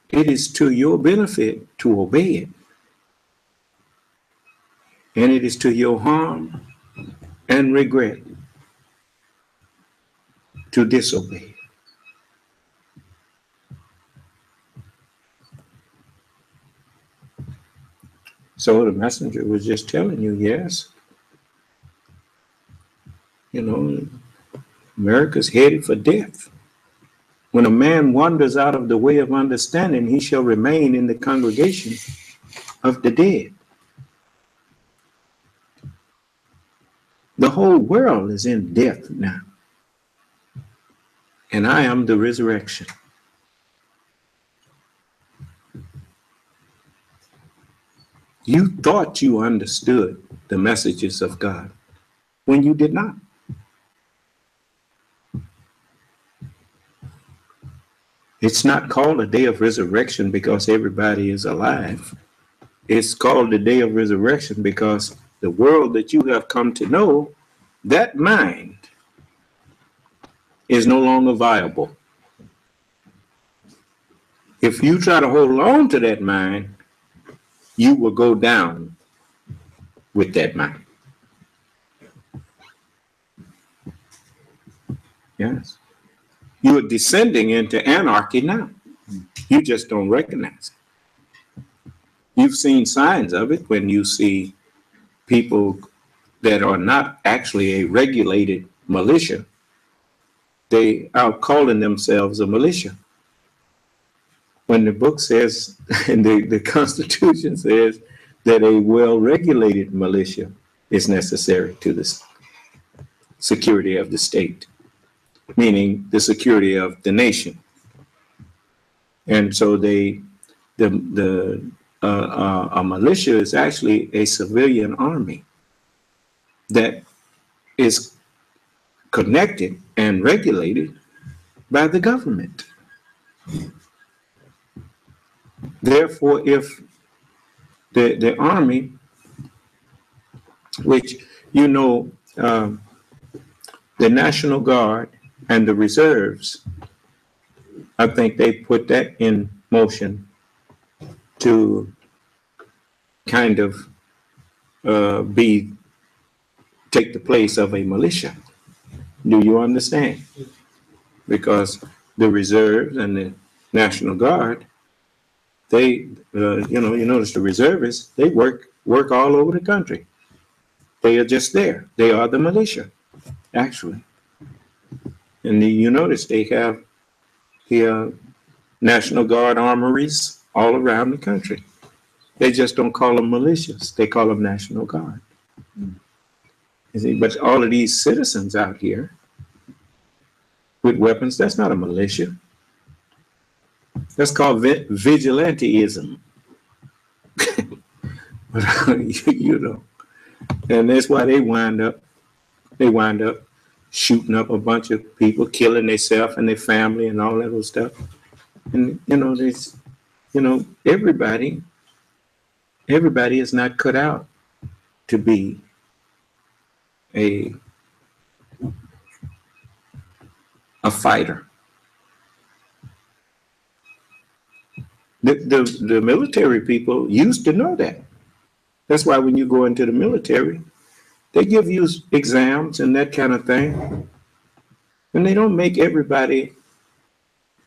it is to your benefit to obey it. And it is to your harm and regret to disobey. So the messenger was just telling you, yes, you know, America's headed for death. When a man wanders out of the way of understanding, he shall remain in the congregation of the dead. The whole world is in death now. And I am the resurrection. You thought you understood the messages of God when you did not. It's not called a day of resurrection because everybody is alive. It's called the day of resurrection because the world that you have come to know, that mind is no longer viable. If you try to hold on to that mind, you will go down with that mind. Yes. You are descending into anarchy now. You just don't recognize it. You've seen signs of it when you see people that are not actually a regulated militia. They are calling themselves a militia. When the book says, and the Constitution says, that a well-regulated militia is necessary to the security of the state, meaning the security of the nation. And so a militia is actually a civilian army that is connected and regulated by the government. Therefore, if the army, which the National Guard and the reserves, I think they put that in motion to kind of take the place of a militia. Do you understand? Because the reserves and the National Guard, they, you notice the reservists, they work all over the country. They are just there. They are the militia, actually. And you notice they have the National Guard armories all around the country. They just don't call them militias. They call them National Guard. You see, but all of these citizens out here with weapons, that's not a militia. That's called vigilanteism. And that's why they wind up shooting up a bunch of people, killing themselves and their family and all that other stuff. And everybody is not cut out to be a fighter. The military people used to know that. That's why when you go into the military, they give you exams and that kind of thing. And they don't make everybody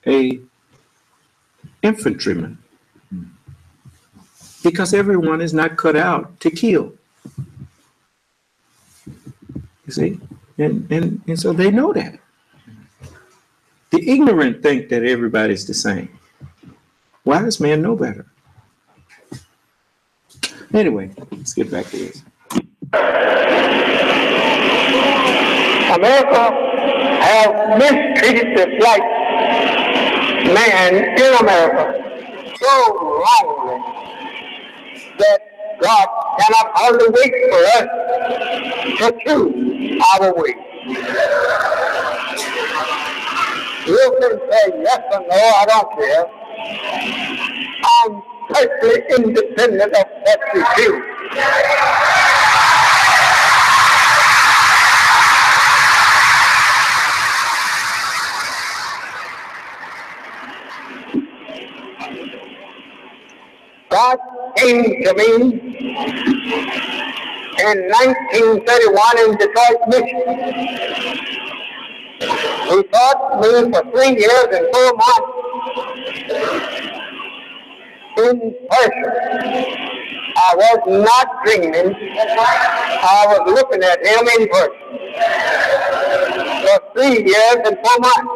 a infantryman. Because everyone is not cut out to kill. You see? And so they know that. The ignorant think that everybody's the same. Wise men know better. Anyway, let's get back to this. America has mistreated the black man in America so wrongly that God cannot hardly wait for us to choose our way. You can say yes or no, I don't care. I'm totally independent of what you do. God came to me in 1931 in Detroit, Michigan. He taught me for 3 years and 4 months in person. I was not dreaming. I was looking at him in person for 3 years and 4 months.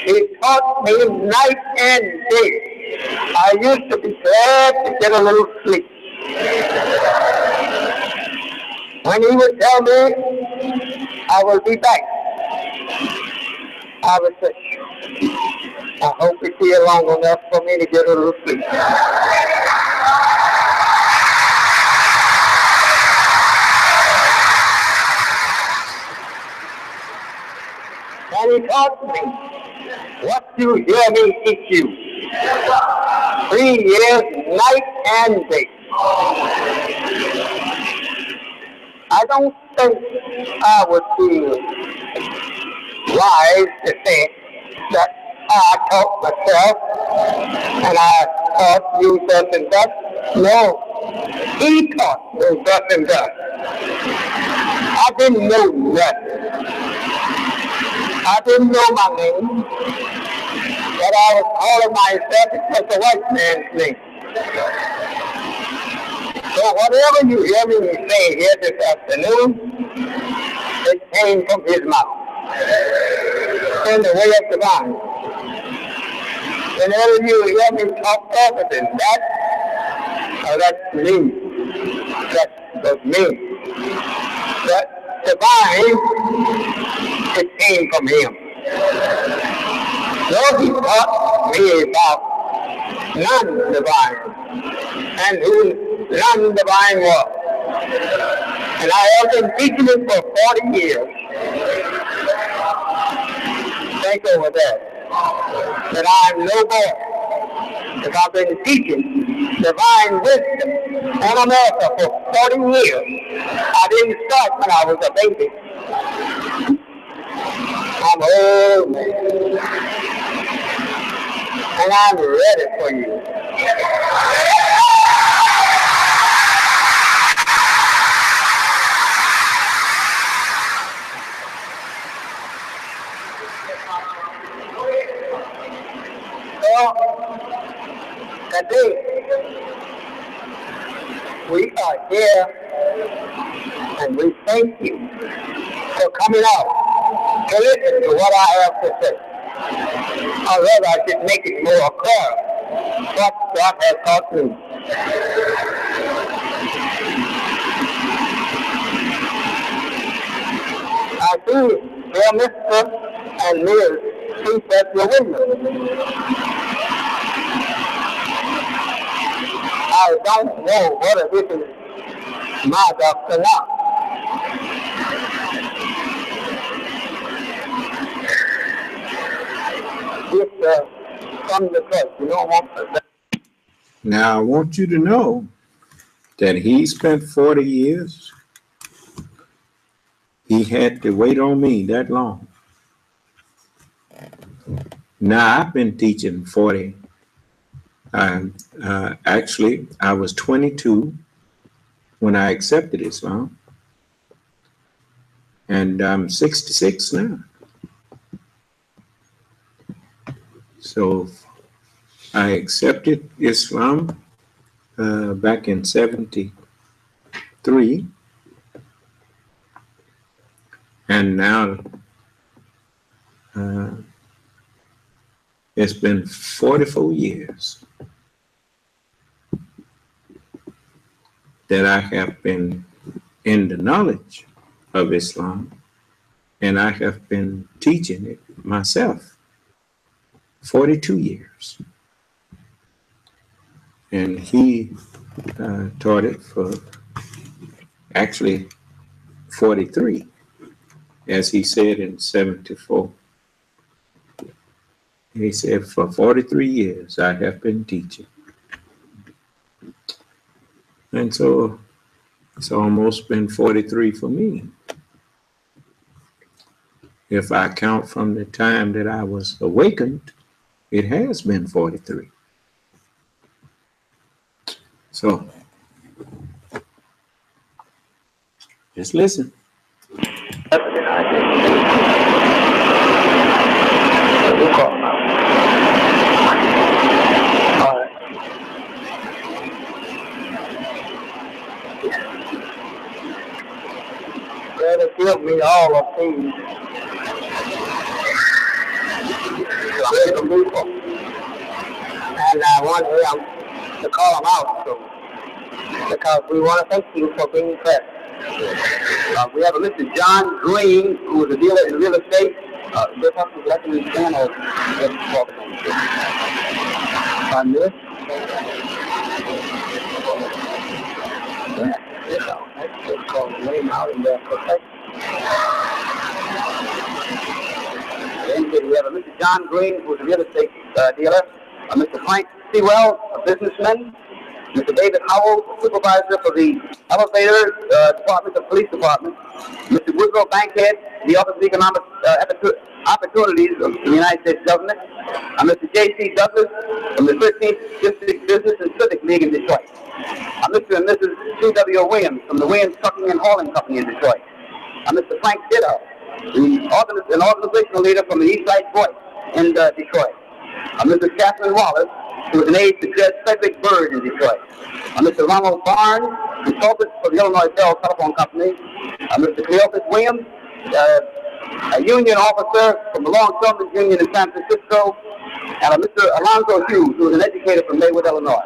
He taught me night and day. I used to be glad to get a little sleep. When he would tell me, I will be back, I would say, I hope it's here long enough for me to get a little sleep. And he taught me what you hear me teach you. 3 years, night and day. I don't think I would be wise to say that I taught myself and I taught you something that. No. He taught me thus and thus. I didn't know nothing. I didn't know my name, but I was calling myself as a white man's name. So whatever you hear me say here this afternoon, it came from his mouth. In the way of divine. Whenever you hear me talk further than that, that's me. That's me. But divine, it came from him. So he taught me about non-divine and who non-divine was. And I have been teaching it for 40 years. Think over that. That I'm no more. Because I've been teaching divine wisdom in America for 40 years. I didn't start when I was a baby. I'm old man. And I'm ready for you. Today, we are here and we thank you for coming out to listen to what I have to say. Or rather, I should make it more clear what God has taught me. I see dear Mr. and Ms. seats at your window. I don't know whether this is my doctor or not. It's from the church. You don't want to. Now, I want you to know that he spent 40 years. He had to wait on me that long. Now, I've been teaching 40. Actually, I was 22 when I accepted Islam, and I'm 66 now. So I accepted Islam back in 73, and now it's been 44 years that I have been in the knowledge of Islam, and I have been teaching it myself 42 years. And he taught it for actually 43, as he said in 74. He said, for 43 years I have been teaching. And so it's almost been 43 for me. If I count from the time that I was awakened, it has been 43. So, just listen. Give me all of these. And I want him to call them out too, because we want to thank you for being present. We have a Mr. John Green, who is a dealer in real estate. This one is letting me stand on this. Let's call the name out in there. Then we have a Mr. John Green, who is a real estate dealer. Mr. Frank Sewell, a businessman. Mr. David Howell, supervisor for the elevator department, the police department. Mr. Woodrow Bankhead, the Office of Economic opportunities of the United States government. Mr. J.C. Douglas from the 13th District Business and Civic League in Detroit. Mr. and Mrs. C.W. Williams from the Williams Trucking and Hauling Company in Detroit. Mr. Frank Ditto, an organizational leader from the East Side Voice in Detroit. Mrs. Catherine Wallace, who is an aide to Judge Frederick Byrd in Detroit. Mr. Ronald Barnes, consultant for the Illinois Bell Telephone Company. Mr. Cleophas Williams, a union officer from the Long Summers Union in San Francisco. And Mr. Alonzo Hughes, who is an educator from Maywood, Illinois.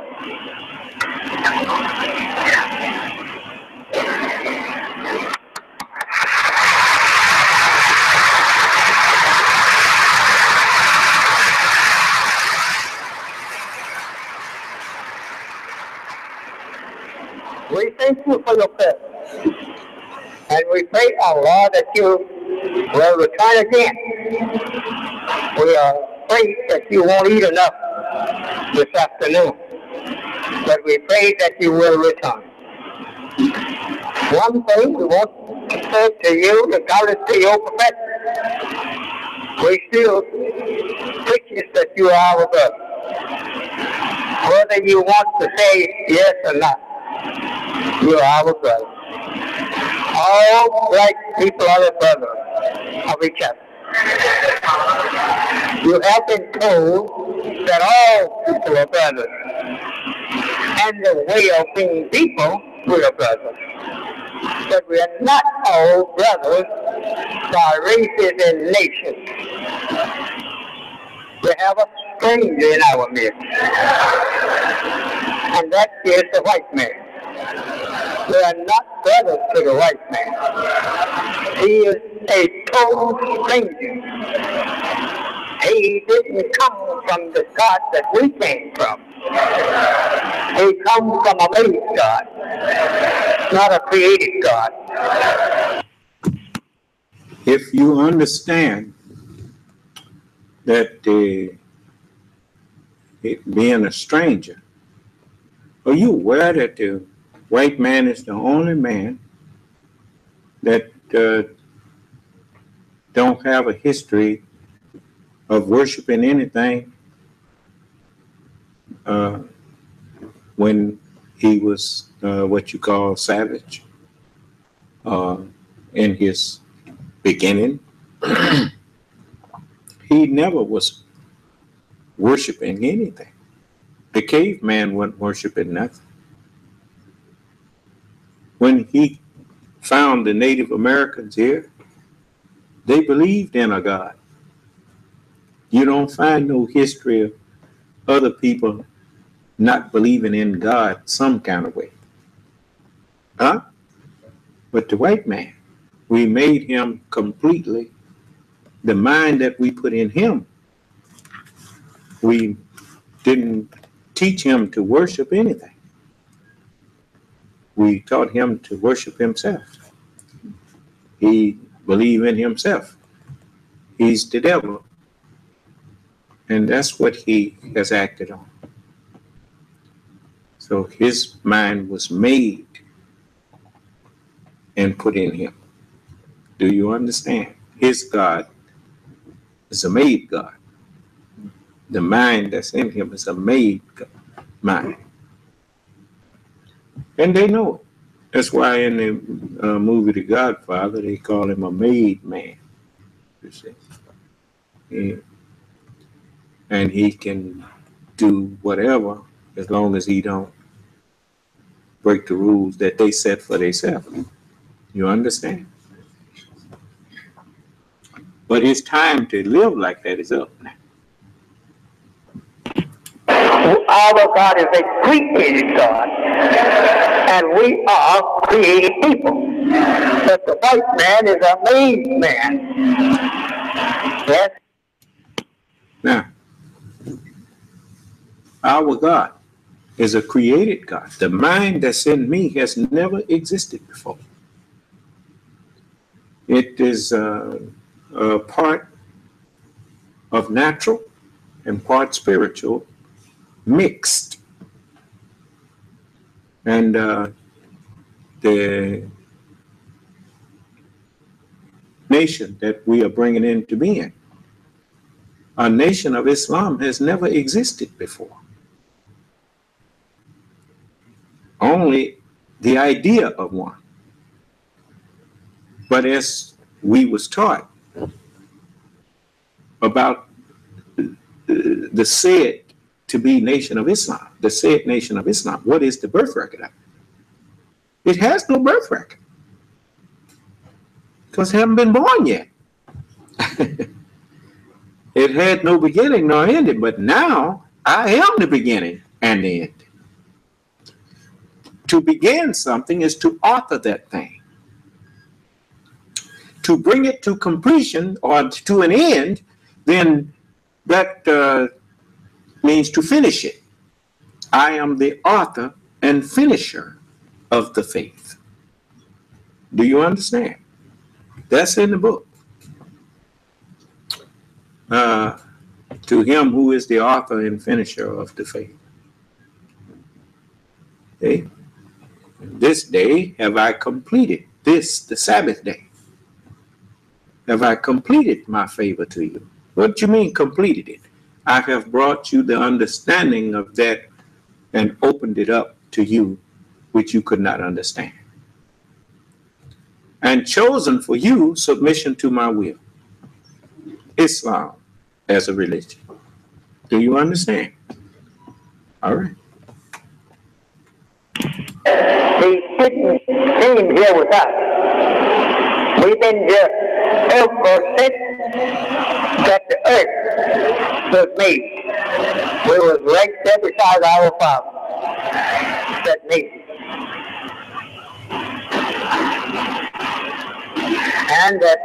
We thank you for your presence, and we pray, our Lord, that you will return again. We are afraid that you won't eat enough this afternoon, but we pray that you will return. One thing we want to say to you, regardless to your profession, we still preach that you are our brother. Whether you want to say yes or not, you are our brother. All black people are the brothers of each other. You have been told that all people are brothers, and the way of being people, we are brothers. But we are not all brothers by races and nations. We have a stranger in our midst, and that is the white man. We are not brothers to the white man. He is a total stranger. He didn't come from the God that we came from. He comes from a made God, not a created God. If you understand that being a stranger, are you aware that the white man is the only man that don't have a history of worshiping anything when he was what you call savage in his beginning? He never was worshiping anything. The caveman wasn't worshiping nothing. When he found the Native Americans here, they believed in a God. You don't find no history of other people not believing in God some kind of way. Huh? But the white man, we made him completely, the mind that we put in him, we didn't teach him to worship anything. We taught him to worship himself. He believed in himself. He's the devil. And that's what he has acted on. So his mind was made and put in him. Do you understand? His God is a made God. The mind that's in him is a made mind. And they know it. That's why in the movie The Godfather, they call him a made man. You see? Yeah. And he can do whatever as long as he don't break the rules that they set for themselves. You understand? But his time to live like that is up now. Our God is a created God, and we are created people. But the white man is a made man. Yes? Now, our God is a created God. The mind that's in me has never existed before. It is a part of natural and part spiritual mixed. And the nation that we are bringing into being A nation of Islam has never existed before. Only the idea of one. But as we was taught about the said to be nation of Islam, the said nation of Islam, what is the birth record of it? It has no birth record because it haven't been born yet. It had no beginning nor ending, but now I am the beginning and the end. To begin something is to author that thing. To bring it to completion or to an end, then that means to finish it. I am the author and finisher of the faith. Do you understand? That's in the book. To him who is the author and finisher of the faith. Okay? This day have I completed, this, the Sabbath day, have I completed my favor to you. What do you mean completed it? I have brought you the understanding of that and opened it up to you, which you could not understand. And chosen for you submission to my will. Islam as a religion. Do you understand? All right. The sitting theme here with us. We've been just ever since that the earth was made. We was right there beside our Father that made it. And that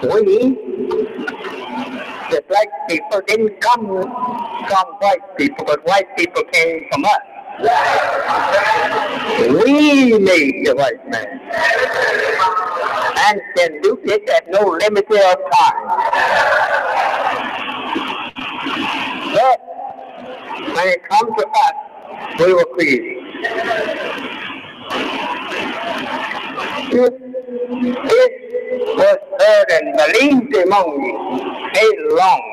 we, the black people, didn't come from white people, but white people came from us. We made the white man and can do it at no limit of time. But when it comes to us, we were created. It was heard and believed among you, a long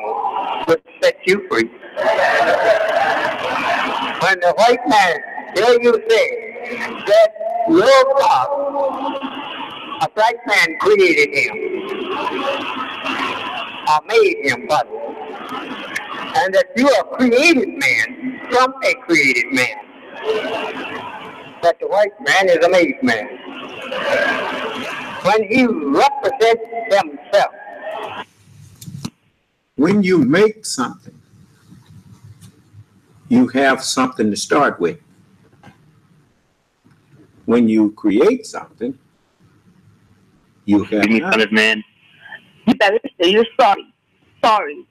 would set you free. When the white man hear you say that your God, a black man created him, or made him, but, and that you are a created man from a created man, that the white man is a made man. When he represents himself. When you make something, you have something to start with. When you create something, you have Son of Man. You better say you're sorry. Sorry.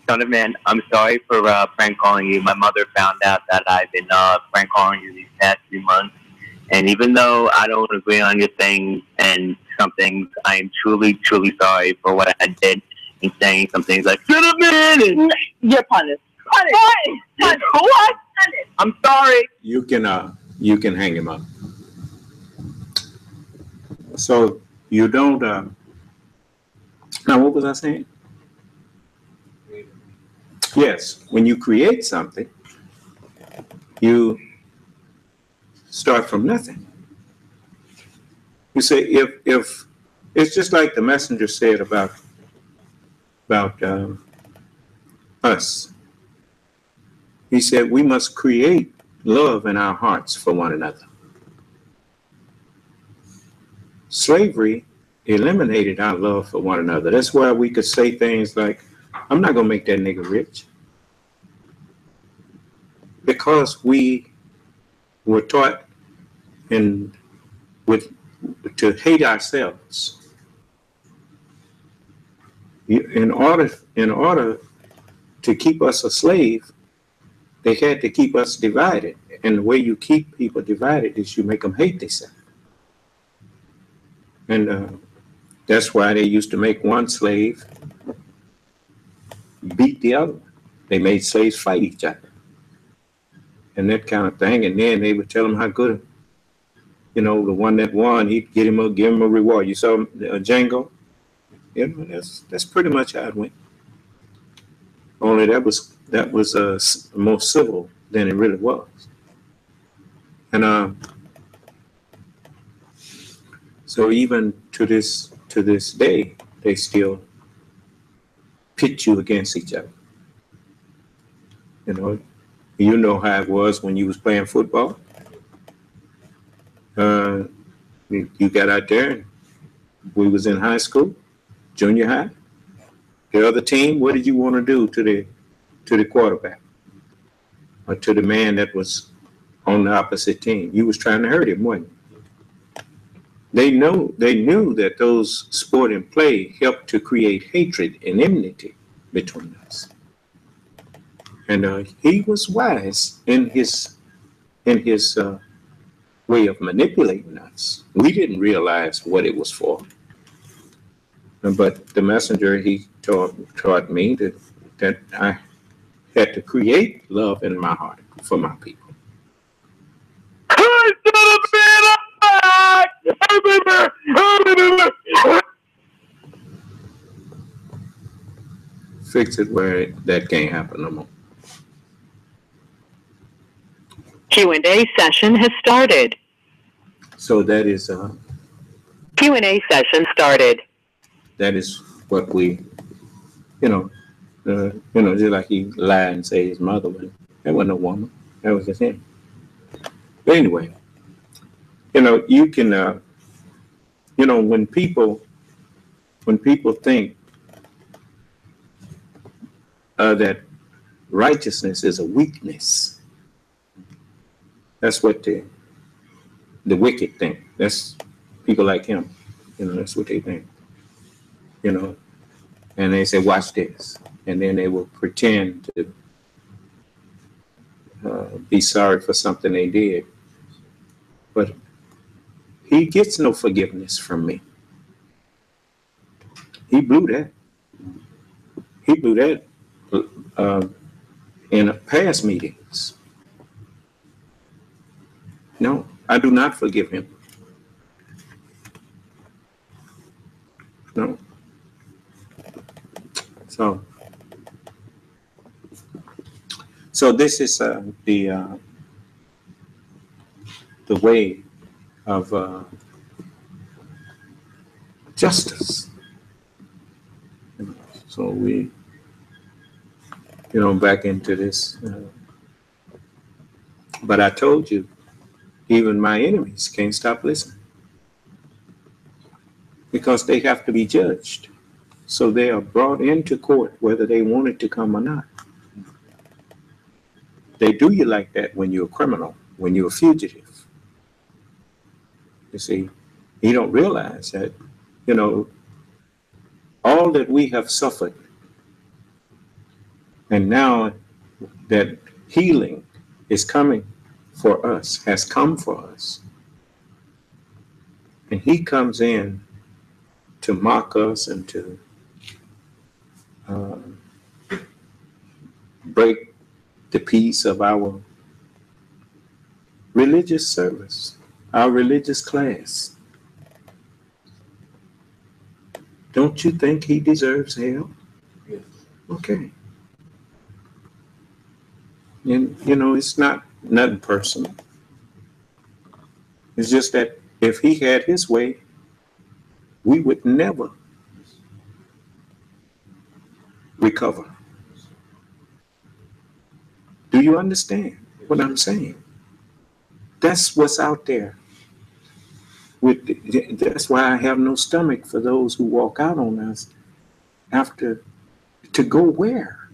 Son of Man, I'm sorry for prank calling you. My mother found out that I've been prank calling you these past few months. And even though I don't agree on your things and some things, I am truly, truly sorry for what I did in saying some things like, Son of Man! And you're punished. Punished. What? I'm sorry. You can hang him up. So you don't, now what was I saying? Yes, when you create something, you start from nothing. You say, if it's just like the messenger said about us. He said, we must create love in our hearts for one another. Slavery eliminated our love for one another. That's why we could say things like, I'm not going to make that nigga rich. Because we were taught to hate ourselves. In order to keep us a slave, they had to keep us divided. And the way you keep people divided is you make them hate themselves. And that's why they used to make one slave beat the other. They made slaves fight each other. And that kind of thing. And then they would tell them how good, the one that won, he'd give him a reward. You saw Django? You know, that's pretty much how it went. Only that was more civil than it really was. And so even to this day, they still pit you against each other. You know how it was when you was playing football. You got out there, and we was in high school, junior high. The other team, what did you want to do to the quarterback or to the man that was on the opposite team? You was trying to hurt him, wasn't you? They knew that those sport and play helped to create hatred and enmity between us. And he was wise in his way of manipulating us. We didn't realize what it was for. But the messenger, he taught me that I had to create love in my heart for my people. Fix it where that can't happen no more. Q&A session has started. So that is Q&A session started. That is what we, just like he lied and say his mother was. That wasn't a woman. That was just him. But anyway, you can, when people think that righteousness is a weakness, that's what the wicked think. That's people like him. That's what they think. And they say, watch this. And then they will pretend to be sorry for something they did. But he gets no forgiveness from me. He blew that. He blew that in past meetings. No, I do not forgive him. No. So this is the way of justice. So we, back into this. But I told you, even my enemies can't stop listening because they have to be judged. So they are brought into court whether they wanted to come or not. They do you like that when you're a criminal, when you're a fugitive. You see, you don't realize that, all that we have suffered, and now that healing is coming for us, has come for us. And he comes in to mock us and to break the peace of our religious service, our religious class. Don't you think he deserves hell? Yes. Okay. And, it's nothing personal. It's just that if he had his way, we would never recover. Do you understand what I'm saying? That's what's out there. That's why I have no stomach for those who walk out on us after to go where?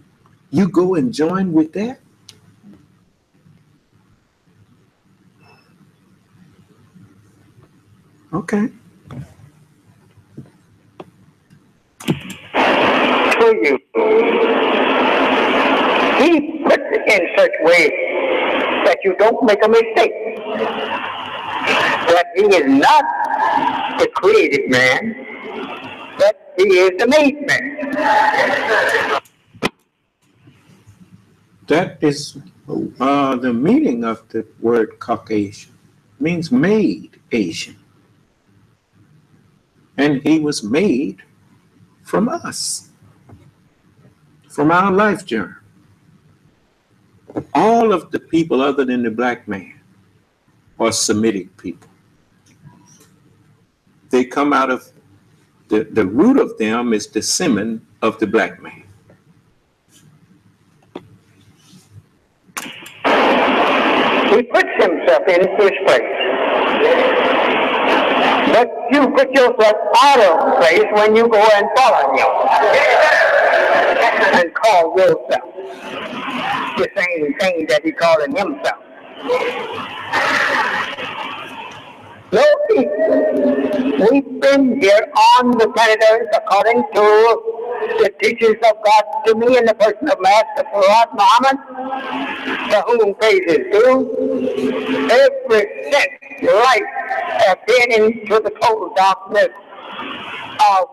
You go and join with that? Okay. To you. He puts it in such way that you don't make a mistake. That he is not the created man, but he is the made man. That is the meaning of the word Caucasian. It means made Asian. And he was made from us, from our life journey. All of the people other than the black man are Semitic people. They come out of, the root of them is the semen of the black man. He puts himself into his place. But you put yourself out of place when you go and follow him and call yourself the same thing that he called himself. No, we've been here on the planet Earth according to the teachings of God to me in the person of Master Prophet Muhammad, to whom praise is due. Every since light has been into the total darkness of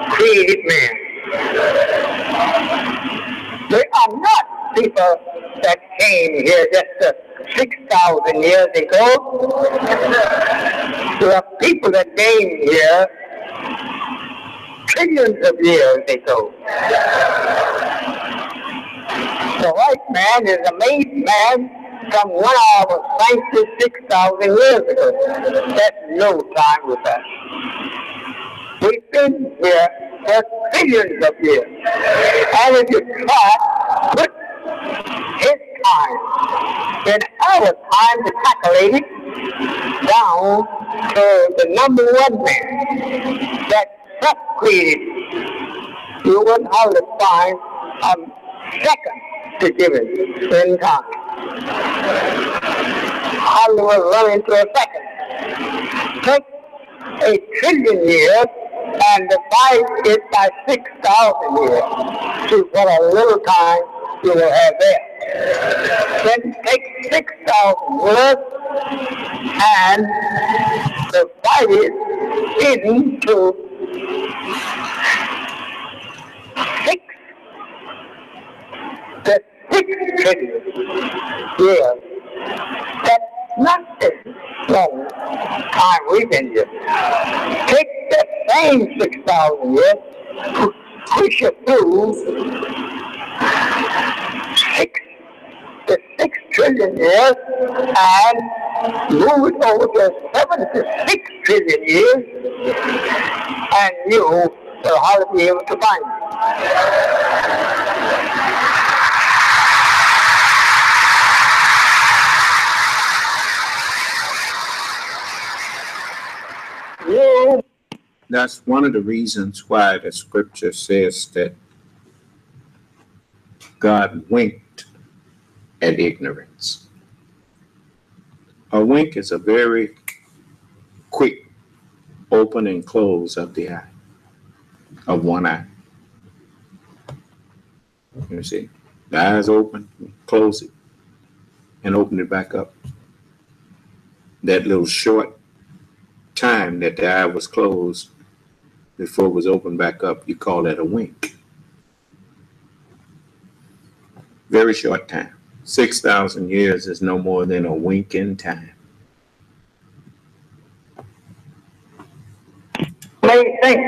created man. They are not people that came here just 6,000 years ago. There are people that came here trillions of years ago. The white man is a made man from 1 hour 96,000 years ago. That's no time with us. We've been here for trillions of years. And if you try to put his time in our time to calculate it down to the number one man that created, you wouldn't hardly find a second to give it in time. Hardly will run into a second. Take 1 trillion years and divide it by 6,000 years. See what a little time you will have there. Then take 6,000 years and divide it into 6. The 6 trillion years. That's not as long time we've been here. Take the same 6,000 years, push it through the 6 trillion years and move it over to 76 trillion years, and you will hardly be able to find it. That's one of the reasons why the scripture says that God winked at ignorance. A wink is a very quick open and close of the eye, of one eye. You see, the eye is open, close it, and open it back up. That little short time that the eye was closed before it was opened back up, you call that a wink. Very short time. 6,000 years is no more than a wink in time. They think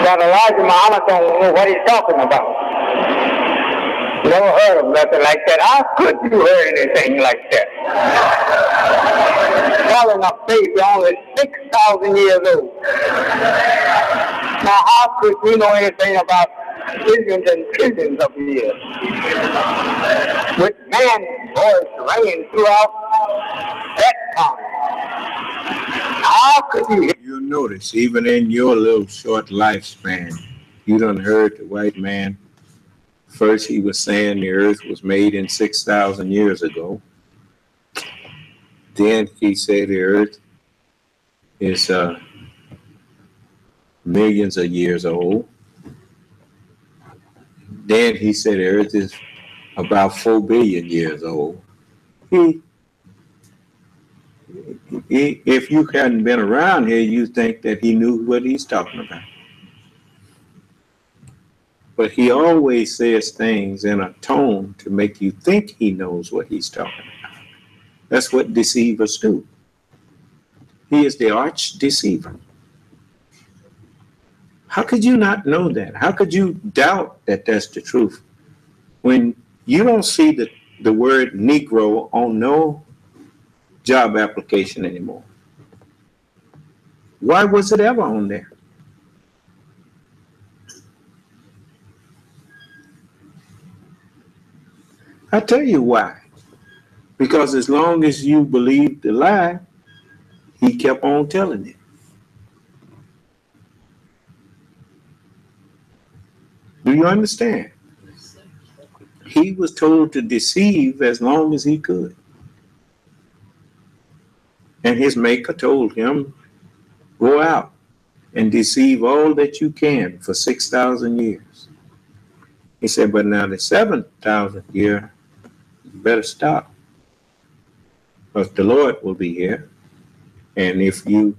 that Elijah Muhammad don't know what he's talking about. Never heard of nothing like that. How could you hear anything like that? Calling a baby only 6,000 years old. Now how could we know anything about billions and trillions of years? With man's voice ringing throughout that time. How could you hear? You'll notice, even in your little short lifespan, you done heard the white man. First, he was saying the earth was made in 6,000 years ago. Then he said the earth is millions of years old. Then he said the earth is about 4 billion years old. If you hadn't been around here, you'd think that he knew what he's talking about. But he always says things in a tone to make you think he knows what he's talking about. That's what deceivers do. He is the arch deceiver. How could you not know that? How could you doubt that that's the truth when you don't see the word Negro on no job application anymore? Why was it ever on there? I tell you why. Because as long as you believed the lie, he kept on telling it. Do you understand? He was told to deceive as long as he could. And his maker told him, go out and deceive all that you can for 6,000 years. He said, but now the 7,000th year, you better stop. Because the Lord will be here. And if you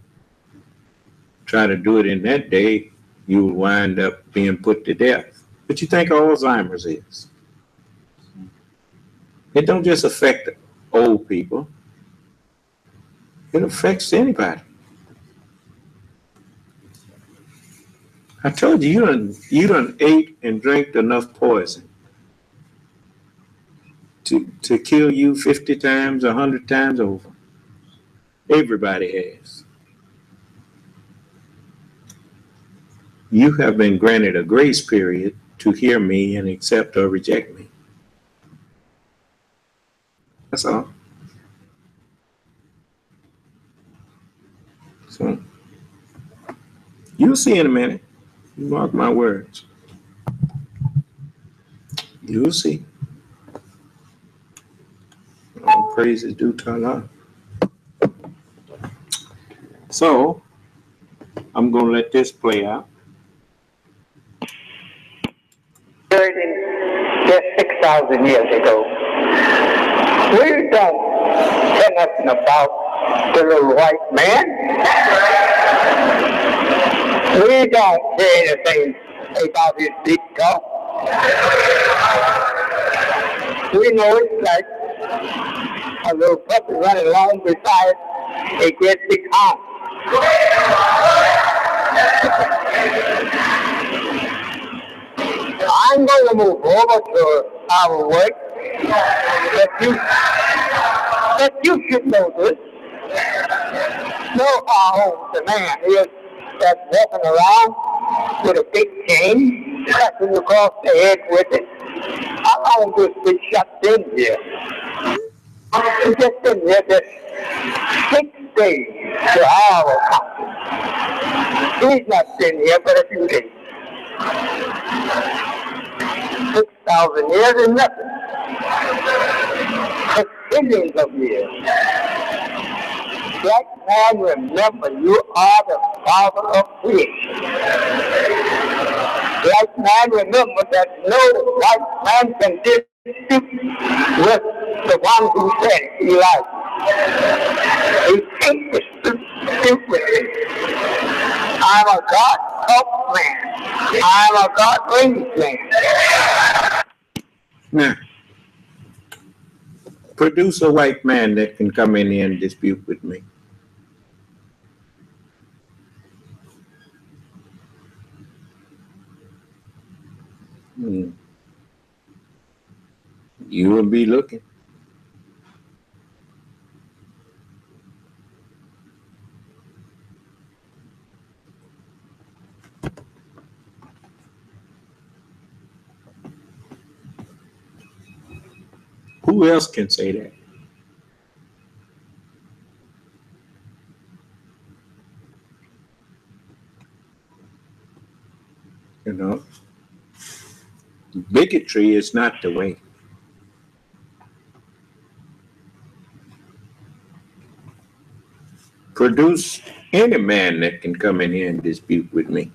try to do it in that day, you will wind up being put to death. What you think Alzheimer's is? It don't just affect old people. It affects anybody. I told you, you done ate and drank enough poison to kill you 50 times, 100 times over. Everybody has. You have been granted a grace period to hear me and accept or reject me. That's all. So, you'll see in a minute. You mark my words. You'll see. All praise is due to Allah. So, I'm going to let this play out. Just 6,000 years ago, we don't say nothing about the little white man. We don't say anything about his big talk. We know it's like a little puppy running along beside a great big hound. I'm going to move over to our work that you should know this. Know how the man is that's walking around with a big chain, cutting across the head with it. How long has this been shut in here? It's just been here just 6 days to our count. He's not been here but a few days. 6,000 years is nothing. It's billions of years. Black man, remember, you are the father of creation. Black man, remember that no white man can dispute with the one who said it, Elijah. He can't dispute with it. I'm a God-taught man. I'm a God-raised man. Now, produce a white man that can come in here and dispute with me. You will be looking. Who else can say that? You know, bigotry is not the way. Produce any man that can come in here and dispute with me.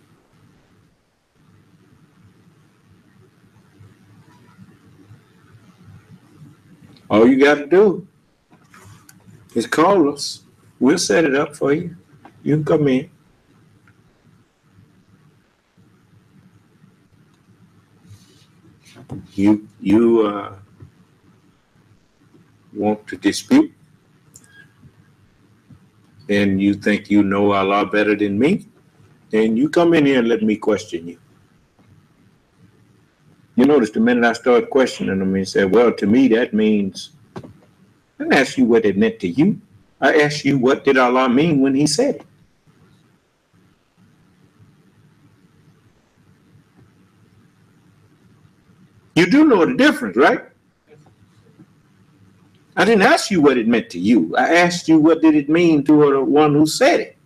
All you got to do is call us. We'll set it up for you. You can come in. You want to dispute? Then you think you know Allah better than me? And you come in here and let me question you. You notice the minute I start questioning them, he said, well, to me, that means, I didn't ask you what it meant to you. I asked you, what did Allah mean when he said it? You do know the difference, right? I didn't ask you what it meant to you. I asked you, what did it mean to the one who said it?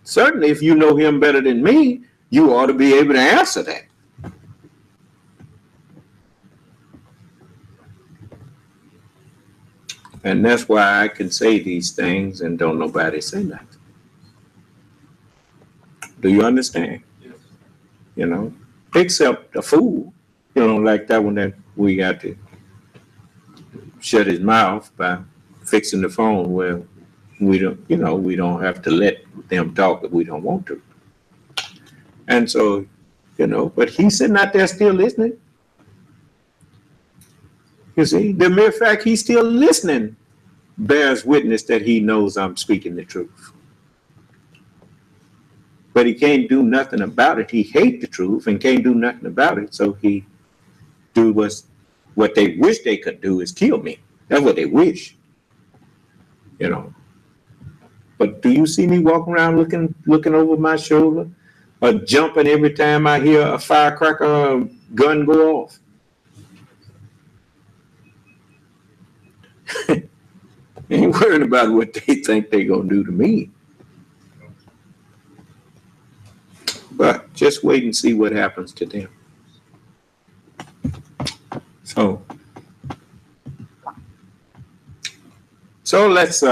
Certainly, if you know him better than me, you ought to be able to answer that. And that's why I can say these things and don't nobody say nothing. Do you understand? Yes. You know, except a fool, you know, like that one that we got to shut his mouth by fixing the phone. Well, we don't, you know, we don't have to let them talk if we don't want to. And so, you know, but he's sitting out there still listening. You see, the mere fact he's still listening bears witness that he knows I'm speaking the truth. But he can't do nothing about it. He hates the truth and can't do nothing about it. So he do what they wish they could do is kill me. That's what they wish. You know. But do you see me walking around looking over my shoulder or jumping every time I hear a firecracker or a gun go off? Ain't worrying about what they think they're going to do to me. But just wait and see what happens to them. So let's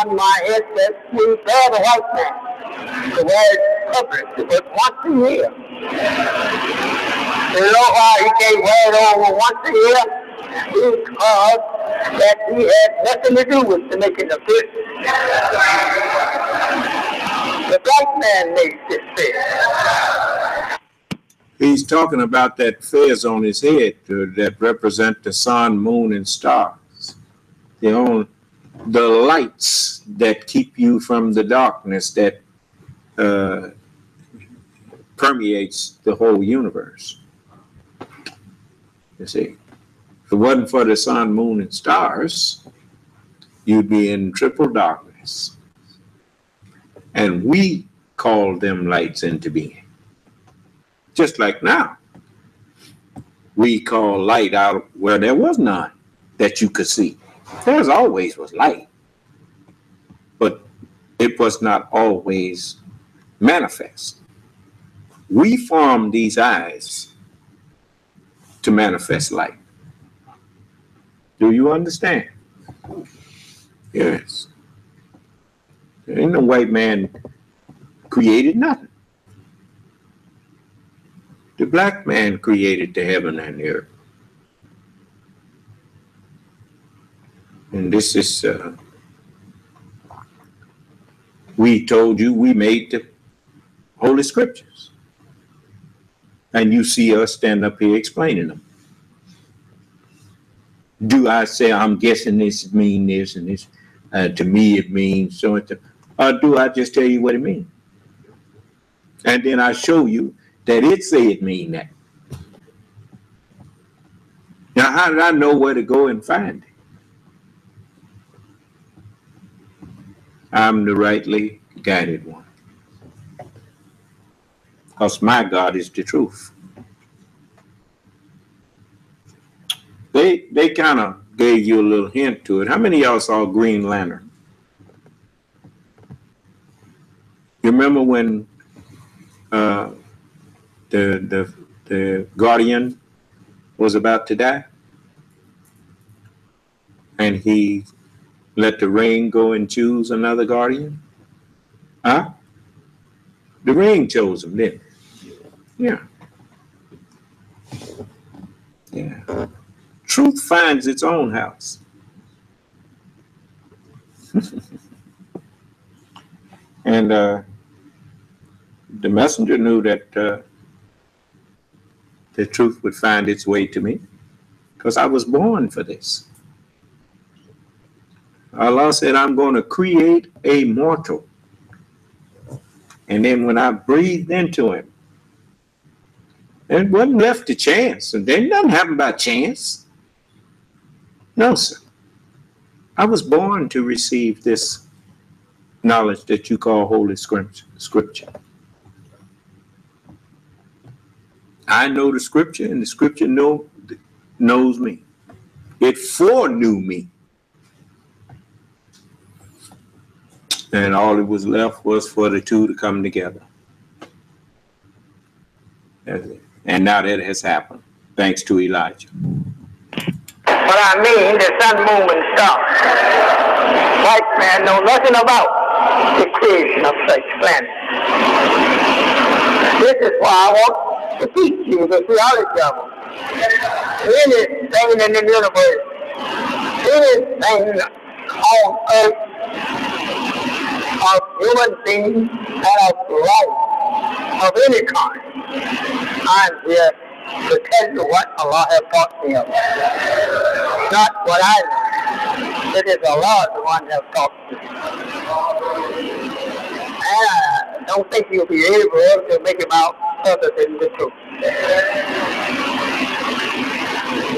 on my headset to bear the white man to wear coverage but once a year. You know why he can't wear it over once a year? Because that he had nothing to do with making a fit. The black man makes it fit. He's talking about that fez on his head that represent the sun, moon, and stars. The lights that keep you from the darkness that permeates the whole universe. You see, if it wasn't for the sun, moon, and stars, you'd be in triple darkness. And we call them lights into being. Just like now, we call light out where there was none that you could see. There's always was light, but it was not always manifest. We form these eyes to manifest light. Do you understand? Yes. There ain't no white man created nothing. The black man created the heaven and the earth. And this is, we told you we made the Holy Scriptures. And you see us stand up here explaining them. Do I say I'm guessing this means this and this? To me it means so and so. Or do I just tell you what it means? And then I show you that it say it mean that. Now how did I know where to go and find it? I'm the rightly guided one. Because my God is the truth. They kind of gave you a little hint to it. How many of y'all saw Green Lantern? You remember when the Guardian was about to die? And he let the ring go and choose another Guardian? Huh? The ring chose him, didn't it? Yeah. Yeah. Truth finds its own house. And the messenger knew that the truth would find its way to me because I was born for this. Allah said, I'm going to create a mortal. And then when I breathed into him, it wasn't left to chance. And then nothing happened by chance. No, sir. I was born to receive this knowledge that you call Holy Scripture. I know the Scripture, and the Scripture knows me. It foreknew me. And all it was left was for the two to come together. And now that has happened, thanks to Elijah. But I mean, the sun, moon, and stars. White man know nothing about the creation of such planets. This is why I want to teach you the theology of them. Anything in the universe, anything on earth, of human beings and of life of any kind, I'm here to tell you what Allah has taught me of. Not what I know. It is Allah the one that has taught me. And I don't think you'll be able to make him out other than the truth.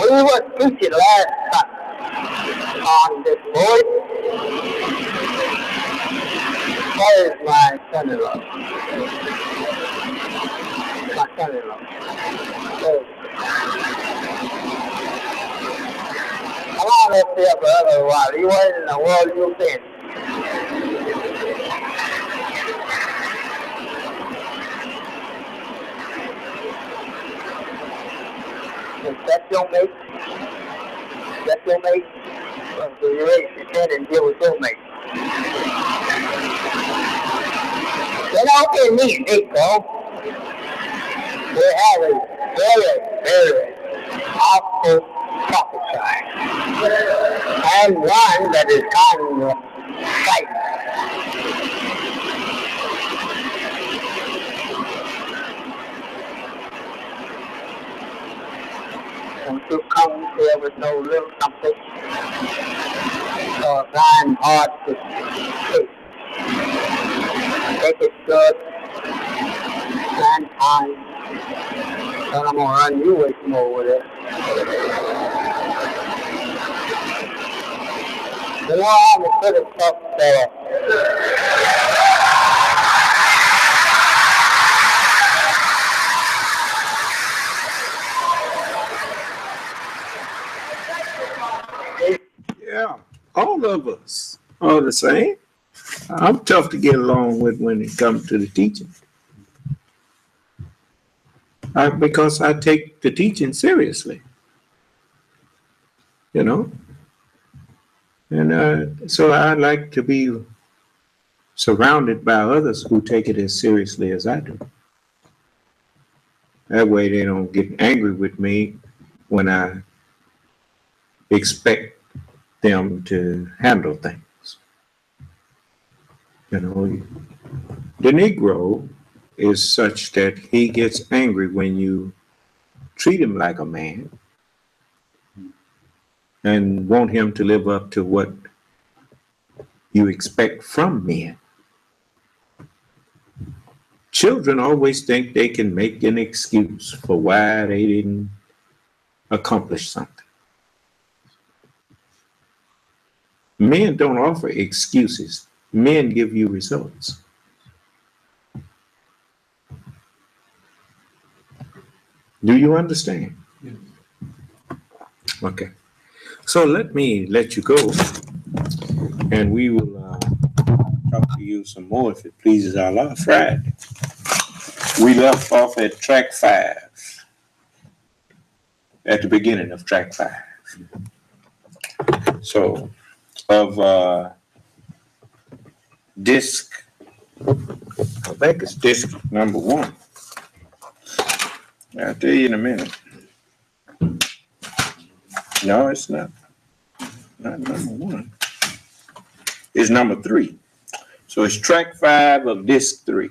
We were teaching last time on this voice. Where is my son-in-law? My son-in-law. Come on up here for a little while. You were in the world you've been. Is that your mate? Is that your mate? Or do you raise your head and deal with your mate? You know, in this Negro, we have a very, very awful prophesying. And one that is kind of frightening. And to come here with no little something, or a blind heart to take. Take it good, and time. Then I'm going to run you away from over there. You know, I'm a pretty tough fella. Yeah, all of us are the same. I'm tough to get along with when it comes to the teaching. Because I take the teaching seriously. You know? And so I like to be surrounded by others who take it as seriously as I do. That way they don't get angry with me when I expect them to handle things. You know, the Negro is such that he gets angry when you treat him like a man and want him to live up to what you expect from men. Children always think they can make an excuse for why they didn't accomplish something. Men don't offer excuses. Men give you results. Do you understand? Yes. Okay. So let me let you go, and we will talk to you some more if it pleases Allah Friday. We left off at track 5, at the beginning of track 5. So, of disc, I think it's disc number 1. I'll tell you in a minute. No, it's not. Not number 1. It's number 3. So it's track 5 of disc 3.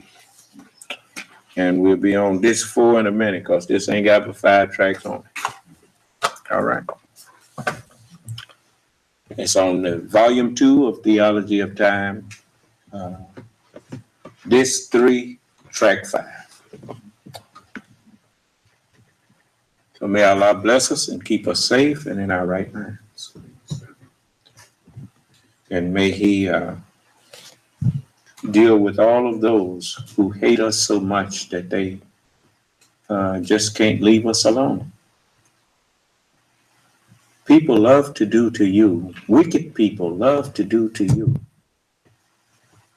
And we'll be on disc 4 in a minute because this ain't got but 5 tracks on it. All right. It's on the volume 2 of Theology of Time. Disc 3, track 5. So may Allah bless us and keep us safe and in our right minds. And may He deal with all of those who hate us so much that they just can't leave us alone. People love to do to you, wicked people love to do to you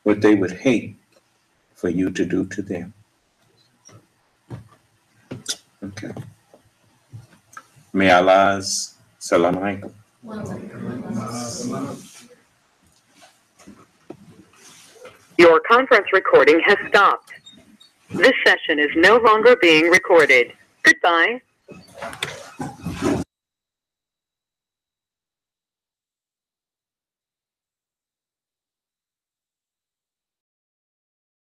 what they would hate for you to do to them. Okay. May Allah's salam alaikum. Your conference recording has stopped. This session is no longer being recorded. Goodbye.